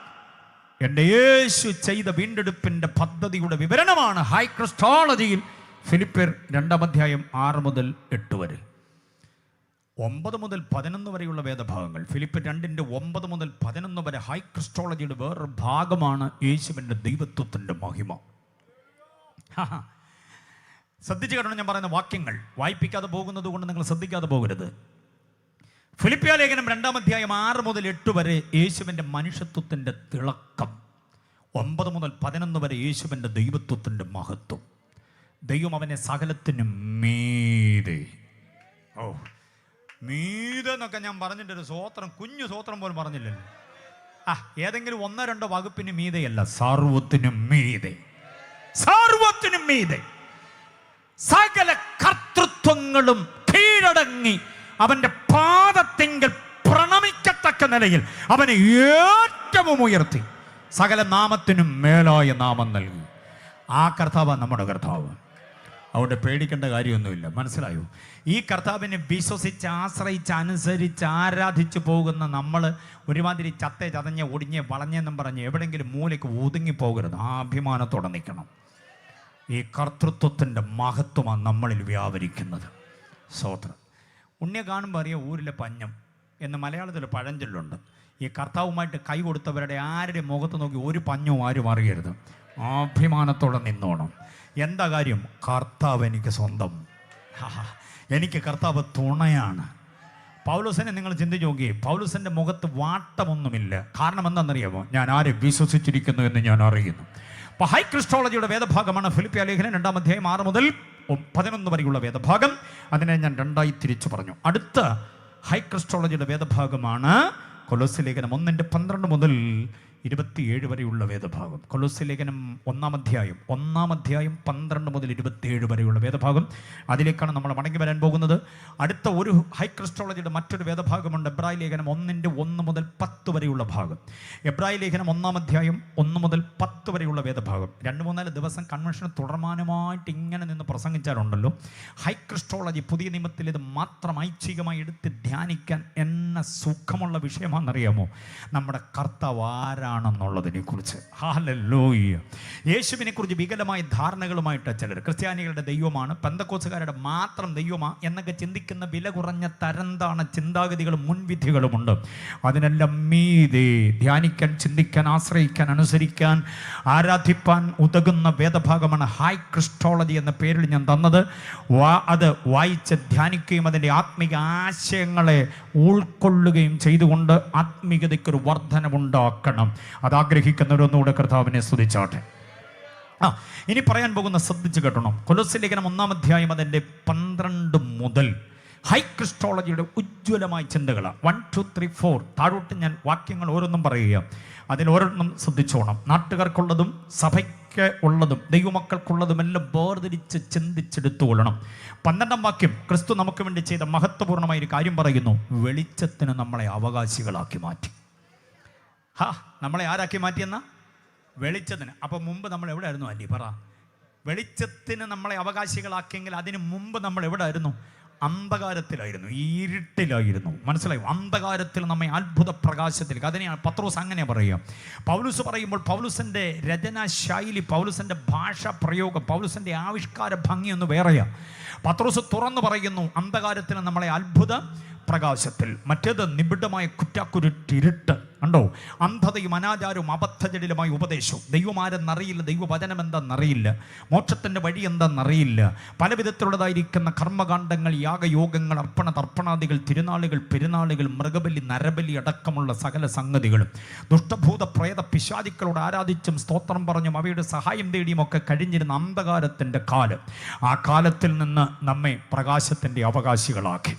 എൻ്റെ യേശു ചെയ്ത വീണ്ടെടുപ്പിന്റെ പദ്ധതിയുടെ വിവരണമാണ് ഹൈ ക്രിസ്റ്റോളജിയിൽ ഫിലിപ്പിയർ 2:6 വരെ. 9 മുതൽ 11 വരെയുള്ള വേദഭാഗങ്ങൾ, ഫിലിപ്പിയർ 2:9 മുതൽ 11 വരെ ഹൈ ക്രിസ്റ്റോളജിയുടെ വേറൊരു ഭാഗമാണ് യേശുവിൻ്റെ ദൈവത്വത്തിൻ്റെ മഹിമ. ശ്രദ്ധിച്ചു കേട്ടോ ഞാൻ പറയുന്ന വാക്യങ്ങൾ. വായിപ്പിക്കാതെ പോകുന്നത് കൊണ്ട് നിങ്ങൾ ശ്രദ്ധിക്കാതെ പോകരുത്. ഫിലിപ്പിയ ലേഖനം 2:6 മുതൽ 8 വരെ യേശുവിൻ്റെ മനുഷ്യത്വത്തിൻ്റെ തിളക്കം. 9 മുതൽ 11 വരെ യേശുവിൻ്റെ ദൈവത്വത്തിൻ്റെ മഹത്വം. ദൈവം അവനെ സകലത്തിനും മീതെ. മീതെ എന്നൊക്കെ ഞാൻ പറഞ്ഞിട്ടൊരു സ്വോത്രം, കുഞ്ഞു സ്വോത്രം പോലും പറഞ്ഞില്ലല്ലോ. ഏതെങ്കിലും 1-2 വകുപ്പിന് മീതെയല്ല, സർവത്തിനും മീതെ. സർവത്തിനും മീതെ സകല കർത്തൃത്വങ്ങളും കീഴടങ്ങി അവന്റെ പാദത്തിങ്കൽ പ്രണമിക്കത്തക്ക നിലയിൽ അവനെ ഏറ്റവും ഉയർത്തി സകല നാമത്തിനും മേലായ നാമം നൽകി. ആ കർത്താവാണ് നമ്മുടെ കർത്താവ്. അവിടെ പേടിക്കേണ്ട കാര്യമൊന്നുമില്ല. മനസ്സിലായോ? ഈ കർത്താവിനെ വിശ്വസിച്ച് ആശ്രയിച്ച് അനുസരിച്ച് ആരാധിച്ചു പോകുന്ന നമ്മൾ ഒരുമാതിരി ചത്തേ ചതഞ്ഞ ഒടിഞ്ഞ് വളഞ്ഞെന്നും പറഞ്ഞ് എവിടെയെങ്കിലും മൂലയ്ക്ക് ഒതുങ്ങിപ്പോകരുത്. ആ അഭിമാനത്തോടെ നിൽക്കണം. ഈ കർത്തൃത്വത്തിൻ്റെ മഹത്വമാണ് നമ്മളിൽ വ്യാപരിക്കുന്നത്. സ്തോത്രം. ഉണ്ണിയെ കാണുമ്പോൾ അറിയാം ഊരിലെ പഞ്ഞം എന്ന് മലയാളത്തിൽ പഴഞ്ചൊല്ലുണ്ട്. ഈ കർത്താവുമായിട്ട് കൈ കൊടുത്തവരുടെ ആരുടെ മുഖത്ത് നോക്കി ഒരു പഞ്ഞവും ആരും അറിയരുത്. അഭിമാനത്തോടെ നിന്നോണം. എന്താ കാര്യം? കർത്താവ് എനിക്ക് സ്വന്തം. എനിക്ക് കർത്താവ് തുണയാണ്. പൗലോസിനെ നിങ്ങൾ ചിന്തിച്ച് നോക്കിയേ. പൗലോസിൻ്റെ മുഖത്ത് വാട്ടമൊന്നുമില്ല. കാരണം എന്താണെന്നറിയാമോ? ഞാൻ ആരെ വിശ്വസിച്ചിരിക്കുന്നു എന്ന് ഞാൻ അറിയുന്നു. അപ്പോൾ ഹൈ ക്രിസ്റ്റോളജിയുടെ വേദഭാഗമാണ് ഫിലിപ്പിയ ലേഖനം 2:6 മുതൽ 11 വരെയുള്ള വേദഭാഗം. അതിനെ ഞാൻ 2 തിരിച്ചു പറഞ്ഞു. അടുത്ത ഹൈ ക്രിസ്റ്റോളജിയുടെ വേദഭാഗമാണ് കൊലോസ്യ ലേഖനം 1:12 മുതൽ 27 വരെയുള്ള വേദഭാഗം. കൊലോസ്യ ലേഖനം 1-ാം അധ്യായം 12 മുതൽ 27 വരെയുള്ള വേദഭാഗം. അതിലേക്കാണ് നമ്മൾ മടങ്ങി വരാൻ പോകുന്നത്. അടുത്ത ഒരു ഹൈ ക്രിസ്റ്റോളജിയുടെ മറ്റൊരു വേദഭാഗമുണ്ട്. എബ്രായ ലേഖനം 1 മുതൽ 10 വരെയുള്ള ഭാഗം. എബ്രായ ലേഖനം 1-ാം അധ്യായം 1 മുതൽ 10 വരെയുള്ള വേദഭാഗം. 2-3 ദിവസം കൺവെൻഷൻ തുടർമാനമായിട്ട് ഇങ്ങനെ നിന്ന് പ്രസംഗിച്ചാലുണ്ടല്ലോ, ഹൈ ക്രിസ്റ്റോളജി പുതിയ നിയമത്തിൽ ഇത് മാത്രം ഐച്ഛികമായി എടുത്ത് ധ്യാനിക്കാൻ എന്ന സുഖമുള്ള വിഷയമാണെന്നറിയാമോ? നമ്മുടെ കർത്താവ് ആരാണെന്നുള്ളതിനെ കുറിച്ച്. ഹല്ലേലൂയ. യേശുവിനെ കുറിച്ച് വികലമായ ധാരണകളുമായിട്ട് ചിലർ ക്രിസ്ത്യാനികളുടെ ദൈവമാണ്, പെന്തക്കോസ്തുകാരുടെ മാത്രം ദൈവമാണ് എന്നൊക്കെ ചിന്തിക്കുന്ന വില കുറഞ്ഞ തരംതാണ ചിന്താഗതികളും മുൻവിധികളുമുണ്ട്. അതിനെല്ലാം മീതെ ധ്യാനിക്കാൻ, ചിന്തിക്കാൻ, ആശ്രയിക്കാൻ, അനുസരിക്കാൻ, ആരാധിപ്പാൻ ഉതകുന്ന വേദഭാഗമാണ് ഹൈ ക്രിസ്റ്റോളജി എന്ന പേരിൽ ഞാൻ തന്നത്. അത് വായിച്ച് ധ്യാനിക്കുകയും അതിൻ്റെ ആത്മീക ആശയങ്ങളെ ഉൾക്കൊള്ളുകയും ചെയ്തുകൊണ്ട് ആത്മീകതയ്ക്കൊരു വർധനമുണ്ടാക്കണം. അതാഗ്രഹിക്കുന്നവരൊന്നുകൂടെ കർത്താവിനെ സ്തുതിച്ചാട്ടെ. ഇനി പറയാൻ പോകുന്ന ശ്രദ്ധിച്ച് കേട്ടണം. കൊലോസ്യ ലേഖനം 1-ാം അധ്യായം അതിൻ്റെ 12 മുതൽ ഹൈ ക്രിസ്റ്റോളജിയുടെ ഉജ്ജ്വലമായ ചിന്തകളാണ്. 1, 2, 3, 4 താഴോട്ട് ഞാൻ വാക്യങ്ങൾ ഓരോന്നും പറയുക. അതിൽ ഓരോന്നും ശ്രദ്ധിച്ചോണം. നാട്ടുകാർക്കുള്ളതും സഭയ്ക്ക് ഉള്ളതും ദൈവമക്കൾക്കുള്ളതുമെല്ലാം വേർതിരിച്ച് ചിന്തിച്ചെടുത്തുകൊള്ളണം. 12-ാം വാക്യം ക്രിസ്തു നമുക്ക് വേണ്ടി ചെയ്ത മഹത്വപൂർണ്ണമായ ഒരു കാര്യം പറയുന്നു. വെളിച്ചത്തിന് നമ്മളെ അവകാശികളാക്കി മാറ്റി. നമ്മളെ ആരാക്കി മാറ്റിയെന്ന? വെളിച്ചത്തിന്. അപ്പം മുമ്പ് നമ്മൾ എവിടെ ആയിരുന്നു? ആൻറ്റി പറ. വെളിച്ചത്തിന് നമ്മളെ അവകാശികളാക്കിയെങ്കിൽ അതിന് മുമ്പ് നമ്മൾ എവിടെ ആയിരുന്നു? അന്ധകാരത്തിലായിരുന്നു, ഇരുട്ടിലായിരുന്നു. മനസ്സിലായോ? അന്ധകാരത്തിൽ നമ്മെ അത്ഭുത പ്രകാശത്തിലേക്ക്. അതിനെയാണ് പത്രോസ് അങ്ങനെ പറയുക. പൗലൂസ് പറയുമ്പോൾ പൗലൂസിൻ്റെ രചനാ ശൈലി, പൗലൂസിൻ്റെ ഭാഷാ പ്രയോഗം, പൗലൂസിൻ്റെ ആവിഷ്കാര ഭംഗിയൊന്ന് വേറെയാണ്. പത്രോസ് തുറന്നു പറയുന്നു, അന്ധകാരത്തിൽ നമ്മളെ അത്ഭുത പ്രകാശത്തിൽ. മറ്റേത് നിബിഡമായ കുറ്റാക്കുരുട്ടിരുട്ട്. കണ്ടോ? അന്ധതയും അനാചാരവും അബദ്ധജടിലുമായ ഉപദേശവും. ദൈവമാരെന്നറിയില്ല, ദൈവവചനം എന്താണെന്നറിയില്ല, മോക്ഷത്തിൻ്റെ വഴി എന്താണെന്നറിയില്ല. പല വിധത്തിലുള്ളതായിരിക്കുന്ന കർമ്മകാണ്ഡങ്ങൾ, യാഗയോഗങ്ങൾ, അർപ്പണ തർപ്പണാദികൾ, തിരുനാളുകൾ, പെരുന്നാളുകൾ, മൃഗബലി, നരബലി അടക്കമുള്ള സകല സംഗതികളും ദുഷ്ടഭൂത പ്രേത പിശാചുക്കളോട് ആരാധിച്ചും സ്തോത്രം പറഞ്ഞും അവയുടെ സഹായം തേടിയും ഒക്കെ കഴിഞ്ഞിരുന്ന അന്ധകാരത്തിൻ്റെ കാലം. ആ കാലത്തിൽ നിന്ന് നമ്മെ പ്രകാശത്തിൻ്റെ അവകാശികളാക്കി.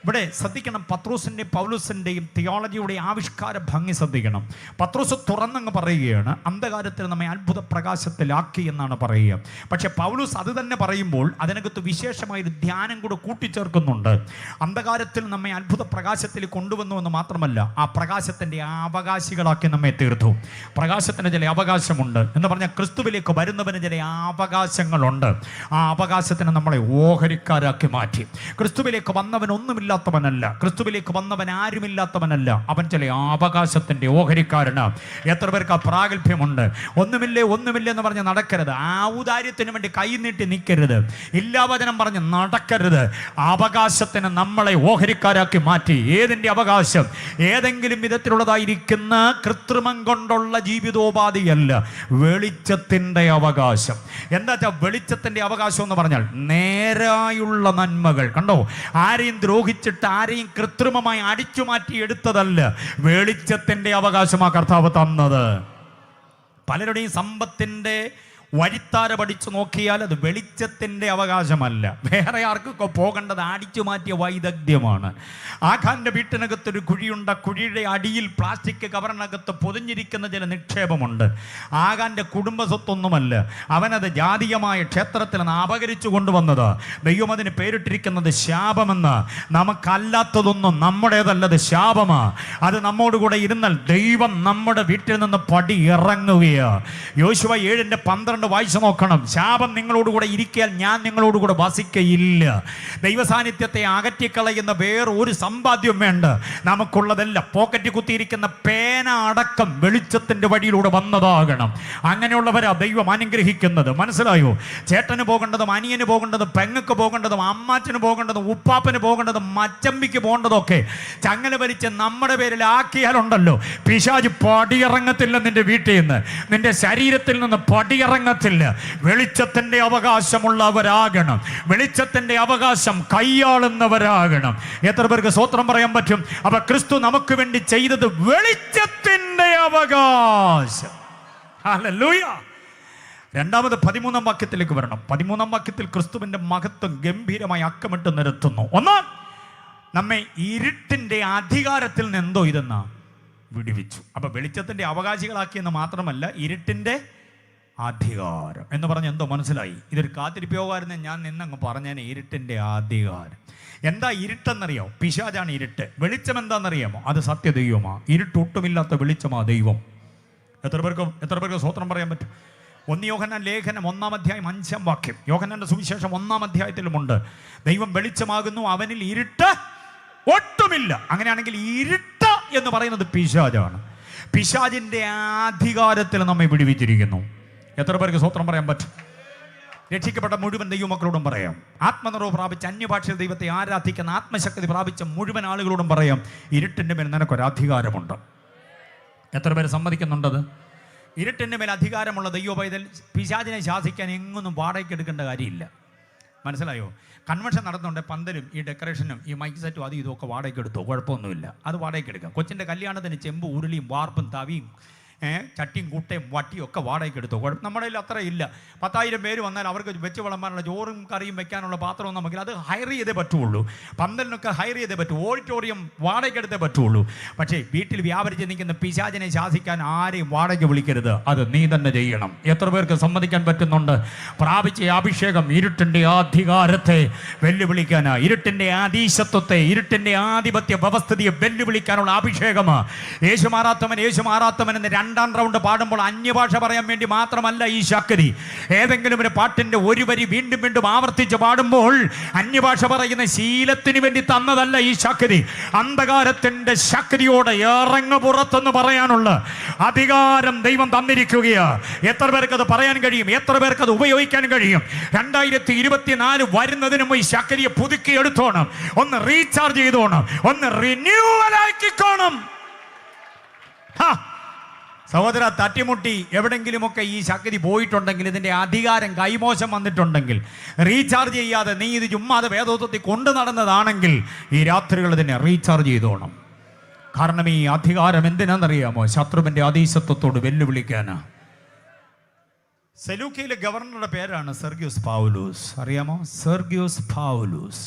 ഇവിടെ ശ്രദ്ധിക്കണം, പത്രോസിൻ്റെയും പൗലൂസിൻ്റെയും തിയോളജിയുടെ ആവിഷ്കാര ഭംഗി ശ്രദ്ധിക്കണം. പത്രോസ് തുറന്നങ്ങ് പറയുകയാണ്, അന്ധകാരത്തിൽ നമ്മെ അത്ഭുത പ്രകാശത്തിലാക്കി എന്നാണ് പറയുക. പക്ഷെ പൗലൂസ് അത് തന്നെ പറയുമ്പോൾ അതിനകത്ത് വിശേഷമായൊരു ധ്യാനം കൂടെ കൂട്ടിച്ചേർക്കുന്നുണ്ട്. അന്ധകാരത്തിൽ നമ്മെ അത്ഭുത പ്രകാശത്തിൽ കൊണ്ടുവന്നു എന്ന് മാത്രമല്ല, ആ പ്രകാശത്തിൻ്റെ അവകാശികളാക്കി നമ്മെ തീർത്തു. പ്രകാശത്തിന് ചില അവകാശമുണ്ട് എന്ന് പറഞ്ഞാൽ ക്രിസ്തുവിലേക്ക് വരുന്നവന് ചില അവകാശങ്ങളുണ്ട്. ആ അവകാശത്തിന് നമ്മളെ ഓഹരിക്കാരാക്കി മാറ്റി. ക്രിസ്തുവിലേക്ക് വന്നവൻ ഒന്നുമില്ലാത്തവനല്ല, ക്രിസ്തുവിലേക്ക് വന്നവൻ ആരുമില്ലാത്തവനല്ല, അവൻ ചില അവകാശത്തിൻ്റെ ഓഹരിക്കാരനാണ്. എത്ര പേർക്ക് ആ പ്രാഗൽഭ്യമുണ്ട്? ഒന്നുമില്ലേ എന്ന് പറഞ്ഞ് നടക്കരുത്. ഔദാര്യത്തിന് വേണ്ടി കൈ നീട്ടി നിൽക്കരുത്. ഇല്ലാവചനം പറഞ്ഞ് നടക്കരുത്. അവകാശത്തിന് നമ്മളെ ഓഹരിക്കാരാക്കി മാറ്റി. ഏതിൻ്റെ അവകാശം? ഏതെങ്കിലും വിധത്തിലുള്ളതായിരിക്കുന്ന കൃത്രിമം കൊണ്ടുള്ള ജീവിതോപാധിയല്ല, വെളിച്ചത്തിൻ്റെ അവകാശം. എന്താ വെച്ചാൽ വെളിച്ചത്തിൻ്റെ അവകാശം എന്ന് പറഞ്ഞാൽ നേരായുള്ള നന്മകൾ. കണ്ടോ? ആരെയും ദ്രോഹിച്ചിട്ട് ആരെയും കൃത്രിമമായി അടിച്ചു മാറ്റി എടുത്തതല്ല, വെളിച്ചത്തിൻ്റെ അവകാശമാണ് കർത്താവ് തന്നത്. പലരുടെയും സമ്പത്തിൻ്റെ വഴിത്താര പഠിച്ചു നോക്കിയാൽ അത് വെളിച്ചത്തിൻ്റെ അവകാശമല്ല, വേറെ ആർക്കൊക്കെ പോകേണ്ടത് അടിച്ചു മാറ്റിയ വൈദഗ്ധ്യമാണ്. ആഖാന്റെ വീട്ടിനകത്തൊരു കുഴിയുണ്ട്. കുഴിയുടെ അടിയിൽ പ്ലാസ്റ്റിക് കവറിനകത്ത് പൊതിഞ്ഞിരിക്കുന്ന ചില നിക്ഷേപമുണ്ട്. ആഖാന്റെ കുടുംബ സ്വത്തൊന്നുമല്ല, അവനത് ജാതീയമായ ക്ഷേത്രത്തിൽ നിന്ന് അപകരിച്ചു കൊണ്ടുവന്നത്. ദൈവം അതിന് പേരിട്ടിരിക്കുന്നത് ശാപമെന്ന്. നമുക്കല്ലാത്തതൊന്നും നമ്മുടേതല്ലത് ശാപമാ. അത് നമ്മോടുകൂടെ ഇരുന്നാൽ ദൈവം നമ്മുടെ വീട്ടിൽ നിന്ന് പടി ഇറങ്ങുകയാണ്. യോശുവ 7:12 വായിച്ചു നോക്കണം. ശാപം നിങ്ങളോടുകൂടെ ഇരിക്കാൻ ഞാൻ നിങ്ങളോടുകൂടെ വസിക്കയില്ല. ദൈവസാന്നിധ്യത്തെ അകറ്റിക്കളയുന്ന വേറൊരു സമ്പാദ്യം വേണ്ട. നമുക്കുള്ളതെല്ലാം പോക്കറ്റ് കുത്തിയിരിക്കുന്ന പേന അടക്കം വെളിച്ചത്തിൻ്റെ വഴിയിലൂടെ വന്നതാകണം. അങ്ങനെയുള്ളവരാ ദൈവം അനുഗ്രഹിക്കുന്നത്. മനസ്സിലായോ? ചേട്ടന് പോകേണ്ടതും അനിയന് പോകേണ്ടതും പെങ്ങക്ക് പോകേണ്ടതും അമ്മാച്ചന് പോകേണ്ടതും ഉപ്പാപ്പന് പോകേണ്ടതും മച്ചമ്പിക്ക് പോകേണ്ടതൊക്കെ ചങ്ങല വലിച്ച് നമ്മുടെ പേരിൽ ആക്കിയാലുണ്ടല്ലോ, പിശാച് പടിയിറങ്ങത്തില്ല നിന്റെ വീട്ടിൽ നിന്ന്, നിന്റെ ശരീരത്തിൽ നിന്ന് പടിയിറങ്ങ. വെളിച്ചത്തിന്റെ അവകാശമുള്ളവരാകണം. വെളിച്ചത്തിന്റെ അവകാശം കൈയാളുന്നവരാകണം. എത്ര പേർക്ക് സ്വത്രം പറയാൻ പറ്റും? അപ്പൊ ക്രിസ്തു നമുക്ക് വേണ്ടി ചെയ്തത് വെളിച്ചത്തിന്റെ അവകാശം. ഹല്ലേലൂയ. രണ്ടാമത് 13-ാം വാക്യത്തിലേക്ക് വരണം. 13-ാം വാക്യത്തിൽ ക്രിസ്തുവിന്റെ മഹത്വം ഗംഭീരമായി അക്കമിട്ട് നിരത്തുന്നു. ഒന്ന്, നമ്മെ ഇരുട്ടിന്റെ അധികാരത്തിൽ നിന്ന് എന്തോ ഇതെന്നാ വിടുവിച്ചു. അപ്പം വെളിച്ചത്തിൻ്റെ അവകാശികളാക്കിയെന്ന് മാത്രമല്ല, ഇരുട്ടിൻ്റെ അധികാരം എന്ന് പറഞ്ഞ് എന്തോ മനസ്സിലായി? ഇതൊരു കാത്തിരിപ്പയോഗമായിരുന്നു. ഞാൻ നിന്നങ്ങ് പറഞ്ഞേനെ, ഇരുട്ടിൻ്റെ അധികാരം. എന്താ ഇരുട്ടെന്നറിയോ? പിശാചാണ് ഇരുട്ട്. വെളിച്ചം എന്താണെന്നറിയാമോ? അത് സത്യദൈവമാണ്. ഇരുട്ടൊട്ടുമില്ലാത്ത വെളിച്ചമാ ദൈവം. എത്ര പേർക്ക് സ്വത്രം പറയാൻ പറ്റും? 1 യോഹന്നാൻ ലേഖനം 1-ാം അധ്യായം 5-ാം വാക്യം, യോഹന്നാന്റെ സുവിശേഷം 1-ാം അധ്യായത്തിലുമുണ്ട്. ദൈവം വെളിച്ചമാകുന്നു, അവനിൽ ഇരുട്ട് ഒട്ടുമില്ല. അങ്ങനെയാണെങ്കിൽ ഇരുട്ട് എന്ന് പറയുന്നത് പിശാചാണ്. പിശാചിൻ്റെ അധികാരത്തിൽ നമ്മെ വിടുവിച്ചിരിക്കുന്നു. എത്ര പേർക്ക് സ്വത്രം പറയാൻ പറ്റും? രക്ഷിക്കപ്പെട്ട മുഴുവൻ ദൈവമക്കളോടും പറയാം, ആത്മനിറവ് പ്രാപിച്ച അന്യഭാഷയിൽ ദൈവത്തെ ആരാധിക്കുന്ന ആത്മശക്തി പ്രാപിച്ച മുഴുവൻ ആളുകളോടും പറയാം, ഇരുട്ടിൻ്റെ മേൽ നിനക്കൊരധികാരമുണ്ട്. എത്ര പേര് സമ്മതിക്കുന്നുണ്ടത്? ഇരുട്ടിൻ്റെ മേൽ അധികാരമുള്ള ദൈവ പൈതൽ പിശാചിനെ ശാസിക്കാൻ എങ്ങൊന്നും വാടകയ്ക്ക് എടുക്കേണ്ട കാര്യമില്ല. മനസ്സിലായോ? കൺവെൻഷൻ നടന്നുകൊണ്ട് പന്തലും ഈ ഡെക്കറേഷനും ഈ മൈക്ക് സെറ്റും അതും ഇതൊക്കെ വാടകയ്ക്ക് എടുത്തോ, കുഴപ്പമൊന്നുമില്ല. അത് വാടകയ്ക്ക് എടുക്കാം. കൊച്ചിൻ്റെ കല്യാണത്തിന് ചെമ്പ് ഉരുളിയും വാർപ്പും തവിയും ചട്ടിയും കൂട്ടയും വട്ടിയും ഒക്കെ വാടകയ്ക്ക് എടുത്തോ, നമ്മുടെ കയ്യിൽ അത്ര ഇല്ല. 10,000 പേര് വന്നാൽ അവർക്ക് വെച്ച് വിളമ്പാനുള്ള ചോറും കറിയും വെക്കാനുള്ള പാത്രവും നമുക്ക് അത് ഹയർ ചെയ്തേ പറ്റുള്ളൂ. പന്തലിനൊക്കെ ഹയർ ചെയ്തേ പറ്റൂ. ഓഡിറ്റോറിയം വാടകയ്ക്ക് എടുത്തേ പറ്റുള്ളൂ. പക്ഷേ വീട്ടിൽ വ്യാപരിച്ച് നിൽക്കുന്ന പിശാചിനെ ശാസിക്കാൻ ആരെയും വാടകയ്ക്ക് വിളിക്കരുത്. അത് നീ തന്നെ ചെയ്യണം. എത്ര പേർക്ക് സമ്മതിക്കാൻ പറ്റുന്നുണ്ട്? പ്രാപിച്ച അഭിഷേകം ഇരുട്ടിൻ്റെ അധികാരത്തെ വെല്ലുവിളിക്കാനാ, ഇരുട്ടിൻ്റെ ആധീശത്വത്തെ, ഇരുട്ടിൻ്റെ ആധിപത്യ വ്യവസ്ഥിതിയെ വെല്ലുവിളിക്കാനുള്ള അഭിഷേകമാണ്. യേശു മാറാത്തവൻ എന്ന് 2-ാം റൗണ്ട് പാടുമ്പോൾ അന്യഭാഷ പറയാൻ വേണ്ടി മാത്രമല്ല ഈ ശക്തി. ഏതെങ്കിലും ഒരു പാട്ടിൻ്റെ ഒരു വരി വീണ്ടും വീണ്ടും ആവർത്തിച്ച് പാടുമ്പോൾ അന്യഭാഷ പറയുന്ന ശീലത്തിന് വേണ്ടി തന്നതല്ല ഈ ശക്തി. അന്ധകാരത്തിൻ്റെ ശക്തിയോടെ ഇറങ്ങു പുറത്തെന്ന് പറയാനുള്ള അധികാരം ദൈവം തന്നിരിക്കുകയാ. എത്ര പേർക്ക് അത് പറയാൻ കഴിയും? എത്ര പേർക്ക് അത് ഉപയോഗിക്കാൻ കഴിയും? 2024 വരുന്നതിന് മുമ്പ് ഈ ശക്തിയെ പുതുക്കിയെടുത്തോണം, ഒന്ന് റീചാർജ് ചെയ്തോണം, ഒന്ന് റിന്യൂവലാക്കിക്കോണം. സഹോദര, തട്ടിമുട്ടി എവിടെങ്കിലുമൊക്കെ ഈ ശക്തി പോയിട്ടുണ്ടെങ്കിൽ, ഇതിൻ്റെ അധികാരം കൈമോശം വന്നിട്ടുണ്ടെങ്കിൽ, റീചാർജ് ചെയ്യാതെ നീ ഇത് ചുമ്മാതെ വേദോത്വത്തിൽ കൊണ്ടു നടന്നതാണെങ്കിൽ ഈ രാത്രികൾ ഇതിനെ റീചാർജ് ചെയ്തോണം. കാരണം ഈ അധികാരം എന്തിനാണെന്നറിയാമോ? ശത്രുവിൻ്റെ അധീശത്വത്തോട് വെല്ലുവിളിക്കാനാ. സെലൂക്കയിലെ ഗവർണറുടെ പേരാണ് സെർഗ്യൂസ് പൗലൂസ്. അറിയാമോ? സെർഗ്യൂസ് പൗലൂസ്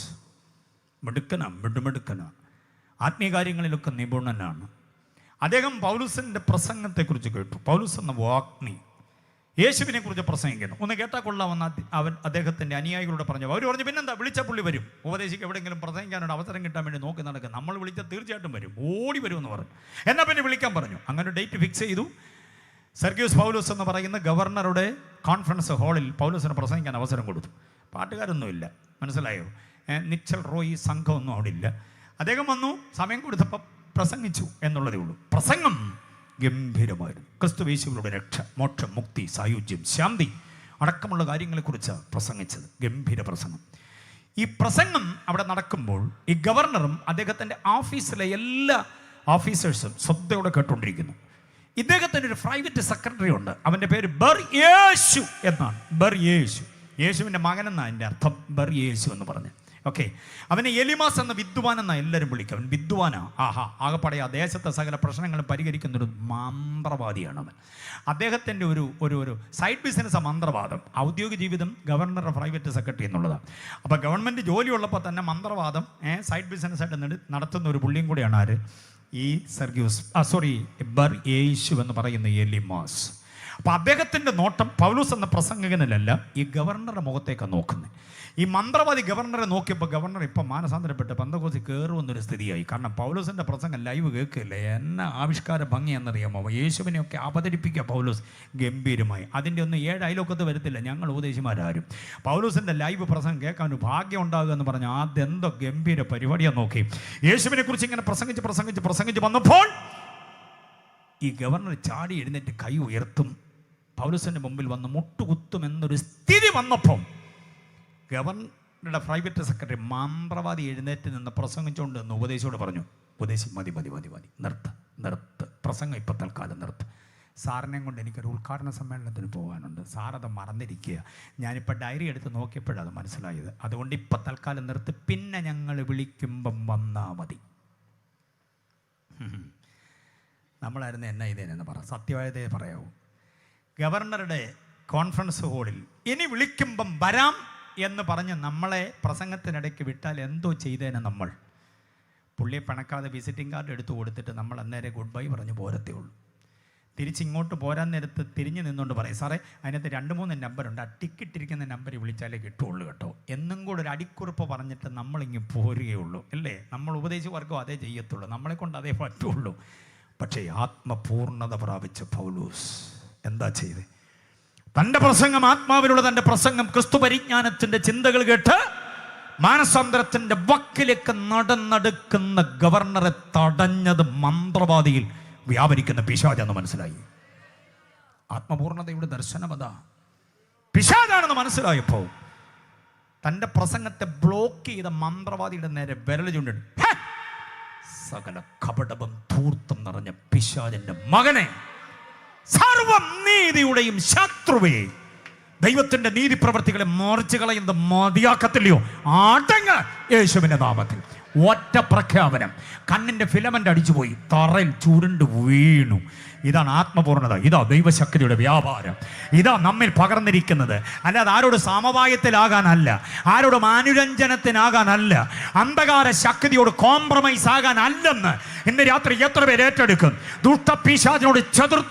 മിടുക്കനാ, ആത്മീയ കാര്യങ്ങളിലൊക്കെ നിപുണനാണ്. അദ്ദേഹം പൗലൂസിൻ്റെ പ്രസംഗത്തെക്കുറിച്ച് കേട്ടു. പൗലൂസ് എന്ന വാഗ്മി യേശുവിനെ കുറിച്ച് പ്രസംഗിക്കുന്നു. ഒന്ന് കേട്ടാൽ കൊള്ളാമെന്ന് അവൻ അദ്ദേഹത്തിൻ്റെ അനുയായികളോട് പറഞ്ഞു. അവർ പറഞ്ഞു, പിന്നെന്താ, വിളിച്ച പുള്ളി വരും. ഉപദേശിക്ക് എവിടെയെങ്കിലും പ്രസംഗിക്കാനൊരു അവസരം കിട്ടാൻ വേണ്ടി നോക്കി നടക്കും. നമ്മൾ വിളിച്ചാൽ തീർച്ചയായിട്ടും വരും, ഓടി വരുമെന്ന് പറഞ്ഞു. എന്നാൽ പിന്നെ വിളിക്കാൻ പറഞ്ഞു. അങ്ങനെ ഡേറ്റ് ഫിക്സ് ചെയ്തു. സെർഗ്യൂസ് പൗലൂസ് എന്ന് പറയുന്ന ഗവർണറുടെ കോൺഫറൻസ് ഹാളിൽ പൗലൂസിന് പ്രസംഗിക്കാൻ അവസരം കൊടുത്തു. പാട്ടുകാരൊന്നുമില്ല, മനസ്സിലായോ? നിച്ചൽ റോയി സംഘമൊന്നും അവിടെ ഇല്ല. അദ്ദേഹം വന്നു, സമയം കൊടുത്തപ്പോൾ പ്രസംഗിച്ചു എന്നുള്ളതേ ഉള്ളൂ. പ്രസംഗം ഗംഭീരമായിരുന്നു. ക്രിസ്തുയേശുവിലൂടെ രക്ഷ, മോക്ഷം, മുക്തി, സായുജ്യം, ശാന്തി അടക്കമുള്ള കാര്യങ്ങളെക്കുറിച്ച് പ്രസംഗിച്ചത്. ഗംഭീര പ്രസംഗം. ഈ പ്രസംഗം അവിടെ നടക്കുമ്പോൾ ഈ ഗവർണറും അദ്ദേഹത്തിൻ്റെ ഓഫീസിലെ എല്ലാ ഓഫീസേഴ്സും ശ്രദ്ധയോടെ കേട്ടുകൊണ്ടിരിക്കുന്നു. ഇദ്ദേഹത്തിൻ്റെ ഒരു പ്രൈവറ്റ് സെക്രട്ടറി ഉണ്ട്. അവൻ്റെ പേര് ബർ-യേശു എന്നാണ്. ബർ-യേശു, യേശുവിൻ്റെ മകനെന്നാണ് എൻ്റെ അർത്ഥം. ബർ-യേശു എന്ന് പറഞ്ഞ് ഓക്കെ. അവനെ എലിമാസ് എന്ന വിദ്വാൻ എന്നാണ് എല്ലാവരും വിളിക്കുക. അവൻ വിദ്വാനാ. ആകെപ്പാടെ ആ ദേശത്തെ സകല പ്രശ്നങ്ങളും പരിഹരിക്കുന്നൊരു മന്ത്രവാദിയാണ് അവൻ. അദ്ദേഹത്തിൻ്റെ ഒരു സൈഡ് ബിസിനസ് മന്ത്രവാദം. ഔദ്യോഗിക ജീവിതം ഗവർണറുടെ പ്രൈവറ്റ് സെക്രട്ടറി എന്നുള്ളതാണ്. അപ്പോൾ ഗവൺമെൻറ് ജോലി ഉള്ളപ്പോൾ തന്നെ മന്ത്രവാദം സൈഡ് ബിസിനസ്സായിട്ട് നടത്തുന്ന ഒരു പുള്ളിയും കൂടിയാണ് ആര്? ഈ ബർ-യേശു എന്ന് പറയുന്ന എലിമാസ്. അപ്പോൾ അദ്ദേഹത്തിൻ്റെ നോട്ടം പൗലോസ് എന്ന പ്രസംഗകനിലല്ല, ഈ ഗവർണറുടെ മുഖത്തേക്കാണ് നോക്കുന്നത്. ഈ മന്ത്രവാദി ഗവർണറെ നോക്കിയപ്പോൾ ഗവർണർ ഇപ്പം മാനസാന്തരപ്പെട്ട് പെന്തക്കോസ്തിൽ കയറുമെന്നൊരു സ്ഥിതിയായി. കാരണം പൗലോസിൻ്റെ പ്രസംഗം ലൈവ് കേൾക്കില്ല. എന്ന ആവിഷ്കാര ഭംഗി എന്നറിയാമോ? യേശുവിനെയൊക്കെ അവതരിപ്പിക്കുക പൗലോസ് ഗംഭീരമായി. അതിൻ്റെ ഒന്നും 7 അയലൊക്കത്ത് വരത്തില്ല ഞങ്ങൾ ഉപദേശിമാരും. പൗലോസിൻ്റെ ലൈവ് പ്രസംഗം കേൾക്കാൻ ഒരു ഭാഗ്യം ഉണ്ടാകുക എന്ന് പറഞ്ഞാൽ അതെന്തോ ഗംഭീര പരിപാടിയാണ്. നോക്കി യേശുവിനെ കുറിച്ച് ഇങ്ങനെ പ്രസംഗിച്ച് വന്നപ്പോൾ ഈ ഗവർണർ ചാടി എഴുന്നേറ്റ് കൈ ഉയർത്തും, പൗലോസിൻ്റെ മുമ്പിൽ വന്ന് മുട്ടുകുത്തും എന്നൊരു സ്ഥിതി വന്നപ്പം ഗവർണറുടെ പ്രൈവറ്റ് സെക്രട്ടറി മന്ത്രവാദി എഴുന്നേറ്റ് നിന്ന് പ്രസംഗിച്ചുകൊണ്ട് എന്ന് ഉപദേശിയോട് പറഞ്ഞു, ഉപദേശി മതി, നിർത്ത് പ്രസംഗം ഇപ്പം തൽക്കാലം നിർത്ത്. സാറിനെയും കൊണ്ട് എനിക്കൊരു ഉദ്ഘാടന സമ്മേളനത്തിന് പോകാനുണ്ട്. സാറത് മറന്നിരിക്കുക. ഞാനിപ്പോൾ ഡയറി എടുത്ത് നോക്കിയപ്പോഴത് മനസ്സിലായത്. അതുകൊണ്ട് ഇപ്പം തൽക്കാലം നിർത്ത്, പിന്നെ ഞങ്ങൾ വിളിക്കുമ്പം വന്നാൽ മതി. നമ്മളായിരുന്നു എന്നെ ഇതേനെന്ന് പറ, സത്യമായതേ പറയാവൂ. ഗവർണറുടെ കോൺഫറൻസ് ഹാളിൽ ഇനി വിളിക്കുമ്പം വരാം എന്ന് പറഞ്ഞ് നമ്മളെ പ്രസംഗത്തിനിടയ്ക്ക് വിട്ടാൽ എന്തോ ചെയ്തേനെ നമ്മൾ. പുള്ളിയെ പിണക്കാതെ വിസിറ്റിംഗ് കാർഡ് എടുത്ത് കൊടുത്തിട്ട് നമ്മൾ അന്നേരം ഗുഡ് ബൈ പറഞ്ഞ് പോരത്തേ ഉള്ളൂ. തിരിച്ചിങ്ങോട്ട് പോരാൻ നേരത്ത് തിരിഞ്ഞ് നിന്നുകൊണ്ട് പറയും, സാറേ അതിനകത്ത് 2-3 നമ്പറുണ്ട്, ആ ടിക്കറ്റിരിക്കുന്ന നമ്പർ വിളിച്ചാലേ കിട്ടുള്ളൂ കേട്ടോ എന്നും കൂടെ ഒരു അടിക്കുറിപ്പ് പറഞ്ഞിട്ട് നമ്മളിങ്ങ് പോരുകയുള്ളൂ അല്ലേ. നമ്മൾ ഉപദേശവർക്കും അതേ ചെയ്യത്തുള്ളൂ, നമ്മളെ കൊണ്ട് അതേ പറ്റുള്ളൂ. പക്ഷേ ആത്മപൂർണ്ണത പ്രാപിച്ച പൗലോസ് എന്താ ചെയ്തേ? തൻ്റെ പ്രസംഗം ആത്മാവിലുള്ള തൻ്റെ പ്രസംഗം ക്രിസ്തു പരിജ്ഞാനത്തിൻ്റെ ചിന്തകൾ കേട്ട് മാനസാന്തരത്തിൻ്റെ വക്കിലേക്ക് നടന്നെടുക്കുന്ന ഗവർണറെ തടഞ്ഞത് മന്ത്രവാദിയിൽ വ്യാപരിക്കുന്ന പിശാചെന്ന് മനസ്സിലായി. ആത്മപൂർണ്ണതയുടെ ദർശനമതാ. പിശാചാണെന്ന് മനസ്സിലായപ്പോൾ തൻ്റെ പ്രസംഗത്തെ ബ്ലോക്ക് ചെയ്ത മന്ത്രവാദിയുടെ നേരെ വിരൽ ചൂണ്ടിട്ട്, സകല കപടവും ധൂർത്തും നിറഞ്ഞ പിശാചിന്റെ മകനെ, സർവം നീതിയുടെയും ശത്രുവേ, ദൈവത്തിന്റെ നീതി പ്രവർത്തികളെ മറിച്ച് കളയുന്നത് മതിയാക്കത്തില്ലയോ? ആട്ടങ്ങ് യേശുവിന്റെ നാമത്തിൽ. ഒറ്റ പ്രഖ്യാപനം. കണ്ണിന്റെ ഫിലമെന്റ് അടിച്ചുപോയി, തറയിൽ ചുരുണ്ട് വീണു. ഇതാണ് ആത്മപൂർണ്ണത. ഇതാ ദൈവശക്തിയുടെ വ്യാപാരം. ഇതാ നമ്മിൽ പകർന്നിരിക്കുന്നത്. അല്ലാതെ ആരോട് സമവായത്തിലാകാനല്ല, ആരോട് അനുരഞ്ജനത്തിനാകാനല്ല, അന്ധകാര ശക്തിയോട് കോംപ്രമൈസ് ആകാനല്ലെന്ന് ഇന്ന് രാത്രി എത്ര പേര് ഏറ്റെടുക്കും? ദുഷ്ടപിശാചിനോട്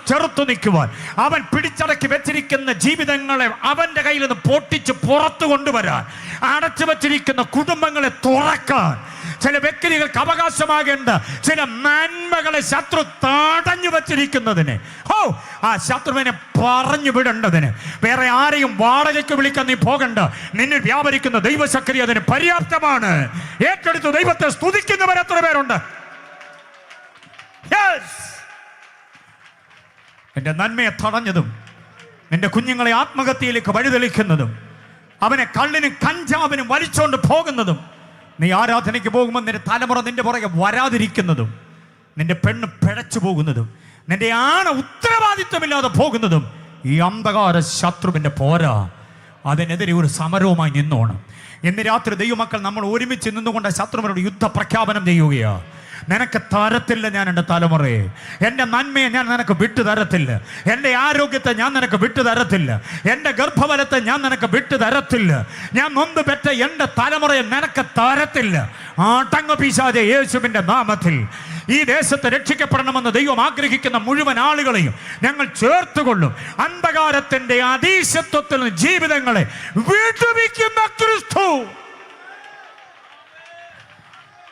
ചെറുത്തു നിൽക്കുവാൻ, അവൻ പിടിച്ചടക്കി വെച്ചിരിക്കുന്ന ജീവിതങ്ങളെ അവന്റെ കയ്യിൽ നിന്ന് പൊട്ടിച്ച് പുറത്തു കൊണ്ടുവരാൻ, അടച്ചു വെച്ചിരിക്കുന്ന കുടുംബങ്ങളെ തുറക്കാൻ, ചില വ്യക്തികൾക്ക് അവകാശമാകേണ്ട ചില നന്മകളെ ശത്രു തടഞ്ഞു വച്ചിരിക്കുന്നതിന്, ആ ശത്രുവിനെ പറഞ്ഞു വിടേണ്ടതിന് വേറെ ആരെയും വാടകയ്ക്ക് വിളിക്കാൻ നീ പോകണ്ട. നിന്നിൽ വ്യാപരിക്കുന്ന ദൈവശക്തി അതിന് പര്യാപ്തമാണ്. ഏറ്റെടുത്ത് ദൈവത്തെ സ്തുതിക്കുന്നവർ എത്ര പേരുണ്ട്? നിന്റെ നന്മയെ തടഞ്ഞതും നിന്റെ കുഞ്ഞുങ്ങളെ ആത്മഹത്യയിലേക്ക് വഴിതെളിക്കുന്നതും അവനെ കള്ളിനും കഞ്ചാവിനും വലിച്ചോണ്ട് പോകുന്നതും, നീ ആരാധനയ്ക്ക് പോകുമ്പോൾ നിന്റെ തലമുറ നിന്റെ പുറകെ വരാതിരിക്കുന്നതും, നിന്റെ പെണ്ണ് പിഴച്ചു പോകുന്നതും, നിന്റെ ഉത്തരവാദിത്വമില്ലാതെ പോകുന്നതും ഈ അന്ധകാര ശത്രുവിന്റെ പോരാ. അതിനെതിരെ ഒരു സമരവുമായി നിന്നോണം. ഇന്ന് രാത്രി ദൈവമക്കൾ നമ്മൾ ഒരുമിച്ച് നിന്നുകൊണ്ട് ശത്രുവിനോട് യുദ്ധ പ്രഖ്യാപനം ചെയ്യുകയാണ്. നിനക്ക് തരത്തില്ല ഞാൻ എൻ്റെ തലമുറയെ, എൻ്റെ നന്മയെ ഞാൻ നിനക്ക് വിട്ടു തരത്തില്ല, എൻ്റെ ആരോഗ്യത്തെ ഞാൻ നിനക്ക് വിട്ടു തരത്തില്ല, എൻ്റെ ഗർഭഫലത്തെ ഞാൻ നിനക്ക് വിട്ടു തരത്തില്ല, ഞാൻ നൊന്ത് പെറ്റ എൻ്റെ തലമുറയെ നിനക്ക് തരത്തില്ല. ആട്ടങ്ങ പിശാചേ, യേശുവിൻ്റെ നാമത്തിൽ ഈ ദേശത്ത് രക്ഷിക്കപ്പെടണമെന്ന് ദൈവം ആഗ്രഹിക്കുന്ന മുഴുവൻ ആളുകളെയും ഞങ്ങൾ ചേർത്തുകൊള്ളും. അന്ധകാരത്തിൻ്റെ അതീശത്വത്തിൽ ജീവിതങ്ങളെ വിടുവിക്കുന്ന ക്രിസ്തു.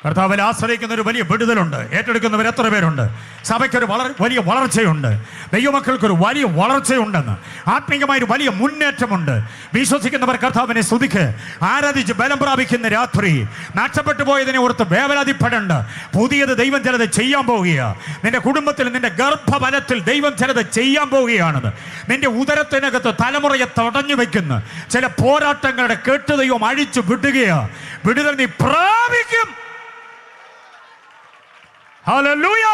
കർത്താവിൽ ആശ്രയിക്കുന്ന ഒരു വലിയ വിടുതലുണ്ട്. ഏറ്റെടുക്കുന്നവർ എത്ര പേരുണ്ട്? സഭയ്ക്കൊരു വലിയ വളർച്ചയുണ്ട്, ദൈവമക്കൾക്കൊരു വലിയ വളർച്ചയുണ്ടെന്ന്, ആത്മീയമായൊരു വലിയ മുന്നേറ്റമുണ്ട്. വിശ്വസിക്കുന്നവർ കർത്താവിനെ സ്തുതിക്ക്, ആരാധിച്ച് ബലം പ്രാപിക്കുന്ന രാത്രി. നഷ്ടപ്പെട്ടു പോയതിനെ ഓർത്ത് വേവലാതിപ്പെടേണ്ട. പുതിയത് ദൈവം ചിലത് ചെയ്യാൻ പോവുകയാണ്. നിന്റെ കുടുംബത്തിൽ, നിന്റെ ഗർഭഫലത്തിൽ ദൈവം ചിലത് ചെയ്യാൻ പോവുകയാണെന്ന്. നിന്റെ ഉദരത്തിനകത്ത് തലമുറയെ തടഞ്ഞു വെക്കുന്ന ചില പോരാട്ടങ്ങളുടെ കെട്ട് ദൈവം അഴിച്ചു വിടുകയാണ്. വിടുതൽ നീ പ്രാപിക്കും. ഹല്ലേലൂയ.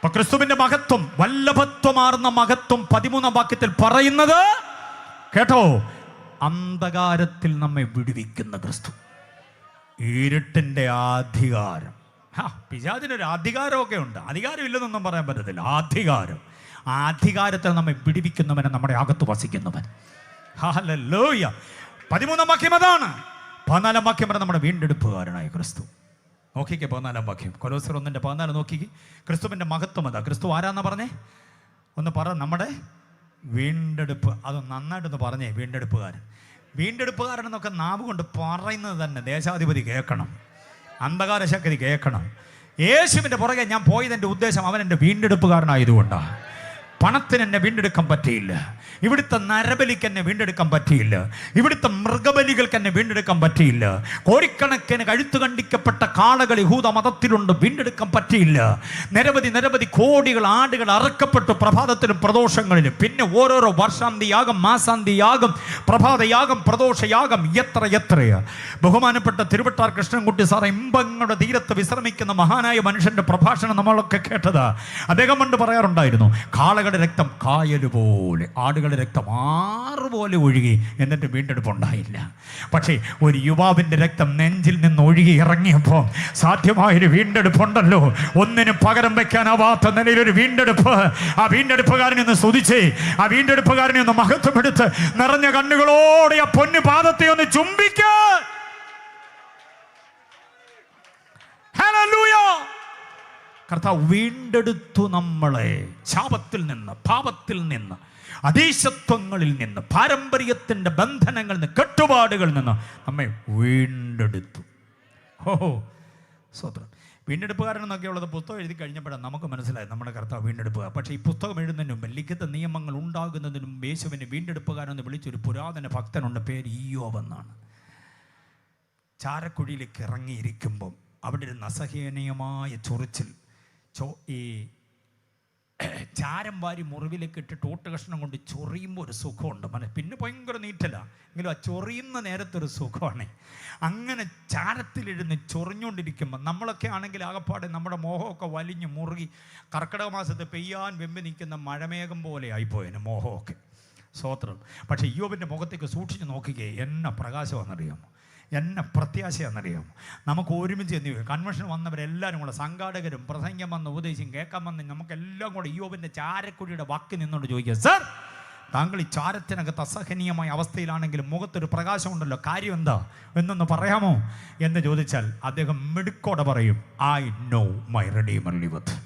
ക്രിസ്തുവിന്റെ മഹത്വം, വല്ലഭത്വമാർന്ന മഹത്വം 13-ാം വാക്യത്തിൽ പറയുന്നത് കേട്ടോ, അന്ധകാരത്തിൽ നമ്മെ വിടുവിക്കുന്ന ക്രിസ്തു. ഇരുട്ടിന്റെ അധികാരം, പിശാചിനൊരു അധികാരമൊക്കെ ഉണ്ട്, അധികാരം ഇല്ലെന്നൊന്നും പറയാൻ പറ്റത്തില്ല. അധികാരത്തിൽ നമ്മെ വിടുവിക്കുന്നവനെ, നമ്മുടെ അകത്ത് വസിക്കുന്നവൻ. ഹല്ലേലൂയ. 13-ാം വാക്യം അതാണ്. 14-ാം വാക്യം വരെ നമ്മുടെ വീണ്ടെടുപ്പുകാരനായ ക്രിസ്തു. നോക്കിക്കേ 14-ാം വാക്യം, കൊലോസ്യർ 1:14 നോക്കിക്കേ. ക്രിസ്തുവിൻ്റെ മഹത്വം അതാ. ക്രിസ്തു ആരാന്നാ പറഞ്ഞേ? ഒന്ന് പറ. നമ്മുടെ വീണ്ടെടുപ്പ്. അത് നന്നായിട്ടൊന്ന് പറഞ്ഞേ. വീണ്ടെടുപ്പുകാരൻ എന്നൊക്കെ നാവ് കൊണ്ട് പറയുന്നത് തന്നെ ദേശാധിപതി കേൾക്കണം, അന്ധകാര ശക്തി കേൾക്കണം. യേശുവിൻ്റെ പുറകെ ഞാൻ പോയതിൻ്റെ ഉദ്ദേശം അവൻ എൻ്റെ വീണ്ടെടുപ്പുകാരനായതുകൊണ്ടാണ്. പണത്തിന് എന്നെ വീണ്ടെടുക്കാൻ പറ്റിയില്ല, ഇവിടുത്തെ നരബലിക്ക് എന്നെ വീണ്ടെടുക്കാൻ പറ്റിയില്ല, ഇവിടുത്തെ മൃഗബലികൾക്ക് എന്നെ വീണ്ടെടുക്കാൻ പറ്റിയില്ല, കോടിക്കണക്കിന് കഴുത്തു കണ്ടിക്കപ്പെട്ട കാളകൾ യഹൂദ മതത്തിലുണ്ട്, വീണ്ടെടുക്കാൻ പറ്റിയില്ല. നിരവധി കോടികൾ ആടുകൾ അറുക്കപ്പെട്ടു പ്രഭാതത്തിലും പ്രദോഷങ്ങളിലും. പിന്നെ ഓരോരോ വർഷാന്തിയാകം, മാസാന്തിയാകം, പ്രഭാതയാകം, പ്രദോഷയാകം, എത്രയാ. ബഹുമാനപ്പെട്ട തിരുവട്ടാർ കൃഷ്ണൻകുട്ടി സാർ ഇമ്പങ്ങളുടെ തീരത്ത് വിശ്രമിക്കുന്ന മഹാനായ മനുഷ്യന്റെ പ്രഭാഷണം നമ്മളൊക്കെ കേട്ടതാ. അദ്ദേഹം കൊണ്ട് പറയാറുണ്ടായിരുന്നു, കാളകളുടെ രക്തം കായല് പോലെ, ആടുകളുടെ രക്തം ആറുപോലെ ഒഴുകി, എന്നിട്ട് വീണ്ടെടുപ്പുണ്ടായില്ല. പക്ഷേ ഒരു യുവാവിൻ്റെ രക്തം നെഞ്ചിൽ നിന്ന് ഒഴുകി ഇറങ്ങിയപ്പോൾ സാധ്യമായൊരു വീണ്ടെടുപ്പുണ്ടല്ലോ. ഒന്നിനും പകരം വെക്കാനാവാത്ത നിലയിലൊരു വീണ്ടെടുപ്പ്. ആ വീണ്ടെടുപ്പുകാരനെ ഒന്ന് സ്തുതിച്ചേ, ആ വീണ്ടെടുപ്പുകാരനെ ഒന്ന് മഹത്വമെടുത്ത് നിറഞ്ഞ കണ്ണുകളോടെ ആ പൊന്നു പാദത്തെ ഒന്ന് ചുംബിക്ക. കർത്താവ് വീണ്ടെടുത്തു നമ്മളെ ശാപത്തിൽ നിന്ന്, പാപത്തിൽ നിന്ന്, അധീശത്വങ്ങളിൽ നിന്ന്, പാരമ്പര്യത്തിൻ്റെ ബന്ധനങ്ങളിൽ നിന്ന്, കെട്ടുപാടുകളിൽ നിന്ന് നമ്മെ വീണ്ടെടുത്തു. ഓ സ്വത്രം. വീണ്ടെടുപ്പുകാരനെന്നൊക്കെ ഉള്ളത് പുസ്തകം എഴുതി കഴിഞ്ഞപ്പോഴാണ് നമുക്ക് മനസ്സിലായത് നമ്മുടെ കർത്താവ് വീണ്ടെടുപ്പുക. പക്ഷേ ഈ പുസ്തകം എഴുതുന്നതിന് മുമ്പ്, ലിഖിത നിയമങ്ങൾ ഉണ്ടാകുന്നതിന് മുമ്പ് യേശുവിനെ വീണ്ടെടുപ്പുകാരെന്ന് വിളിച്ചൊരു പുരാതന ഭക്തനുണ്ട്, പേര് ഇയ്യോബ് എന്നാണ്. ചാരക്കുഴിയിലേക്ക് ഇറങ്ങിയിരിക്കുമ്പം അവിടെ ഒരു അസഹനീയമായ ചൊറിച്ചിൽ, ഈ ചാരം വാരി മുറിവിലേക്ക് ഇട്ടിട്ട് ഓട്ട് കഷ്ണം കൊണ്ട് ചൊറിയുമ്പോൾ ഒരു സുഖമുണ്ട്. പിന്നെ ഭയങ്കര നീറ്റല, എങ്കിലും ആ ചൊറിയുന്ന നേരത്തൊരു സുഖമാണ്. അങ്ങനെ ചാരത്തിലിരുന്ന് ചൊറിഞ്ഞുകൊണ്ടിരിക്കുമ്പോൾ നമ്മളൊക്കെ ആണെങ്കിൽ ആകപ്പാടെ നമ്മുടെ മോഹമൊക്കെ വലിഞ്ഞ് മുറുകി കർക്കിടക മാസത്ത് പെയ്യാൻ വെമ്പി നിൽക്കുന്ന മഴമേഘം പോലെ ആയിപ്പോയതിന് മോഹമൊക്കെ. സ്വോത്രം. പക്ഷേ ഇയ്യോബിൻ്റെ മുഖത്തേക്ക് സൂക്ഷിച്ച് നോക്കുകയെ എന്നെ പ്രകാശമാണെന്നറിയാമോ, എന്നെ പ്രത്യാശയാണെന്നറിയാമോ. നമുക്ക് ഒരുമിച്ച് എന്ത് ചെയ്യും, കൺവെൻഷൻ വന്നവരെല്ലാവരും കൂടെ, സംഘാടകരും പ്രസംഗം വന്ന് ഉപദേശിക്കും കേൾക്കാൻ വന്ന് നമുക്കെല്ലാം കൂടെ ഇയ്യോബിൻ്റെ ചാരക്കുഴിയുടെ വാക്ക് നിന്നുകൊണ്ട് ചോദിക്കുക, സർ താങ്കൾ ഈ ചാരത്തിനകത്ത് അസഹനീയമായ അവസ്ഥയിലാണെങ്കിലും മുഖത്തൊരു പ്രകാശമുണ്ടല്ലോ, കാര്യം എന്താ എന്നൊന്ന് പറയാമോ എന്ന് ചോദിച്ചാൽ അദ്ദേഹം മിടുക്കോടെ പറയും, ഐ നോ മൈ റെഡീമർ ലിവത്ത്.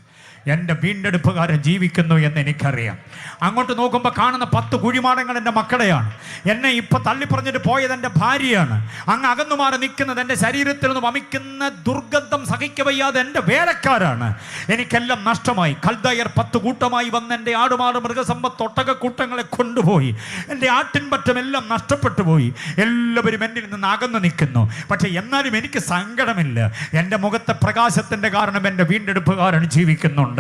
എൻ്റെ വീണ്ടെടുപ്പുകാരൻ ജീവിക്കുന്നു എന്ന് എനിക്കറിയാം. അങ്ങോട്ട് നോക്കുമ്പോൾ കാണുന്ന 10 കുഴിമാടങ്ങൾ എൻ്റെ മക്കളെയാണ്. എന്നെ ഇപ്പം തള്ളിപ്പറഞ്ഞിട്ട് പോയത് എൻ്റെ ഭാര്യയാണ്. അങ്ങ് അകന്നു മാറി നിൽക്കുന്നത് എൻ്റെ ശരീരത്തിൽ നിന്ന് വമിക്കുന്ന ദുർഗന്ധം സഹിക്കവയ്യാതെ എൻ്റെ വേലക്കാരാണ്. എനിക്കെല്ലാം നഷ്ടമായി. കൽദയർ 10 കൂട്ടമായി വന്ന് എൻ്റെ ആടുമാട് മൃഗസമ്പത്ത് ഒട്ടകക്കൂട്ടങ്ങളെ കൊണ്ടുപോയി. എൻ്റെ ആട്ടിൻപറ്റമെല്ലാം നഷ്ടപ്പെട്ടു പോയി. എല്ലാവരും എന്നിൽ നിന്ന് അകന്നു നിൽക്കുന്നു. പക്ഷേ എന്നാലും എനിക്ക് സങ്കടമില്ല. എൻ്റെ മുഖത്തെ പ്രകാശത്തിൻ്റെ കാരണം എൻ്റെ വീണ്ടെടുപ്പുകാരൻ ജീവിക്കുന്നുണ്ട്.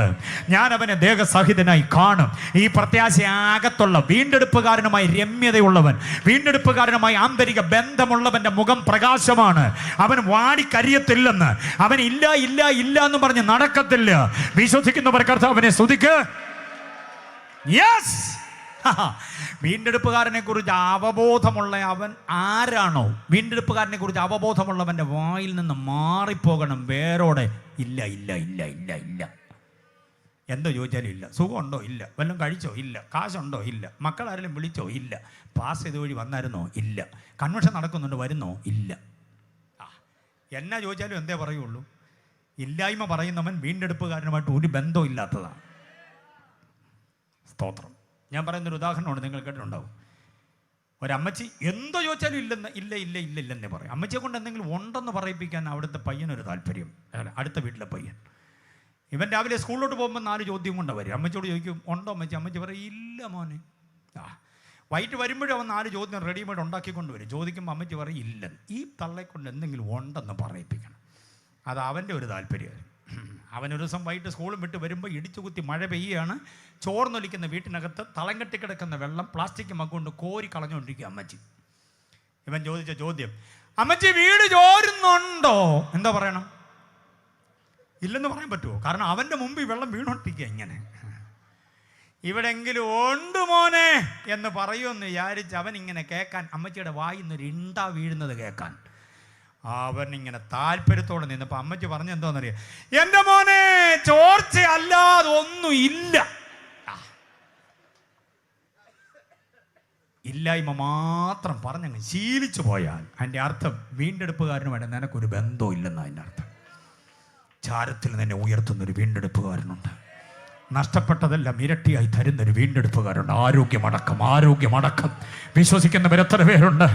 ഞാൻ അവനെ ദേഹസഹിതനായി കാണും. ഈ പ്രത്യാശയാകത്തുള്ള വീണ്ടെടുപ്പുകാരനുമായി രമ്യതയുള്ളവൻ, വീണ്ടെടുപ്പുകാരനുമായി ആന്തരിക ബന്ധമുള്ളവന്റെ മുഖം പ്രകാശമാണ്. അവൻ വാടിക്കരിയത്തില്ലെന്ന്, അവൻ ഇല്ല ഇല്ല ഇല്ല എന്ന് പറഞ്ഞ് നടക്കത്തില്ല. വിശ്വസിക്കുന്നവർ കർത്താവിനെ സ്തുതിക്ക്. യെസ്, വീണ്ടെടുപ്പുകാരനെ കുറിച്ച് അവബോധമുള്ള അവൻ ആരാണോ, വീണ്ടെടുപ്പുകാരനെ കുറിച്ച് അവബോധമുള്ളവന്റെ വായിൽ നിന്ന് മാറിപ്പോകണം വേരോടെ. ഇല്ല ഇല്ല ഇല്ല ഇല്ല ഇല്ല. എന്തോ ചോദിച്ചാലും ഇല്ല. സുഖമുണ്ടോ? ഇല്ല. വല്ലതും കഴിച്ചോ? ഇല്ല. കാശുണ്ടോ? ഇല്ല. മക്കളാരെങ്കിലും വിളിച്ചോ? ഇല്ല. പാസ് ചെയ്ത് വഴി വന്നായിരുന്നോ? ഇല്ല. കൺവെൻഷൻ നടക്കുന്നുണ്ട്, വരുന്നോ? ഇല്ല. എന്നാ ചോദിച്ചാലും എന്തേ പറയുള്ളൂ? ഇല്ലായ്മ പറയുന്നവൻ വീണ്ടെടുപ്പുകാരനുമായിട്ട് ഒരു ബന്ധവും ഇല്ലാത്തതാണ്. സ്തോത്രം. ഞാൻ പറയുന്നൊരു ഉദാഹരണമാണ്, നിങ്ങൾ കേട്ടിട്ടുണ്ടാവും. ഒരമ്മച്ചി എന്തോ ചോദിച്ചാലും ഇല്ലെന്ന്, ഇല്ല ഇല്ല ഇല്ല ഇല്ലെന്നേ പറയും. അമ്മച്ചിയെ കൊണ്ട് എന്തെങ്കിലും ഉണ്ടെന്ന് പറയിപ്പിക്കാൻ അവിടുത്തെ പയ്യനൊരു താല്പര്യം. അടുത്ത വീട്ടിലെ പയ്യൻ ഇവൻ രാവിലെ സ്കൂളിലോട്ട് പോകുമ്പോൾ 4 ചോദ്യം കൊണ്ടാണ് വരും. അമ്മച്ചോട് ചോദിക്കും, ഉണ്ടോ അമ്മച്ചി? അമ്മച്ചി പറയും, ഇല്ല മോനെ. വൈകിട്ട് വരുമ്പോഴും അവൻ 4 ചോദ്യം റെഡിമെയ്ഡ് ഉണ്ടാക്കിക്കൊണ്ട് വരും. ചോദിക്കുമ്പോൾ അമ്മച്ചി പറയും, ഇല്ലെന്ന്. ഈ തള്ളയെക്കൊണ്ട് എന്തെങ്കിലും ഉണ്ടെന്ന് പറയിപ്പിക്കണം. അത് അവൻ്റെ ഒരു താല്പര്യമായിരുന്നു. അവനൊരു ദിവസം വൈകിട്ട് സ്കൂളും വിട്ട് വരുമ്പോൾ ഇടിച്ചു കുത്തി മഴ പെയ്യുകയാണ്. ചോർന്നൊലിക്കുന്ന വീട്ടിനകത്ത് തളം കെട്ടിക്കിടക്കുന്ന വെള്ളം പ്ലാസ്റ്റിക് മഗ്ഗുകൊണ്ട് കോരി കളഞ്ഞുകൊണ്ടിരിക്കുക അമ്മച്ചി. ഇവൻ ചോദിച്ച ചോദ്യം, അമ്മച്ചി വീട് ചോരുന്നുണ്ടോ? എന്താ പറയണം? ഇല്ലെന്ന് പറയാൻ പറ്റുമോ? കാരണം അവൻ്റെ മുമ്പിൽ വെള്ളം വീണോട്ടിരിക്കുക. ഇങ്ങനെ ഇവിടെങ്കിലും ഉണ്ട് മോനെ എന്ന് പറയുമെന്ന് വിചാരിച്ച് അവൻ ഇങ്ങനെ കേൾക്കാൻ, അമ്മച്ചിയുടെ വായിൽ നിന്നൊരു ഇണ്ട വീഴുന്നത് കേൾക്കാൻ അവൻ ഇങ്ങനെ താല്പര്യത്തോടെ നിന്നപ്പോൾ അമ്മച്ചി പറഞ്ഞ എന്തോന്നറിയാം, എൻ്റെ മോനെ ചോർച്ച അല്ലാതെ ഒന്നും ഇല്ല. ഇല്ലായ്മ മാത്രം പറഞ്ഞങ്ങ് ശീലിച്ചു പോയാൽ അതിൻ്റെ അർത്ഥം വീണ്ടെടുപ്പുകാരനുമായിട്ട് നിനക്കൊരു ബന്ധവും ഇല്ലെന്ന്. അതിൻ്റെ അർത്ഥം ചാരത്തിൽ നിന്നെ ഉയർത്തുന്നൊരു വീണ്ടെടുപ്പുകാരനുണ്ട്. നഷ്ടപ്പെട്ടതെല്ലാം ഇരട്ടിയായി തരുന്നൊരു വീണ്ടെടുപ്പുകാരുണ്ട്. ആരോഗ്യമടക്കം വിശ്വസിക്കുന്നവർ എത്ര പേരുണ്ട്?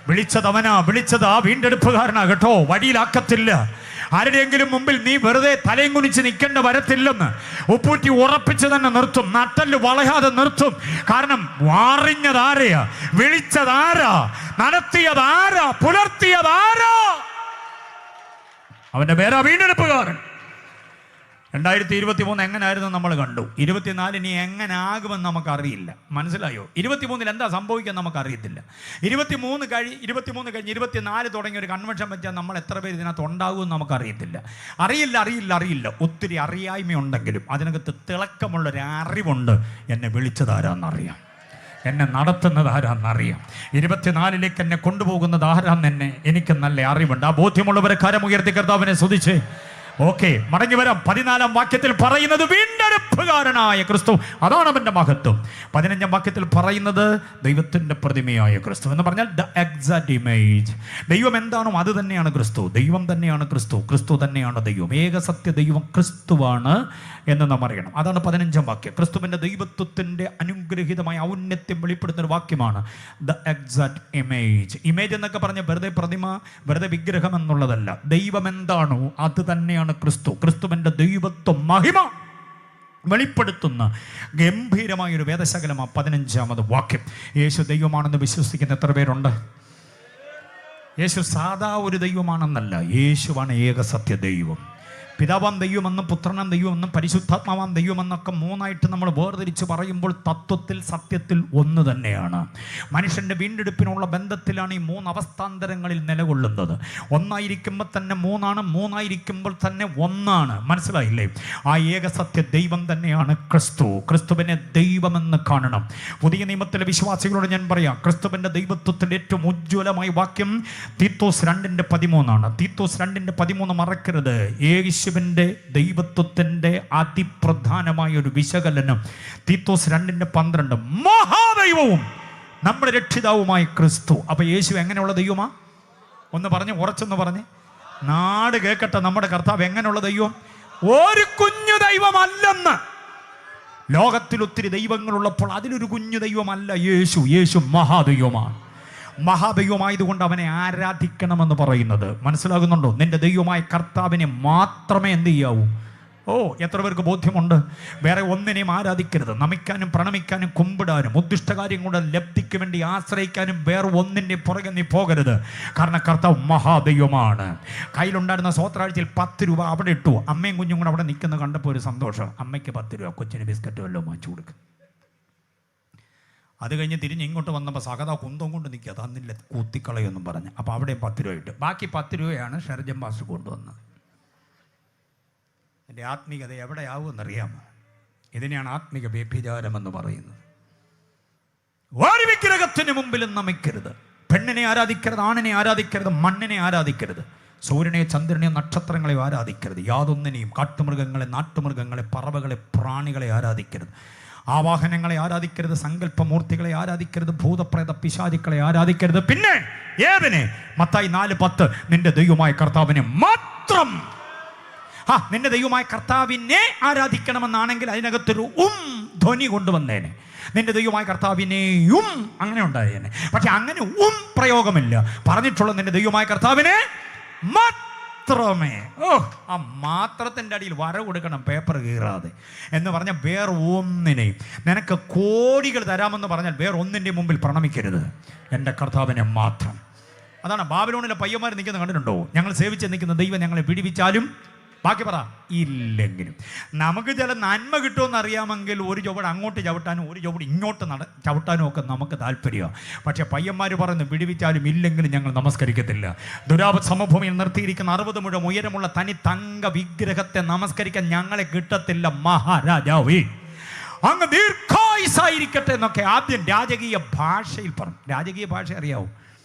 വിളിച്ചത് അവനാ, വിളിച്ചത് ആ വീണ്ടെടുപ്പുകാരനാ കേട്ടോ. വഴിയിലാക്കത്തില്ല. ആരുടെയെങ്കിലും മുമ്പിൽ നീ വെറുതെ തലയും കുനിച്ച് നിൽക്കേണ്ട വരത്തില്ലെന്ന് ഉപ്പൂറ്റി ഉറപ്പിച്ച് തന്നെ നിർത്തും. നട്ടല് വളയാതെ നിർത്തും. കാരണം വാറിഞ്ഞതാരെയാ, വിളിച്ചതാരാ, നടത്തിയതാരാ, പുലർത്തിയതാരാ? അവൻ്റെ പേരാ വീണ്ടെടുപ്പുകാരൻ. 2023 എങ്ങനായിരുന്നു നമ്മൾ കണ്ടു. 24 ഇനി എങ്ങനെ ആകുമെന്ന് നമുക്കറിയില്ല. മനസ്സിലായോ? 23 എന്താ സംഭവിക്കുക നമുക്കറിയത്തില്ല. 23 കഴിഞ്ഞ് 24 തുടങ്ങിയ ഒരു കൺവെൻഷൻ വെച്ചാൽ നമ്മൾ എത്ര പേര് ഇതിനകത്ത് ഉണ്ടാകുമെന്ന് നമുക്കറിയത്തില്ല. അറിയില്ല. ഒത്തിരി അറിയായ്മയുണ്ടെങ്കിലും അതിനകത്ത് തിളക്കമുള്ളൊരു അറിവുണ്ട്. എന്നെ വിളിച്ചതാരാന്നറിയാം, എന്നെ നടത്തുന്നത് ആരാന്നറിയാം, 24ലേക്ക് എന്നെ കൊണ്ടുപോകുന്നത് ആരാന്ന് എനിക്ക് നല്ല അറിവുണ്ട്. ആ ബോധ്യമുള്ളവരെ കരമുയർത്തി കർത്താവിനെ സ്തുതിച്ച് ഓക്കെ, മടങ്ങി വരാം. 14-ാം വാക്യത്തിൽ പറയുന്നത് വീണ്ടെടുപ്പുകാരനായ ക്രിസ്തു, അതാണ് അവന്റെ മഹത്വം. 15-ാം വാക്യത്തിൽ പറയുന്നത് ദൈവത്തിന്റെ പ്രതിമയായ ക്രിസ്തു എന്ന് പറഞ്ഞാൽ ദ എക്സാക്ട് ഇമേജ്. ദൈവം എന്താണോ അത് തന്നെയാണ് ക്രിസ്തു. ദൈവം തന്നെയാണ് ക്രിസ്തു, ക്രിസ്തു തന്നെയാണ് ദൈവം. ഏകസത്യ ദൈവം ക്രിസ്തുവാണ് എന്ന് നാം അറിയണം. അതാണ് 15-ാം വാക്യം. ക്രിസ്തുവിന്റെ ദൈവത്വത്തിന്റെ അനുഗ്രഹീതമായ ഔന്നത്യം വെളിപ്പെടുത്തുന്ന ഒരു വാക്യമാണ് ദ എക്സാക്ട് ഇമേജ്. ഇമേജ് എന്നൊക്കെ പറഞ്ഞ വെറുതെ പ്രതിമ, വെറുതെ വിഗ്രഹം എന്നുള്ളതല്ല. ദൈവം എന്താണോ അത് തന്നെയാണ് ക്രിസ്തു. ക്രിസ്തുവിന്റെ ദൈവത്വ മഹിമ വെളിപ്പെടുത്തുന്ന ഗംഭീരമായൊരു വേദശകലമാണ് 15-ാമത് വാക്യം. യേശു ദൈവമാണെന്ന് വിശ്വസിക്കുന്ന എത്ര പേരുണ്ട്? യേശു സാധാ ഒരു ദൈവമാണെന്നല്ല, യേശുവാണ് ഏകസത്യ ദൈവം. പിതാവാം ദൈവമെന്നും പുത്രനാം ദൈവമെന്നും പരിശുദ്ധാത്മാവാം ദൈവമെന്നൊക്കെ മൂന്നായിട്ട് നമ്മൾ വേർതിരിച്ച് പറയുമ്പോൾ തത്വത്തിൽ സത്യത്തിൽ ഒന്ന് തന്നെയാണ്. മനുഷ്യൻ്റെ വീണ്ടെടുപ്പിനുള്ള ബന്ധത്തിലാണ് ഈ 3 അവസ്ഥാന്തരങ്ങളിൽ നിലകൊള്ളുന്നത്. ഒന്നായിരിക്കുമ്പോൾ തന്നെ മൂന്നാണ്, മൂന്നായിരിക്കുമ്പോൾ തന്നെ ഒന്നാണ്. മനസ്സിലായില്ലേ? ആ ഏകസത്യ ദൈവം തന്നെയാണ് ക്രിസ്തു. ക്രിസ്തുവിനെ ദൈവമെന്ന് കാണണം. പുതിയ നിയമത്തിലെ വിശ്വാസികളോട് ഞാൻ പറയാം, ക്രിസ്തുവിൻ്റെ ദൈവത്വത്തിൻ്റെ ഏറ്റവും ഉജ്ജ്വലമായ വാക്യം തീത്തോസ് 2:13 തീത്തോസ് 2:13 മറക്കരുത്. യേശുവിൻ്റെ ദൈവത്വത്തിൻ്റെ അതിപ്രധാനമായ ഒരു വിശകലനം തീത്തോസ് 2:12 മഹാദൈവവും നമ്മുടെ രക്ഷിതാവുമായ ക്രിസ്തു. അപ്പൊ യേശു എങ്ങനെയുള്ള ദൈവമാ? ഒന്ന് പറഞ്ഞ്, ഉറച്ചൊന്ന് പറഞ്ഞ്, നാട് കേൾക്കട്ടെ. നമ്മുടെ കർത്താവ് എങ്ങനെയുള്ള ദൈവം? ഒരു കുഞ്ഞു ദൈവമല്ലെന്ന്. ലോകത്തിൽ ഒത്തിരി ദൈവങ്ങളുള്ളപ്പോൾ അതിലൊരു കുഞ്ഞു ദൈവമല്ല യേശു. യേശു മഹാദൈവമാണ്. മഹാദൈവമായതുകൊണ്ട് അവനെ ആരാധിക്കണമെന്ന് പറയുന്നത് മനസ്സിലാകുന്നുണ്ടോ? നിന്റെ ദൈവമായ കർത്താവിനെ മാത്രമേ എന്ത് ചെയ്യാവൂ? ഓ, എത്ര പേർക്ക് ബോധ്യമുണ്ട്? വേറെ ഒന്നിനെയും ആരാധിക്കരുത്. നമിക്കാനും പ്രണമിക്കാനും കുമ്പിടാനും ഉദ്ദിഷ്ടകാര്യങ്ങളുടെ ലബ്ധിക്ക് വേണ്ടി ആശ്രയിക്കാനും വേറെ ഒന്നിൻ്റെ പുറകെ നീ പോകരുത്. കാരണം കർത്താവ് മഹാദൈവമാണ്. കയ്യിലുണ്ടായിരുന്ന സ്വോത്രാഴ്ചയിൽ 10 രൂപ അവിടെ ഇട്ടു. അമ്മയും കുഞ്ഞും കൂടെ അവിടെ നിൽക്കുന്നത് കണ്ടപ്പോൾ ഒരു സന്തോഷം. അമ്മയ്ക്ക് 10 രൂപ, കൊച്ചിന് ബിസ്ക്കറ്റ് വല്ലതും വാങ്ങിച്ചു കൊടുക്കും. അത് കഴിഞ്ഞ് തിരിഞ്ഞ് ഇങ്ങോട്ട് വന്നപ്പോൾ സകത കുന്തം കൊണ്ട് നിൽക്കുക, തന്നില്ല കുത്തിക്കളയൊന്നും പറഞ്ഞ്. അപ്പോൾ അവിടെയും 10 രൂപ ഇട്ട്. ബാക്കി 10 രൂപയാണ് ഷെർജൻ മാസ്റ്റർ കൊണ്ടുവന്നത്. എൻ്റെ ആത്മീയത എവിടെയാവുമെന്നറിയാമോ? ഇതിനെയാണ് ആത്മീക വ്യഭിചാരമെന്ന് പറയുന്നത്. ഒരു വിഗ്രഹത്തിന് മുമ്പിലും നമിക്കരുത്. പെണ്ണിനെ ആരാധിക്കരുത്, ആണിനെ ആരാധിക്കരുത്, മണ്ണിനെ ആരാധിക്കരുത്, സൂര്യനെ ചന്ദ്രനെ നക്ഷത്രങ്ങളെ ആരാധിക്കരുത്. യാതൊന്നിനെയും, കാട്ടുമൃഗങ്ങളെ, നാട്ടുമൃഗങ്ങളെ, പറവകളെ, പ്രാണികളെ ആരാധിക്കരുത്. ആവാഹനങ്ങളെ ആരാധിക്കരുത്, സങ്കല്പമൂർത്തികളെ ആരാധിക്കരുത്, ഭൂതപ്രേത പിശാചുക്കളെ ആരാധിക്കരുത്. പിന്നെ ഏതിനെ? മത്തായി 4:10 നിന്റെ ദൈവമായ കർത്താവിനെ മാത്രം. നിന്റെ ദൈവമായ കർത്താവിനെ ആരാധിക്കണമെന്നാണെങ്കിൽ അതിനകത്തൊരു ധ്വനി കൊണ്ടുവന്നേനെ. നിന്റെ ദൈവമായ കർത്താവിനെയും അങ്ങനെ ഉണ്ടായേനെ. പക്ഷെ അങ്ങനെ പ്രയോഗമില്ല. പറഞ്ഞിട്ടുള്ള നിന്റെ ദൈവമായ കർത്താവിനെ മാത്രമേ. ആ മാത്രത്തിൻ്റെ അടിയിൽ വര കൊടുക്കണം, പേപ്പർ കീറാതെ. എന്ന് പറഞ്ഞാൽ വേറെ ഒന്നിനെയും, നിനക്ക് കോടികൾ തരാമെന്ന് പറഞ്ഞാൽ വേറെ ഒന്നിൻ്റെ മുമ്പിൽ പ്രണമിക്കരുത്. എൻ്റെ കർത്താവിനെ മാത്രം. അതാണ് ബാബിലോണിലെ പയ്യന്മാർ നിൽക്കുന്നത് കണ്ടിട്ടുണ്ടോ? ഞങ്ങൾ സേവിച്ച് നിൽക്കുന്ന ദൈവം ഞങ്ങളെ പിടിപ്പിച്ചാലും ബാക്കി പറ ഇല്ലെങ്കിലും നമുക്ക് ചില നന്മ കിട്ടുമെന്ന് അറിയാമെങ്കിൽ ഒരു ചുവട് അങ്ങോട്ട് ചവിട്ടാനും ഒരു ചുവട് ഇങ്ങോട്ട് ചവിട്ടാനും ഒക്കെ നമുക്ക് താല്പര്യമാണ്. പക്ഷെ പയ്യന്മാർ പറയുന്നു വിടുവിച്ചാലും ഇല്ലെങ്കിലും ഞങ്ങൾ നമസ്കരിക്കത്തില്ല. ദുരാപ സമഭൂമിയിൽ നിർത്തിയിരിക്കുന്ന 60 മുഴം ഉയരമുള്ള തനി തങ്ക വിഗ്രഹത്തെ നമസ്കരിക്കാൻ ഞങ്ങളെ കിട്ടത്തില്ല. മഹാരാജാവേ, അങ്ങ് ദീർഘായുസ്സായിരിക്കട്ടെ എന്നൊക്കെ ആദ്യം രാജകീയ ഭാഷയിൽ പറഞ്ഞു. രാജകീയ ഭാഷ അറിയാവൂ?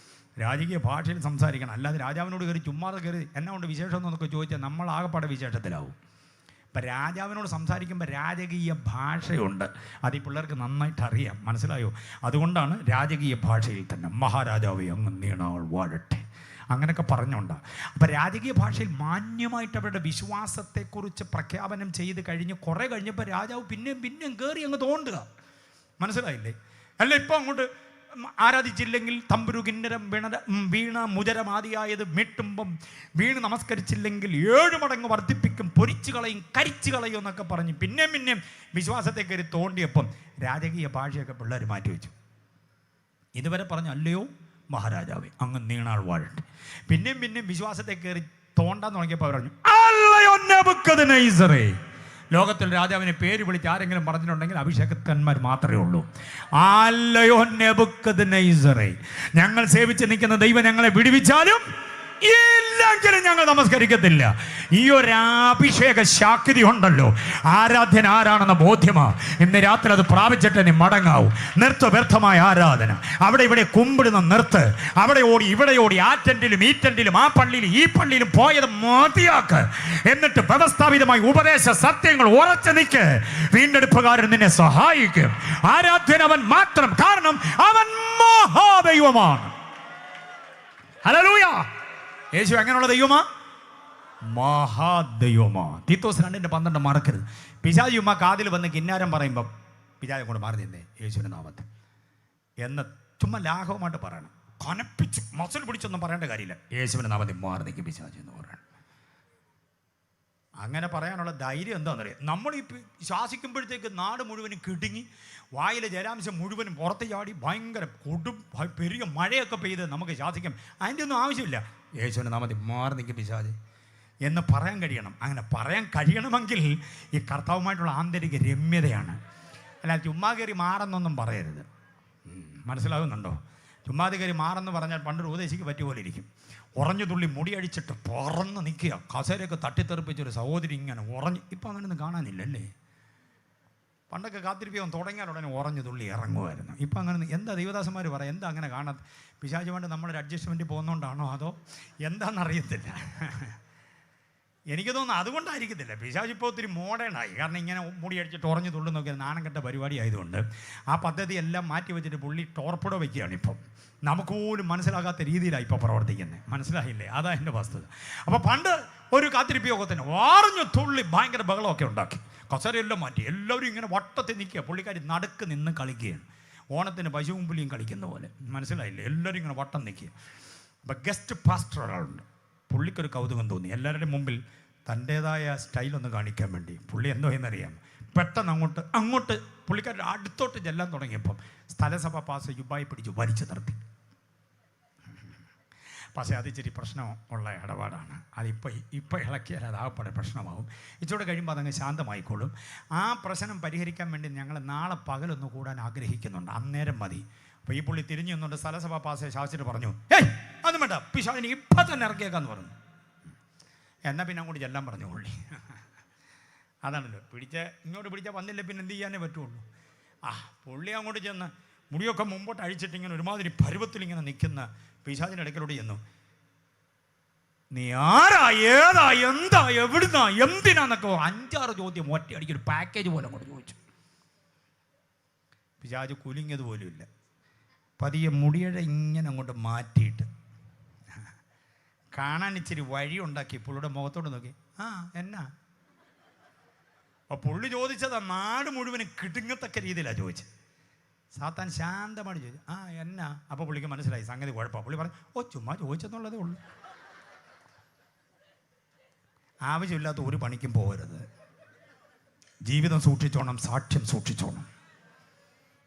രാജകീയ ഭാഷയിൽ സംസാരിക്കണം. അല്ലാതെ രാജാവിനോട് കയറി ചുമ്മാതെ കയറി എന്നാ കൊണ്ട് വിശേഷം എന്നൊക്കെ ചോദിച്ചാൽ നമ്മൾ ആകെപ്പാടെ വിശേഷത്തിലാവും. ഇപ്പം രാജാവിനോട് സംസാരിക്കുമ്പോൾ രാജകീയ ഭാഷയുണ്ട്. അത് ഈ പിള്ളേർക്ക് നന്നായിട്ട് അറിയാം. മനസ്സിലായോ? അതുകൊണ്ടാണ് രാജകീയ ഭാഷയിൽ തന്നെ മഹാരാജാവേ അങ്ങ് നീണാൾ വാഴട്ടെ അങ്ങനെയൊക്കെ പറഞ്ഞുകൊണ്ടാണ്. അപ്പം രാജകീയ ഭാഷയിൽ മാന്യമായിട്ട് അവരുടെ വിശ്വാസത്തെക്കുറിച്ച് പ്രഖ്യാപനം ചെയ്ത് കഴിഞ്ഞ് കുറേ കഴിഞ്ഞപ്പോൾ രാജാവ് പിന്നെയും കയറി അങ്ങ് തോണ്ടുക. മനസ്സിലായില്ലേ? അല്ല ഇപ്പം അങ്ങോട്ട് ആരാധിച്ചില്ലെങ്കിൽ തമ്പുരു കിന്നരം വീണ മുജരമാതിയായത് മീട്ടുമ്പം വീണ് നമസ്കരിച്ചില്ലെങ്കിൽ 7 മടങ്ങ് വർദ്ധിപ്പിക്കും, പൊരിച്ചു കളയും, കരിച്ചു കളയും എന്നൊക്കെ പറഞ്ഞ് പിന്നെയും വിശ്വാസത്തെ കയറി തോണ്ടിയപ്പം രാജകീയ ഭാഷയൊക്കെ പിള്ളേർ മാറ്റിവെച്ചു. ഇതുവരെ പറഞ്ഞു അല്ലയോ മഹാരാജാവേ അങ്ങ് നീണാൾ വാഴട്ടെ. പിന്നെയും വിശ്വാസത്തെ കയറി തോണ്ടാൻ തുടങ്ങിയപ്പോൾ അവർ പറഞ്ഞു അല്ലയോ നെബൂഖദ്നേസറേ. ലോകത്തിൽ രാജാവിനെ പേര് വിളിച്ച് ആരെങ്കിലും പറഞ്ഞിട്ടുണ്ടെങ്കിൽ അഭിഷേകന്മാർ മാത്രമേ ഉള്ളൂ. അല്ലയോ നെബൂഖദ്നേസറേ, ഞങ്ങൾ സേവിച്ച് നിൽക്കുന്ന ദൈവം ഞങ്ങളെ വിടുവിച്ചാലും ഇല്ലെങ്കിലും ഞങ്ങൾ നമസ്കരിക്കത്തില്ല. ഈ ഒരു അഭിഷേക ശാക്തി ഉണ്ടല്ലോ, ആരാധ്യൻ ആരാണെന്ന ബോധ്യമാ. ഇന്ന് രാത്രി അത് പ്രാപിച്ചിട്ട് നീ മടങ്ങാവൂ. നിർത്ത് വ്യർത്ഥമായ ആരാധന. അവിടെ ഇവിടെ കുമ്പിടുന്ന നിർത്ത്. അവിടെ ഓടി ഇവിടെ ഓടി, ആ ടെന്റിലും ഈ ടെന്റിലും ആ പള്ളിയിലും ഈ പള്ളിയിലും പോയത് മതിയാക്ക്. എന്നിട്ട് വ്യവസ്ഥാപിതമായി ഉപദേശ സത്യങ്ങൾ ഉറച്ചു നിൽക്ക്. വീണ്ടെടുപ്പുകാരൻ നിന്നെ സഹായിക്കും. ആരാധ്യൻ അവൻ മാത്രം, കാരണം അവൻ മഹാദൈവമാണ്. ഹല്ലേലൂയ. യേശു എങ്ങനെയുള്ള ദൈവമാ? മഹാദൈവമാ. തീത്തോസ് 2:12 മറക്കരുത്. പിശാചി ഉമ്മ കാതിൽ വന്ന് കിന്നാരം പറയുമ്പം പിശാചെ കൊണ്ട് മാറി നിന്നേ യേശുവിൻ്റെ നാമത്തിൽ എന്ന് ചുമ്മാ ലാഘവമായിട്ട് പറയണം. കനപ്പിച്ച് മസിൽ പിടിച്ചൊന്നും പറയേണ്ട കാര്യമില്ല. യേശുവിൻ്റെ നാമത്തിൽ മാറി നിൽക്കും പിശാചി എന്ന് പറയണം. അങ്ങനെ പറയാനുള്ള ധൈര്യം എന്താണെന്നറിയാം. നമ്മൾ ഈ ശ്വാസിക്കുമ്പോഴത്തേക്ക് നാട് മുഴുവനും കിടുങ്ങി, വായിലെ ജലാംശം മുഴുവനും പുറത്ത് ചാടി, ഭയങ്കര പെരിയ മഴയൊക്കെ പെയ്ത് നമുക്ക് ശ്വാസിക്കാം. അതിൻ്റെ ഒന്നും ആവശ്യമില്ല. യേശുവിൻ്റെ നാമത്തിൽ മാറി നിൽക്കും പിശാചി എന്ന് പറയാൻ കഴിയണം. അങ്ങനെ പറയാൻ കഴിയണമെങ്കിൽ ഈ കർത്താവുമായിട്ടുള്ള ആന്തരിക രമ്യതയാണ്. അല്ല ചുമ്മാ കയറി മാറെന്നൊന്നും പറയരുത്. മനസ്സിലാകുന്നുണ്ടോ? ചുമ്മാതി കയറി മാറെന്ന് പറഞ്ഞാൽ പണ്ടൊരു ഉപദേശിക്ക് പറ്റിയ പോലെ ഇരിക്കും. ഉറഞ്ഞു തുള്ളി മുടിയടിച്ചിട്ട് പറന്ന് നിൽക്കുക, കസേരയൊക്കെ തട്ടിത്തെറിപ്പിച്ചൊരു സഹോദരി ഇങ്ങനെ ഉറഞ്ഞ്. ഇപ്പം അങ്ങനെയൊന്നും കാണാനില്ലല്ലേ? പണ്ടൊക്കെ കാത്തിരിപ്പിക്കാൻ തുടങ്ങിയാൽ ഉടനെ ഉറഞ്ഞു തുള്ളി ഇറങ്ങുമായിരുന്നു. ഇപ്പം അങ്ങനെ എന്താ ദൈവദാസന്മാർ പറയാം, എന്താ അങ്ങനെ കാണാത്ത? പിശാചുമായിട്ട് നമ്മളൊരു അഡ്ജസ്റ്റ്മെൻറ്റ് പോകുന്നതുകൊണ്ടാണോ അതോ എന്താണെന്നറിയത്തില്ല. എനിക്ക് തോന്നുന്നു അതുകൊണ്ടായിരിക്കത്തില്ല. പിശാച് ഇപ്പോൾ ഒത്തിരി മോഡേണായി. കാരണം ഇങ്ങനെ മുടി അടിച്ചിട്ട് ഉറഞ്ഞു തുള്ളു നോക്കിയാൽ നാണം കെട്ട പരിപാടി ആയതുകൊണ്ട് ആ പദ്ധതി എല്ലാം മാറ്റി വെച്ചിട്ട് പുള്ളി ടോർപ്പിടോ വയ്ക്കുകയാണ്. ഇപ്പം നമുക്ക് പോലും മനസ്സിലാകാത്ത രീതിയിലാണ് ഇപ്പോൾ പ്രവർത്തിക്കുന്നത്. മനസ്സിലായില്ലേ? അതാ എൻ്റെ വസ്തുത. അപ്പോൾ പണ്ട് ഒരു കാത്തിരിപ്പിയോഗത്തിന് വാറഞ്ഞു തുള്ളി ഭയങ്കര ബഹളമൊക്കെ ഉണ്ടാക്കി, കസേരയെല്ലാം മാറ്റി, എല്ലാവരും ഇങ്ങനെ വട്ടത്തിൽ നിൽക്കുക. പുള്ളിക്കാരി നടുക്ക് നിന്ന് കളിക്കുകയാണ്. ഓണത്തിന് പശുവും പുലിയും കളിക്കുന്ന പോലെ. മനസ്സിലായില്ലേ? എല്ലാവരും ഇങ്ങനെ വട്ടം നിൽക്കുക. അപ്പോൾ ഗസ്റ്റ് പാസ്റ്റർ ഒരാളുണ്ട്. പുള്ളിക്കൊരു കൗതുകം തോന്നി. എല്ലാവരുടെയും മുമ്പിൽ തൻ്റേതായ സ്റ്റൈലൊന്ന് കാണിക്കാൻ വേണ്ടി പുള്ളി എന്തോ എന്നറിയാം, പെട്ടെന്ന് അങ്ങോട്ട് പുള്ളിക്കാരുടെ അടുത്തോട്ട് ചെല്ലാൻ തുടങ്ങിയപ്പം സ്ഥലസഭ പാസ് യുബായി പിടിച്ച് വലിച്ചു നിർത്തി. പക്ഷേ അത് ഇച്ചിരി പ്രശ്നം ഉള്ള ഇടപാടാണ്. അതിപ്പോൾ ഇളക്കിയാൽ അതാകപ്പെടെ പ്രശ്നമാവും. ഇച്ചിരി കഴിയുമ്പോൾ അതങ്ങ് ശാന്തമായിക്കോളും. ആ പ്രശ്നം പരിഹരിക്കാൻ വേണ്ടി ഞങ്ങൾ നാളെ പകലൊന്ന് കൂടാൻ ആഗ്രഹിക്കുന്നുണ്ട്. അന്നേരം മതി. അപ്പോൾ ഈ പുള്ളി തിരിഞ്ഞു നിന്നുകൊണ്ട് സ്ഥലസഭ പാസ് ശാസിച്ചിട്ട് പറഞ്ഞു, ഏയ് അതൊന്നും വേണ്ട, പിശാചിനെ ഇപ്പം തന്നെ ഇറക്കിയേക്കാന്ന് പറഞ്ഞു. എന്നാൽ പിന്നെ അങ്ങോട്ട് ചെല്ലാൻ പറഞ്ഞു പുള്ളി. അതാണല്ലോ, ഇങ്ങോട്ട് പിടിച്ചാൽ വന്നില്ല പിന്നെ എന്ത് ചെയ്യാനേ പറ്റുള്ളൂ. പുള്ളി അങ്ങോട്ട് ചെന്ന് മുടിയൊക്കെ മുമ്പോട്ട് അഴിച്ചിട്ട് ഇങ്ങനെ ഒരുമാതിരി പരുവത്തിലിങ്ങനെ നിൽക്കുന്ന പിശാചിൻ്റെ ഇടയ്ക്കിലൂടെ ചെന്നു. നീ ആരാ, ഏതാ, എന്താ, എവിടുന്നാ, എന്തിനാന്നൊക്കെ 5-6 ചോദ്യം ഒറ്റയടിക്കൊരു പാക്കേജ് പോലെ അങ്ങോട്ട് ചോദിച്ചു. പിശാച് കുലുങ്ങിയത് പോലും ഇല്ല. പതിയെ മുടിയുടെ ഇങ്ങനെ അങ്ങോട്ട് മാറ്റിയിട്ട് കാണാൻ ഇച്ചിരി വഴി ഉണ്ടാക്കി പുള്ളിയുടെ മുഖത്തോട് നോക്കി. എന്നാ? അപ്പോൾ പുള്ളി ചോദിച്ചതാ നാട് മുഴുവനും കിടുങ്ങത്തക്ക രീതിയിലാണ് ചോദിച്ചത്. സാത്താൻ ശാന്തമായിട്ട് ചോദിച്ചു, എന്നാ? അപ്പോൾ പുള്ളിക്ക് മനസ്സിലായി സംഗതി കുഴപ്പമാണ്. പുള്ളി പറഞ്ഞു, ചുമ്മാ ചോദിച്ചെന്നുള്ളതേ ഉള്ളൂ. ആവശ്യമില്ലാത്ത ഒരു പണിക്കും പോകരുത്. ജീവിതം സൂക്ഷിച്ചോണം, സാക്ഷ്യം സൂക്ഷിച്ചോണം.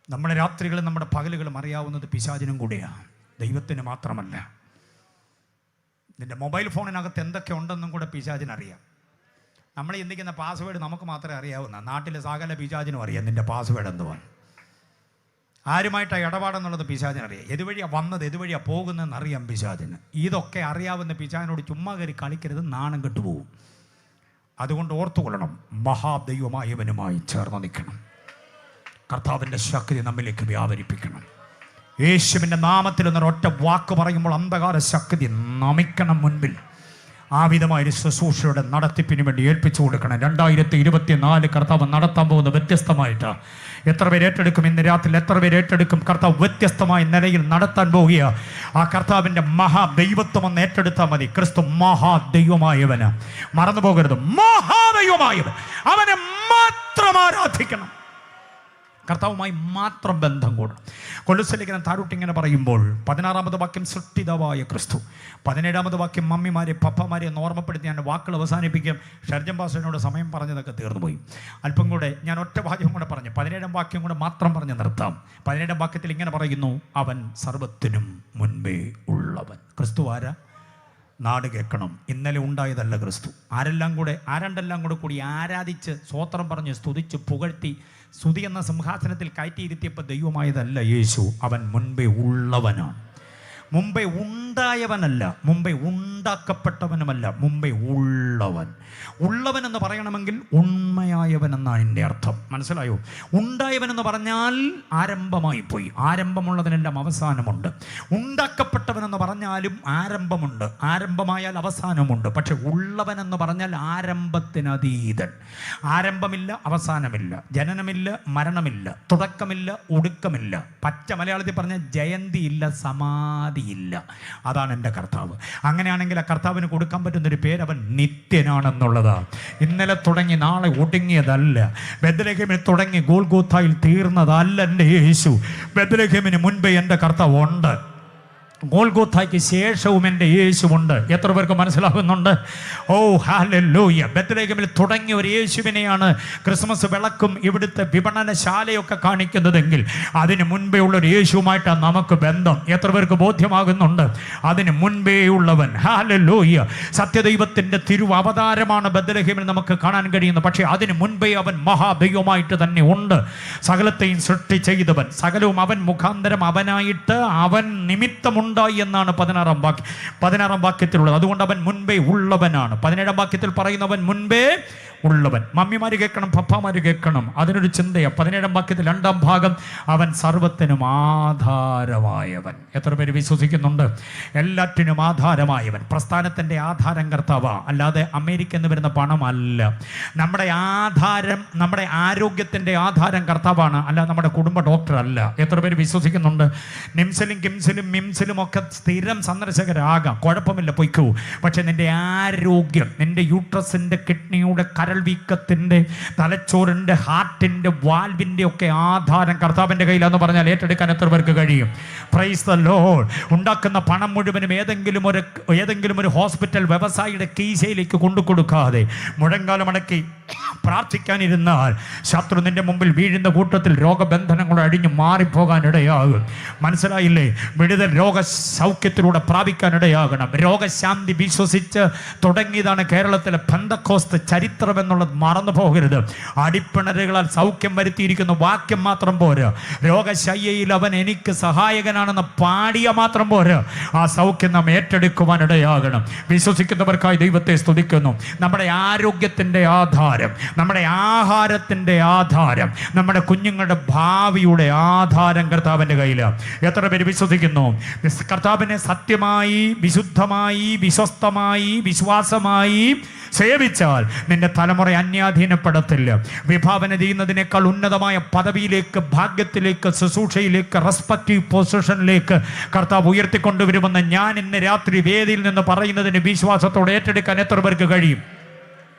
നമ്മുടെ രാത്രികളും നമ്മുടെ പകലുകളും അറിയാവുന്നത് പിശാചിനും കൂടെയാണ്, ദൈവത്തിന് മാത്രമല്ല. നിൻ്റെ മൊബൈൽ ഫോണിനകത്ത് എന്തൊക്കെ ഉണ്ടെന്നും കൂടെ പിശാചിനറിയാം. നമ്മൾ ചിന്തിക്കുന്ന പാസ്വേഡ് നമുക്ക് മാത്രമേ അറിയാവുന്ന, നാട്ടിലെ സകല പിശാചിനും അറിയാം നിൻ്റെ പാസ്വേഡ് എന്തുവാണ്. ആരുമായിട്ടാണ് ഇടപാടെന്നുള്ളത് പിശാചിനറിയാം. എതുവഴിയാണ് വന്നത്, എതുവഴിയാണ് പോകുന്നതെന്ന് അറിയാം പിശാചിന്. ഇതൊക്കെ അറിയാവുന്ന പിശാചിനോട് ചുമ്മാ കയറി കളിക്കരുത്, നാണം കെട്ടുപോകും. അതുകൊണ്ട് ഓർത്തുകൊള്ളണം, മഹാദൈവമായവനുമായി ചേർന്ന് നിൽക്കണം. കർത്താവിൻ്റെ ശക്തി നമ്മിലേക്ക് വ്യാപരിപ്പിക്കണം. യേശുവിൻ്റെ നാമത്തിൽ എന്നൊരൊറ്റ വാക്ക് പറയുമ്പോൾ അന്ധകാര ശക്തി നമിക്കണം മുൻപിൽ. ആ വിധമായൊരു ശുശ്രൂഷയുടെ നടത്തിപ്പിന് വേണ്ടി ഏൽപ്പിച്ചു കൊടുക്കണം. 2024 കർത്താവ് നടത്താൻ പോകുന്ന വ്യത്യസ്തമായിട്ട് എത്ര പേര് ഏറ്റെടുക്കും? ഇന്ന് രാത്രി എത്ര പേര് ഏറ്റെടുക്കും? കർത്താവ് വ്യത്യസ്തമായ നിലയിൽ നടത്താൻ പോവുക. ആ കർത്താവിൻ്റെ മഹാദൈവത്വം ഒന്ന് ഏറ്റെടുത്താൽ മതി. ക്രിസ്തു മഹാദൈവമായവന്, മറന്നു പോകരുത്, മഹാദൈവമായവൻ, അവനെ മാത്രം ആരാധിക്കണം. കർത്താവുമായി മാത്രം ബന്ധം കൂടണം. കൊലോസ്യലേഖനം താഴോട്ടിങ്ങനെ പറയുമ്പോൾ 16-ാമത് വാക്യം സൃഷ്ടിതാവായ ക്രിസ്തു, 17-ാമത് വാക്യം മമ്മിമാരെ പപ്പമാരെ എന്ന് ഓർമ്മപ്പെടുത്തി ഞാൻ വാക്കുകൾ അവസാനിപ്പിക്കും. ഷർജൻ പാസ്റ്ററിനോട് സമയം പറഞ്ഞതൊക്കെ തീർന്നുപോയി. അല്പം കൂടെ ഞാൻ ഒറ്റ വാക്യം കൂടെ പറഞ്ഞു, 17-ാം വാക്യം കൂടെ മാത്രം പറഞ്ഞ് നിർത്താം. 17-ാം വാക്യത്തിൽ ഇങ്ങനെ പറയുന്നു, അവൻ സർവ്വത്തിനും മുൻപേ ഉള്ളവൻ. ക്രിസ്തു ആരാ? നാട് കേൾക്കണം, ഇന്നലെ ഉണ്ടായതല്ല ക്രിസ്തു. ആരണ്ടെല്ലാം കൂടി ആരാധിച്ച് സ്വോത്രം പറഞ്ഞ് സ്തുതിച്ച് പുകഴ്ത്തി സ്തുതി എന്ന സിംഹാസനത്തിൽ കയറ്റിയിരുത്തിയപ്പോൾ ദൈവമായതല്ല യേശു. അവൻ മുൻപേ ഉള്ളവനാണ്. മുമ്പേ ഉണ്ട് ഉണ്ടായവനല്ല, മുമ്പേ ഉണ്ടാക്കപ്പെട്ടവനുമല്ല, മുമ്പേ ഉള്ളവൻ. ഉള്ളവൻ എന്ന് പറയണമെങ്കിൽ ഉണ്മയായവൻ എന്നാണ് എൻ്റെ അർത്ഥം. മനസ്സിലായോ? ഉണ്ടായവൻ എന്ന് പറഞ്ഞാൽ ആരംഭമായി പോയി. ആരംഭമുള്ളതിനെല്ലാം അവസാനമുണ്ട്. ഉണ്ടാക്കപ്പെട്ടവൻ എന്ന് പറഞ്ഞാലും ആരംഭമുണ്ട്, ആരംഭമായാൽ അവസാനമുണ്ട്. പക്ഷെ ഉള്ളവൻ എന്ന് പറഞ്ഞാൽ ആരംഭത്തിനതീതൻ. ആരംഭമില്ല, അവസാനമില്ല, ജനനമില്ല, മരണമില്ല, തുടക്കമില്ല, ഒടുക്കമില്ല. പച്ച മലയാളത്തിൽ പറഞ്ഞാൽ ജയന്തിയില്ല, സമാധിയില്ല. അതാണ് എൻ്റെ കർത്താവ്. അങ്ങനെയാണെങ്കിൽ ആ കർത്താവിന് കൊടുക്കാൻ പറ്റുന്നൊരു പേര് അവൻ നിത്യനാണെന്നുള്ളതാണ്. ഇന്നലെ തുടങ്ങി നാളെ ഒടുങ്ങിയതല്ല. ബെത്ലഹേമിൽ തുടങ്ങി ഗോൽഗോഥായിൽ തീർന്നതല്ല എൻ്റെ യേശു. ബെത്ലഹേമിന് മുൻപേ എൻ്റെ കർത്താവ് ഉണ്ട്. ഗോൽഗോഥായ്ക്ക് ശേഷവും എൻ്റെ യേശുവുണ്ട്. എത്ര പേർക്ക് മനസ്സിലാകുന്നുണ്ട്? ഓ ഹല്ലേലൂയ! ബെത്ലഹേമിൽ തുടങ്ങിയ ഒരു യേശുവിനെയാണ് ക്രിസ്മസ് വിളക്കും ഇവിടുത്തെ വിപണനശാലയൊക്കെ കാണിക്കുന്നതെങ്കിൽ അതിന് മുൻപേ ഉള്ള ഒരു യേശുവുമായിട്ടാണ് നമുക്ക് ബന്ധം. എത്ര പേർക്ക് ബോധ്യമാകുന്നുണ്ട്? അതിന് മുൻപേ ഉള്ളവൻ. ഹല്ലേലൂയ! സത്യദൈവത്തിൻ്റെ തിരുവവതാരമാണ് ബെത്ലഹേമിൽ നമുക്ക് കാണാൻ കഴിയുന്നത്. പക്ഷേ അതിന് മുൻപേ അവൻ മഹാദൈവമായിട്ട് തന്നെ ഉണ്ട്. സകലത്തെയും സൃഷ്ടി ചെയ്തവൻ, സകലവും അവൻ മുഖാന്തരം അവനായിട്ട് അവൻ നിമിത്തമുണ്ട് എന്നാണ് 16 വാക്യത്തിലുള്ളത്. അതുകൊണ്ട് അവൻ മുൻപേ ഉള്ളവനാണ്. 17 വാക്യത്തിൽ പറയുന്നവൻ മുൻപേ ഉള്ളവൻ. മമ്മിമാര് കേൾക്കണം, പപ്പാമാര് കേൾക്കണം. അതിനൊരു ചിന്തയാണ്. 17 വാക്യത്തിൽ 2ാം ഭാഗം, അവൻ സർവത്തിനും ആധാരമായവൻ. എത്ര പേര് വിശ്വസിക്കുന്നുണ്ട്? എല്ലാറ്റിനും ആധാരമായവൻ. പ്രസ്ഥാനത്തിൻ്റെ ആധാരം കർത്താവാ, അല്ലാതെ അമേരിക്ക എന്ന് വരുന്ന പണമല്ല. നമ്മുടെ ആധാരം, നമ്മുടെ ആരോഗ്യത്തിൻ്റെ ആധാരം കർത്താവാണ്, അല്ല നമ്മുടെ കുടുംബ ഡോക്ടർ അല്ല. എത്ര പേര് വിശ്വസിക്കുന്നുണ്ട്? നിംസിലും കിംസിലും മിംസിലും ഒക്കെ സ്ഥിരം സന്ദർശകരാകാം, കുഴപ്പമില്ല, പൊയ്ക്കൂ. പക്ഷെ നിന്റെ ആരോഗ്യം, നിന്റെ യൂട്രസിൻ്റെ, കിഡ്നിയുടെ, കരൾ വീക്കത്തിൻ്റെ, തലച്ചോറിൻ്റെ, ഹാർട്ടിൻ്റെ, വാൽവിൻ്റെ ഒക്കെ ആധാരം കർത്താവിൻ്റെ കയ്യിലാന്ന് പറഞ്ഞാൽ ഏറ്റെടുക്കാൻ എത്ര പേർക്ക് കഴിയും? Praise the Lord. ഉണ്ടാക്കുന്ന പണം മുഴുവനും ഏതെങ്കിലും ഒരു ഹോസ്പിറ്റൽ വ്യവസായിയുടെ കീശയിലേക്ക് കൊണ്ടു കൊടുക്കാതെ മുഴങ്കാലമടക്കി പ്രാർത്ഥിക്കാനിരുന്നാൽ ശത്രു നിന്റെ മുമ്പിൽ വീഴുന്ന കൂട്ടത്തിൽ രോഗബന്ധനങ്ങൾ അഴിഞ്ഞു മാറിപ്പോകാൻ ഇടയാകും. മനസ്സിലായില്ലേ? വിടുതൽ രോഗസൗഖ്യത്തിലൂടെ പ്രാപിക്കാനിടയാകണം. രോഗശാന്തി വിശ്വസിച്ച് തുടങ്ങിയതാണ് കേരളത്തിലെ പെന്തക്കോസ്ത് ചരിത്രം എന്നുള്ളത് മറന്നു പോകരുത്. അടിപ്പിണരുകളാൽ സൗഖ്യം വരുത്തിയിരിക്കുന്ന വാക്യം മാത്രം പോരാ, രോഗശയ്യയിൽ അവൻ എനിക്ക് സഹായകനാണെന്ന് പാടിയ മാത്രം പോരാ, ആ സൗഖ്യം നാം ഏറ്റെടുക്കുവാനിടയാകണം. വിശ്വസിക്കുന്നവർക്കായി ദൈവത്തെ സ്തുതിക്കുന്നു. നമ്മുടെ ആരോഗ്യത്തിൻ്റെ ആധാരം, നമ്മുടെ ആഹാരത്തിൻ്റെ ആധാരം, നമ്മുടെ കുഞ്ഞുങ്ങളുടെ ഭാവിയുടെ ആധാരം കർത്താവിൻ്റെ കയ്യിലാണ്. എത്ര പേര് വിശ്വസിക്കുന്നു? കർത്താവിനെ സത്യമായി, വിശുദ്ധമായി, വിശ്വസ്തമായി, വിശ്വാസമായി സേവിച്ചാൽ നിന്റെ തലമുറ അന്യാധീനപ്പെടത്തില്ല. വിഭാവന ചെയ്യുന്നതിനേക്കാൾ ഉന്നതമായ പദവിയിലേക്ക്, ഭാഗ്യത്തിലേക്ക്, ശുശ്രൂഷയിലേക്ക്, റെസ്പെക്റ്റീവ് പൊസിഷനിലേക്ക് കർത്താവ് ഉയർത്തിക്കൊണ്ടുവരുമെന്ന് ഞാൻ ഇന്ന് രാത്രി വേദിയിൽ നിന്ന് പറയുന്നതിന് വിശ്വാസത്തോടെ ഏറ്റെടുക്കാൻ എത്ര പേർക്ക് കഴിയും?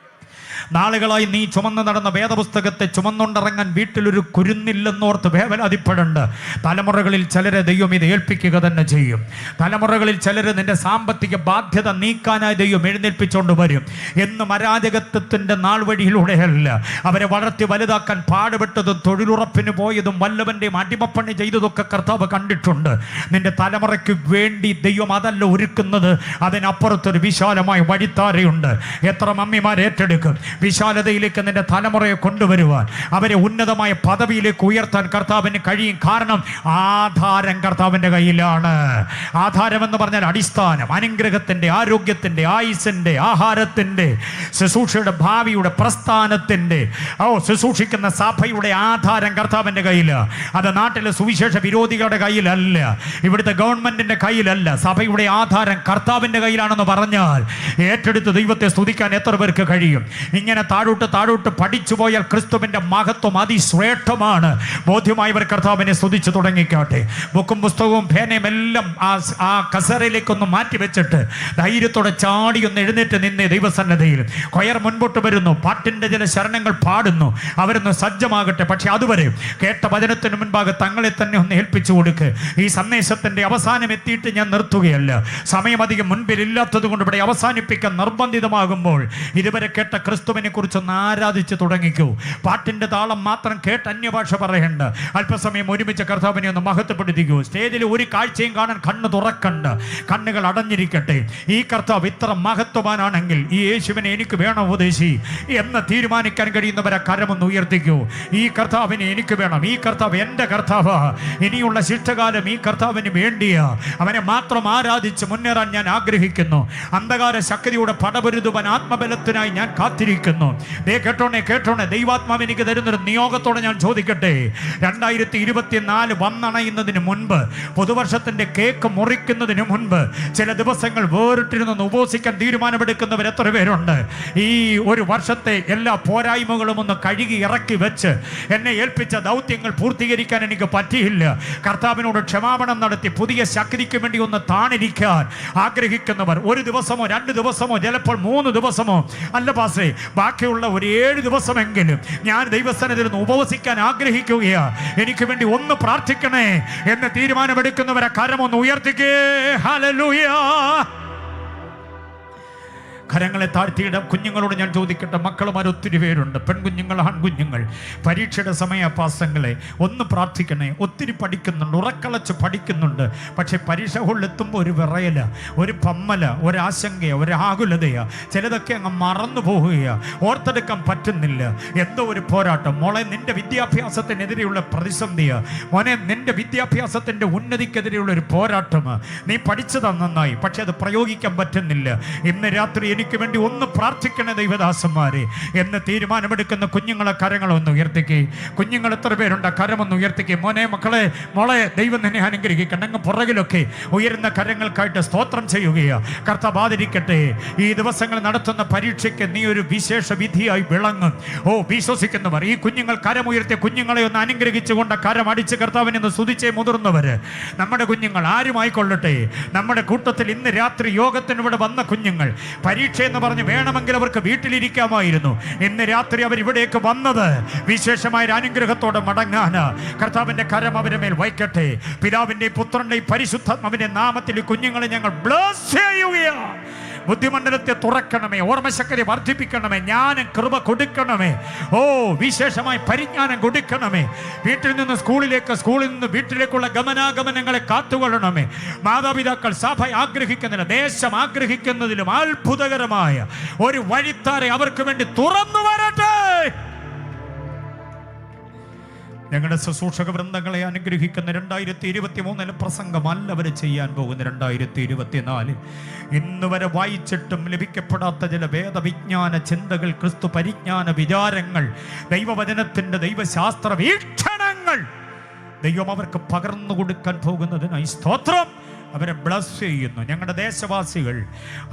നാളുകളായി നീ ചുമന്നു നടന്ന വേദപുസ്തകത്തെ ചുമന്നുകൊണ്ടിറങ്ങാൻ വീട്ടിലൊരു കുരുന്നില്ലെന്നോർത്ത് വേവലാതിപ്പെടേണ്ട. തലമുറകളിൽ ചിലരെ ദൈവം ഇത് ഏൽപ്പിക്കുക തന്നെ ചെയ്യും. തലമുറകളിൽ ചിലര് നിന്റെ സാമ്പത്തിക ബാധ്യത നീക്കാനായി ദൈവം എഴുന്നേൽപ്പിച്ചുകൊണ്ട് വരും. എന്നും അരാജകത്വത്തിൻ്റെ നാൾ വഴിയിലൂടെയല്ല. അവരെ വളർത്തി വലുതാക്കാൻ പാടുപെട്ടതും തൊഴിലുറപ്പിന് പോയതും വല്ലവൻ്റെയും അടിമപ്പണി ചെയ്തതൊക്കെ കർത്താവ് കണ്ടിട്ടുണ്ട്. നിന്റെ തലമുറയ്ക്ക് വേണ്ടി ദൈവം അതല്ല ഒരുക്കുന്നത്, അതിനപ്പുറത്തൊരു വിശാലമായ വഴിത്താരയുണ്ട്. എത്ര മമ്മിമാർ ഏറ്റെടുക്കും? വിശാലതയിലേക്ക് നിന്റെ തലമുറയെ കൊണ്ടുവരുവാൻ, അവരെ ഉന്നതമായ പദവിയിലേക്ക് ഉയർത്താൻ കർത്താവിന് കഴിയും. കാരണം ആധാരം കർത്താവിൻ്റെ കയ്യിലാണ്. ആധാരം എന്ന് പറഞ്ഞാൽ അടിസ്ഥാനം, അനുഗ്രഹത്തിൻ്റെ, ആരോഗ്യത്തിൻ്റെ, ആയുസിൻ്റെ, ആഹാരത്തിൻ്റെ, ശുശ്രൂഷയുടെ, ഭാവിയുടെ, പ്രസ്ഥാനത്തിൻ്റെ, ശുശ്രൂഷിക്കുന്ന സഭയുടെ ആധാരം കർത്താവിൻ്റെ കയ്യിലാണ്. അത് നാട്ടിലെ സുവിശേഷ വിരോധികളുടെ കയ്യിലല്ല, ഇവിടുത്തെ ഗവൺമെന്റിന്റെ കയ്യിലല്ല. സഭയുടെ ആധാരം കർത്താവിൻ്റെ കയ്യിലാണെന്ന് പറഞ്ഞാൽ ഏറ്റെടുത്ത് ദൈവത്തെ സ്തുതിക്കാൻ എത്ര പേർക്ക് കഴിയും? ഇങ്ങനെ താഴോട്ട് പഠിച്ചു പോയാൽ ക്രിസ്തുവിൻ്റെ മഹത്വം അതിശ്രേഷ്ഠമാണ്. ബോധ്യമായവർ കർത്താവിനെ സ്തുതിച്ചു തുടങ്ങിക്കാട്ടെ. ബുക്കും പുസ്തകവും പേനയും എല്ലാം ആ കസേരയിലേക്കൊന്ന് മാറ്റിവെച്ചിട്ട് ധൈര്യത്തോടെ ചാടിയൊന്ന് എഴുന്നേറ്റ് നിന്ന് ദൈവസന്നദ്ധയിൽ കൊയർ മുൻപോട്ട് വരുന്നു. പാട്ടിൻ്റെ ചില ശരണങ്ങൾ പാടുന്നു. അവരൊന്ന് സജ്ജമാകട്ടെ. പക്ഷെ അതുവരെ കേട്ട വചനത്തിന് മുൻപാകെ തങ്ങളെ തന്നെ ഒന്ന് ഏൽപ്പിച്ചു കൊടുക്ക്. ഈ സന്ദേശത്തിൻ്റെ അവസാനം എത്തിയിട്ട് ഞാൻ നിർത്തുകയല്ല. സമയം അധികം മുൻപിൽ ഇല്ലാത്തത് കൊണ്ട് ഇവിടെ അവസാനിപ്പിക്കാൻ നിർബന്ധിതമാകുമ്പോൾ ഇതുവരെ കേട്ട ക്രിസ്തുവിൻ്റെ കർത്താവിനെ കുറിച്ചൊന്ന് ആരാധിച്ച് തുടങ്ങിക്കൂ. പാട്ടിൻ്റെ താളം മാത്രം കേട്ട് അന്യഭാഷ പറയണ്ട. അല്പസമയം ഒരുമിച്ച് കർത്താവിനെ ഒന്ന് മഹത്വപ്പെടുത്തിക്കൂ. സ്റ്റേജിൽ ഒരു കാഴ്ചയും കാണാൻ കണ്ണ് തുറക്കണ്ട, കണ്ണുകൾ അടഞ്ഞിരിക്കട്ടെ. ഈ കർത്താവ് ഇത്ര മഹത്വവാനാണെങ്കിൽ ഈ യേശുവിനെ എനിക്ക് വേണം ഉപദേശി എന്ന് തീരുമാനിക്കാൻ കഴിയുന്നവരെ കരമൊന്ന് ഉയർത്തിക്കൂ. ഈ കർത്താവിനെ എനിക്ക് വേണം, ഈ കർത്താവ് എൻ്റെ കർത്താവ്, ഇനിയുള്ള ശിഷ്ടകാലം ഈ കർത്താവിന് വേണ്ടിയ അവനെ മാത്രം ആരാധിച്ച് മുന്നേറാൻ ഞാൻ ആഗ്രഹിക്കുന്നു. അന്ധകാര ശക്തിയുടെ പടപൊരുതുവാൻ ആത്മബലത്തിനായി ഞാൻ കാത്തിരിക്കുന്നു. കേട്ടോണേ, ദൈവാത്മാവ് എനിക്ക് തരുന്നൊരു നിയോഗത്തോടെ ഞാൻ ചോദിക്കട്ടെ. 2024 വന്നണയുന്നതിന് മുൻപ്, പുതുവർഷത്തിന്റെ കേക്ക് മുറിക്കുന്നതിന് മുൻപ് ചില ദിവസങ്ങൾ വേറിട്ടിരുന്ന് ഉപവസിക്കാൻ തീരുമാനമെടുക്കുന്നവർ എത്ര പേരുണ്ട്? ഈ ഒരു വർഷത്തെ എല്ലാ പോരായ്മകളും ഒന്ന് കഴുകി ഇറക്കി വെച്ച് എന്നെ ഏൽപ്പിച്ച ദൗത്യങ്ങൾ പൂർത്തീകരിക്കാൻ എനിക്ക് പറ്റിയില്ല, കർത്താവിനോട് ക്ഷമാപണം നടത്തി പുതിയ ശക്തിക്ക് വേണ്ടി ഒന്ന് താണിരിക്കാൻ ആഗ്രഹിക്കുന്നവർ, ഒരു ദിവസമോ 2 ദിവസമോ ചിലപ്പോൾ 3 ദിവസമോ അല്ല പാസ്റ്റേ, ബാക്കിയുള്ള ഒരു 7 ദിവസമെങ്കിലും ഞാൻ ദൈവസ്ഥാനത്തിൽ നിന്ന് ഉപവസിക്കാൻ ആഗ്രഹിക്കുകയാ, എനിക്ക് വേണ്ടി ഒന്ന് പ്രാർത്ഥിക്കണേ എന്ന് തീരുമാനമെടുക്കുന്നവരെ കരമൊന്ന് ഉയർത്തിക്കേ. ഹല്ലേലൂയ. കരങ്ങളെ താഴ്ത്തിയിട കുഞ്ഞുങ്ങളോട് ഞാൻ ചോദിക്കട്ടെ, മക്കളുമാർ ഒത്തിരി പേരുണ്ട്, പെൺകുഞ്ഞുങ്ങൾ, ആൺകുഞ്ഞുങ്ങൾ. പരീക്ഷയുടെ സമയപാസങ്ങളെ ഒന്ന് പ്രാർത്ഥിക്കണേ. ഒത്തിരി പഠിക്കുന്നുണ്ട്, ഉറക്കളച്ച് പഠിക്കുന്നുണ്ട്. പക്ഷേ പരീക്ഷ ഹോളിലെത്തുമ്പോൾ ഒരു വിറയല, ഒരു പമ്മല, ഒരാശങ്കയ, ഒരാകുലതയാ, ചിലതൊക്കെ അങ്ങ് മറന്നു പോവുകയാ, ഓർത്തെടുക്കാൻ പറ്റുന്നില്ല. എന്തോ ഒരു പോരാട്ടം. മോളെ, നിന്റെ വിദ്യാഭ്യാസത്തിനെതിരെയുള്ള പ്രതിസന്ധിയാ. മോനെ, നിന്റെ വിദ്യാഭ്യാസത്തിൻ്റെ ഉന്നതിക്കെതിരെയുള്ള ഒരു പോരാട്ടമാണ്. നീ പഠിച്ചത് നന്നായി, പക്ഷെ അത് പ്രയോഗിക്കാൻ പറ്റുന്നില്ല. ഇന്ന് രാത്രി എനിക്ക് വേണ്ടി ഒന്ന് പ്രാർത്ഥിക്കണേ ദൈവദാസന്മാരെ എന്ന് തീരുമാനമെടുക്കുന്ന കുഞ്ഞുങ്ങളെ കരങ്ങളൊന്ന് ഉയർത്തിക്കേ. കുഞ്ഞുങ്ങൾ എത്ര പേരുണ്ട്? കരമൊന്ന് ഉയർത്തിക്കേ. മോനെ, മക്കളെ, മോളെ, ദൈവം നിന്നെ അനുഗ്രഹിക്കണം. അങ്ങ് പുറകിലൊക്കെ ഉയരുന്ന കരങ്ങൾക്കായിട്ട് സ്തോത്രം ചെയ്യുകയാണ്. കർത്താവ് ആദരിക്കട്ടെ. ഈ ദിവസങ്ങൾ നടത്തുന്ന പരീക്ഷയ്ക്ക് നീ ഒരു വിശേഷ വിധിയായി വിളങ്ങും. വിശ്വസിക്കുന്നവർ ഈ കുഞ്ഞുങ്ങൾ കരമുയർത്തിയ കുഞ്ഞുങ്ങളെ ഒന്ന് അനുഗ്രഹിച്ചുകൊണ്ട് കരം അടിച്ച് കർത്താവിനെ ഒന്ന് സ്തുതിച്ചേ. മുതിർന്നവര്, നമ്മുടെ കുഞ്ഞുങ്ങൾ ആരുമായിക്കൊള്ളട്ടെ, നമ്മുടെ കൂട്ടത്തിൽ ഇന്ന് രാത്രി യോഗത്തിനിവിടെ വന്ന കുഞ്ഞുങ്ങൾ പരീക്ഷ എന്ന് പറഞ്ഞ് വേണമെങ്കിൽ അവർക്ക് വീട്ടിലിരിക്കാമായിരുന്നു. ഇന്ന് രാത്രി അവർ ഇവിടേക്ക് വന്നത് വിശേഷമായ അനുഗ്രഹത്തോടെ മടങ്ങാന് കർത്താവിന്റെ കരം അവരുടെ മേൽ വയ്ക്കട്ടെ. പിതാവിന്റെയും പുത്രന്റെയും പരിശുദ്ധാത്മാവിന്റെ നാമത്തിൽ ഈ കുഞ്ഞുങ്ങളെ ഞങ്ങൾ ബ്ലസ് ചെയ്യുകയാണ്. ബുദ്ധിമണ്ഡലത്തെ തുറക്കണമേ, ഓർമ്മശക്തി വർദ്ധിപ്പിക്കണമേ, ജ്ഞാനം കൃപ കൊടുക്കണമേ. വിശേഷമായി പരിജ്ഞാനം കൊടുക്കണമേ. വീട്ടിൽ നിന്ന് സ്കൂളിലേക്ക്, സ്കൂളിൽ നിന്ന് വീട്ടിലേക്കുള്ള ഗമനാഗമനങ്ങളെ കാത്തുകൊള്ളണമേ. മാതാപിതാക്കൾ സഭ ആഗ്രഹിക്കുന്നില്ല, ദേശം ആഗ്രഹിക്കുന്നതിലും അത്ഭുതകരമായ ഒരു വഴിത്താരെ അവർക്ക് വേണ്ടി തുറന്നു വരട്ടെ. ഞങ്ങളുടെ ശുശ്രൂഷക വൃന്ദങ്ങളെ അനുഗ്രഹിക്കുന്ന 2023 പ്രസംഗമല്ല അവർ ചെയ്യാൻ പോകുന്ന 2024. ഇന്ന് വരെ വായിച്ചിട്ടും ലഭിക്കപ്പെടാത്ത ചില വേദവിജ്ഞാന ചിന്തകൾ, ക്രിസ്തു പരിജ്ഞാന വിചാരങ്ങൾ, ദൈവവചനത്തിൻ്റെ ദൈവശാസ്ത്ര വീക്ഷണങ്ങൾ ദൈവം അവർക്ക് പകർന്നു കൊടുക്കാൻ പോകുന്നതിനായി സ്തോത്രം. അവരെ ബ്ലസ് ചെയ്യുന്നു. ഞങ്ങളുടെ ദേശവാസികൾ,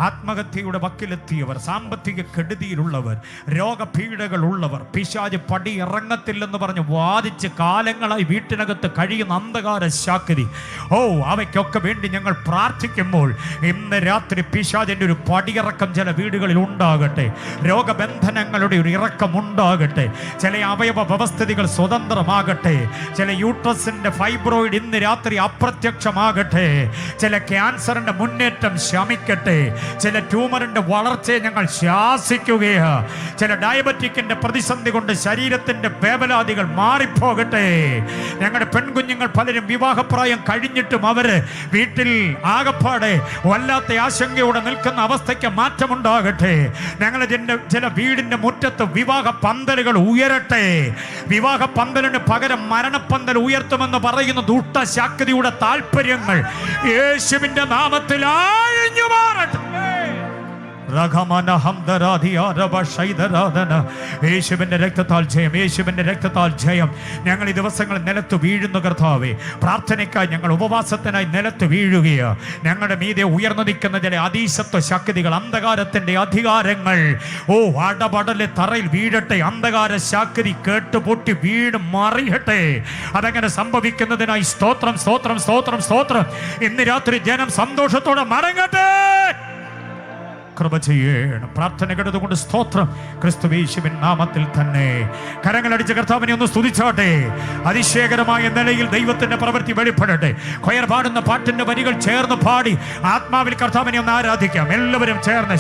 ആത്മഹത്യയുടെ വക്കിലെത്തിയവർ, സാമ്പത്തിക കെടുതിയിലുള്ളവർ, രോഗപീഠകൾ ഉള്ളവർ, പിശാച് പടി ഇറങ്ങത്തില്ലെന്ന് പറഞ്ഞ് വാദിച്ച് കാലങ്ങളായി വീട്ടിനകത്ത് കഴിയുന്ന അന്ധകാര ശാക്തി, അവയ്ക്കൊക്കെ വേണ്ടി ഞങ്ങൾ പ്രാർത്ഥിക്കുമ്പോൾ ഇന്ന് രാത്രി പിശാചിൻ്റെ ഒരു പടിയിറക്കം ചില വീടുകളിൽ ഉണ്ടാകട്ടെ. രോഗബന്ധനങ്ങളുടെ ഒരു ഇറക്കം ഉണ്ടാകട്ടെ. ചില അവയവ വ്യവസ്ഥിതികൾ സ്വതന്ത്രമാകട്ടെ. ചില യൂട്രസിൻ്റെ ഫൈബ്രോയിഡ് ഇന്ന് രാത്രി അപ്രത്യക്ഷമാകട്ടെ. ചില ക്യാൻസറിന്റെ മുന്നേറ്റം ശമിക്കട്ടെ. ചില ട്യൂമറിന്റെ വളർച്ചയെ ഞങ്ങൾ ശാസിക്കുകയാണ്. ചില ഡയബറ്റിക്കിന്റെ പ്രതിസന്ധി കൊണ്ട് ശരീരത്തിന്റെ വേവലാതികൾ മാറിപ്പോകട്ടെ. ഞങ്ങളുടെ പെൺകുഞ്ഞുങ്ങൾ പലരും വിവാഹപ്രായം കഴിഞ്ഞിട്ടും അവര് വീട്ടിൽ ആകപ്പാടെ വല്ലാത്ത ആശങ്കയോടെ നിൽക്കുന്ന അവസ്ഥയ്ക്ക് മാറ്റമുണ്ടാകട്ടെ. ഞങ്ങളുടെ ചില വീടിന്റെ മുറ്റത്ത് വിവാഹ പന്തലുകൾ ഉയരട്ടെ. വിവാഹ പന്തലിന് പകരം മരണപ്പന്തൽ ഉയർത്തുമെന്ന് പറയുന്ന ദുഷ്ടശക്തിയുടെ താല്പര്യങ്ങൾ യേശുവിന്റെ നാമത്തിൽ ആഴിഞ്ഞു മാറട്ടെ. യേശുവിന്റെ രക്തത്താൽ ജയം, യേശുവിന്റെ രക്തത്താൽ ജയം. ഞങ്ങൾ ഈ ദിവസങ്ങൾ നിലത്ത് വീഴുന്നു കർത്താവേ. പ്രാർത്ഥനയ്ക്കായി ഞങ്ങൾ ഉപവാസത്തിനായി നിലത്ത് വീഴുകയാണ്. ഞങ്ങളുടെ മീതെ ഉയർന്നു നിൽക്കുന്ന ചില അതീശത്വ ശക്തികൾ, അന്ധകാരത്തിന്റെ അധികാരങ്ങൾ അടപടലെ തറയിൽ വീഴട്ടെ. അന്ധകാര ശക്തി കേട്ടുപൊട്ടി വീട് മറിയട്ടെ. അതങ്ങനെ സംഭവിക്കുന്നതിനായി സ്തോത്രം, സ്തോത്രം, സ്തോത്രം, സ്തോത്രം. ഇന്ന് രാത്രി ജനം സന്തോഷത്തോടെ മടങ്ങട്ടെ. കൃപ ചെയ്യണം. പ്രാർത്ഥന കേട്ടതുകൊണ്ട് സ്തോത്രം. ക്രിസ്തുയേശുവിൻ നാമത്തിൽ തന്നെ കരങ്ങളടിച്ച് കർത്താവിനെ ഒന്ന് സ്തുതിച്ചാട്ടെ. അതിശയകരമായ നിലയിൽ ദൈവത്തിന്റെ പ്രവൃത്തി വെളിപ്പെടട്ടെ. കൊയർ പാടുന്ന പാട്ടിന്റെ വരികൾ ചേർന്ന് പാടി ആത്മാവിൽ കർത്താവിനെ ഒന്ന് ആരാധിക്കാം. എല്ലാവരും ചേർന്ന്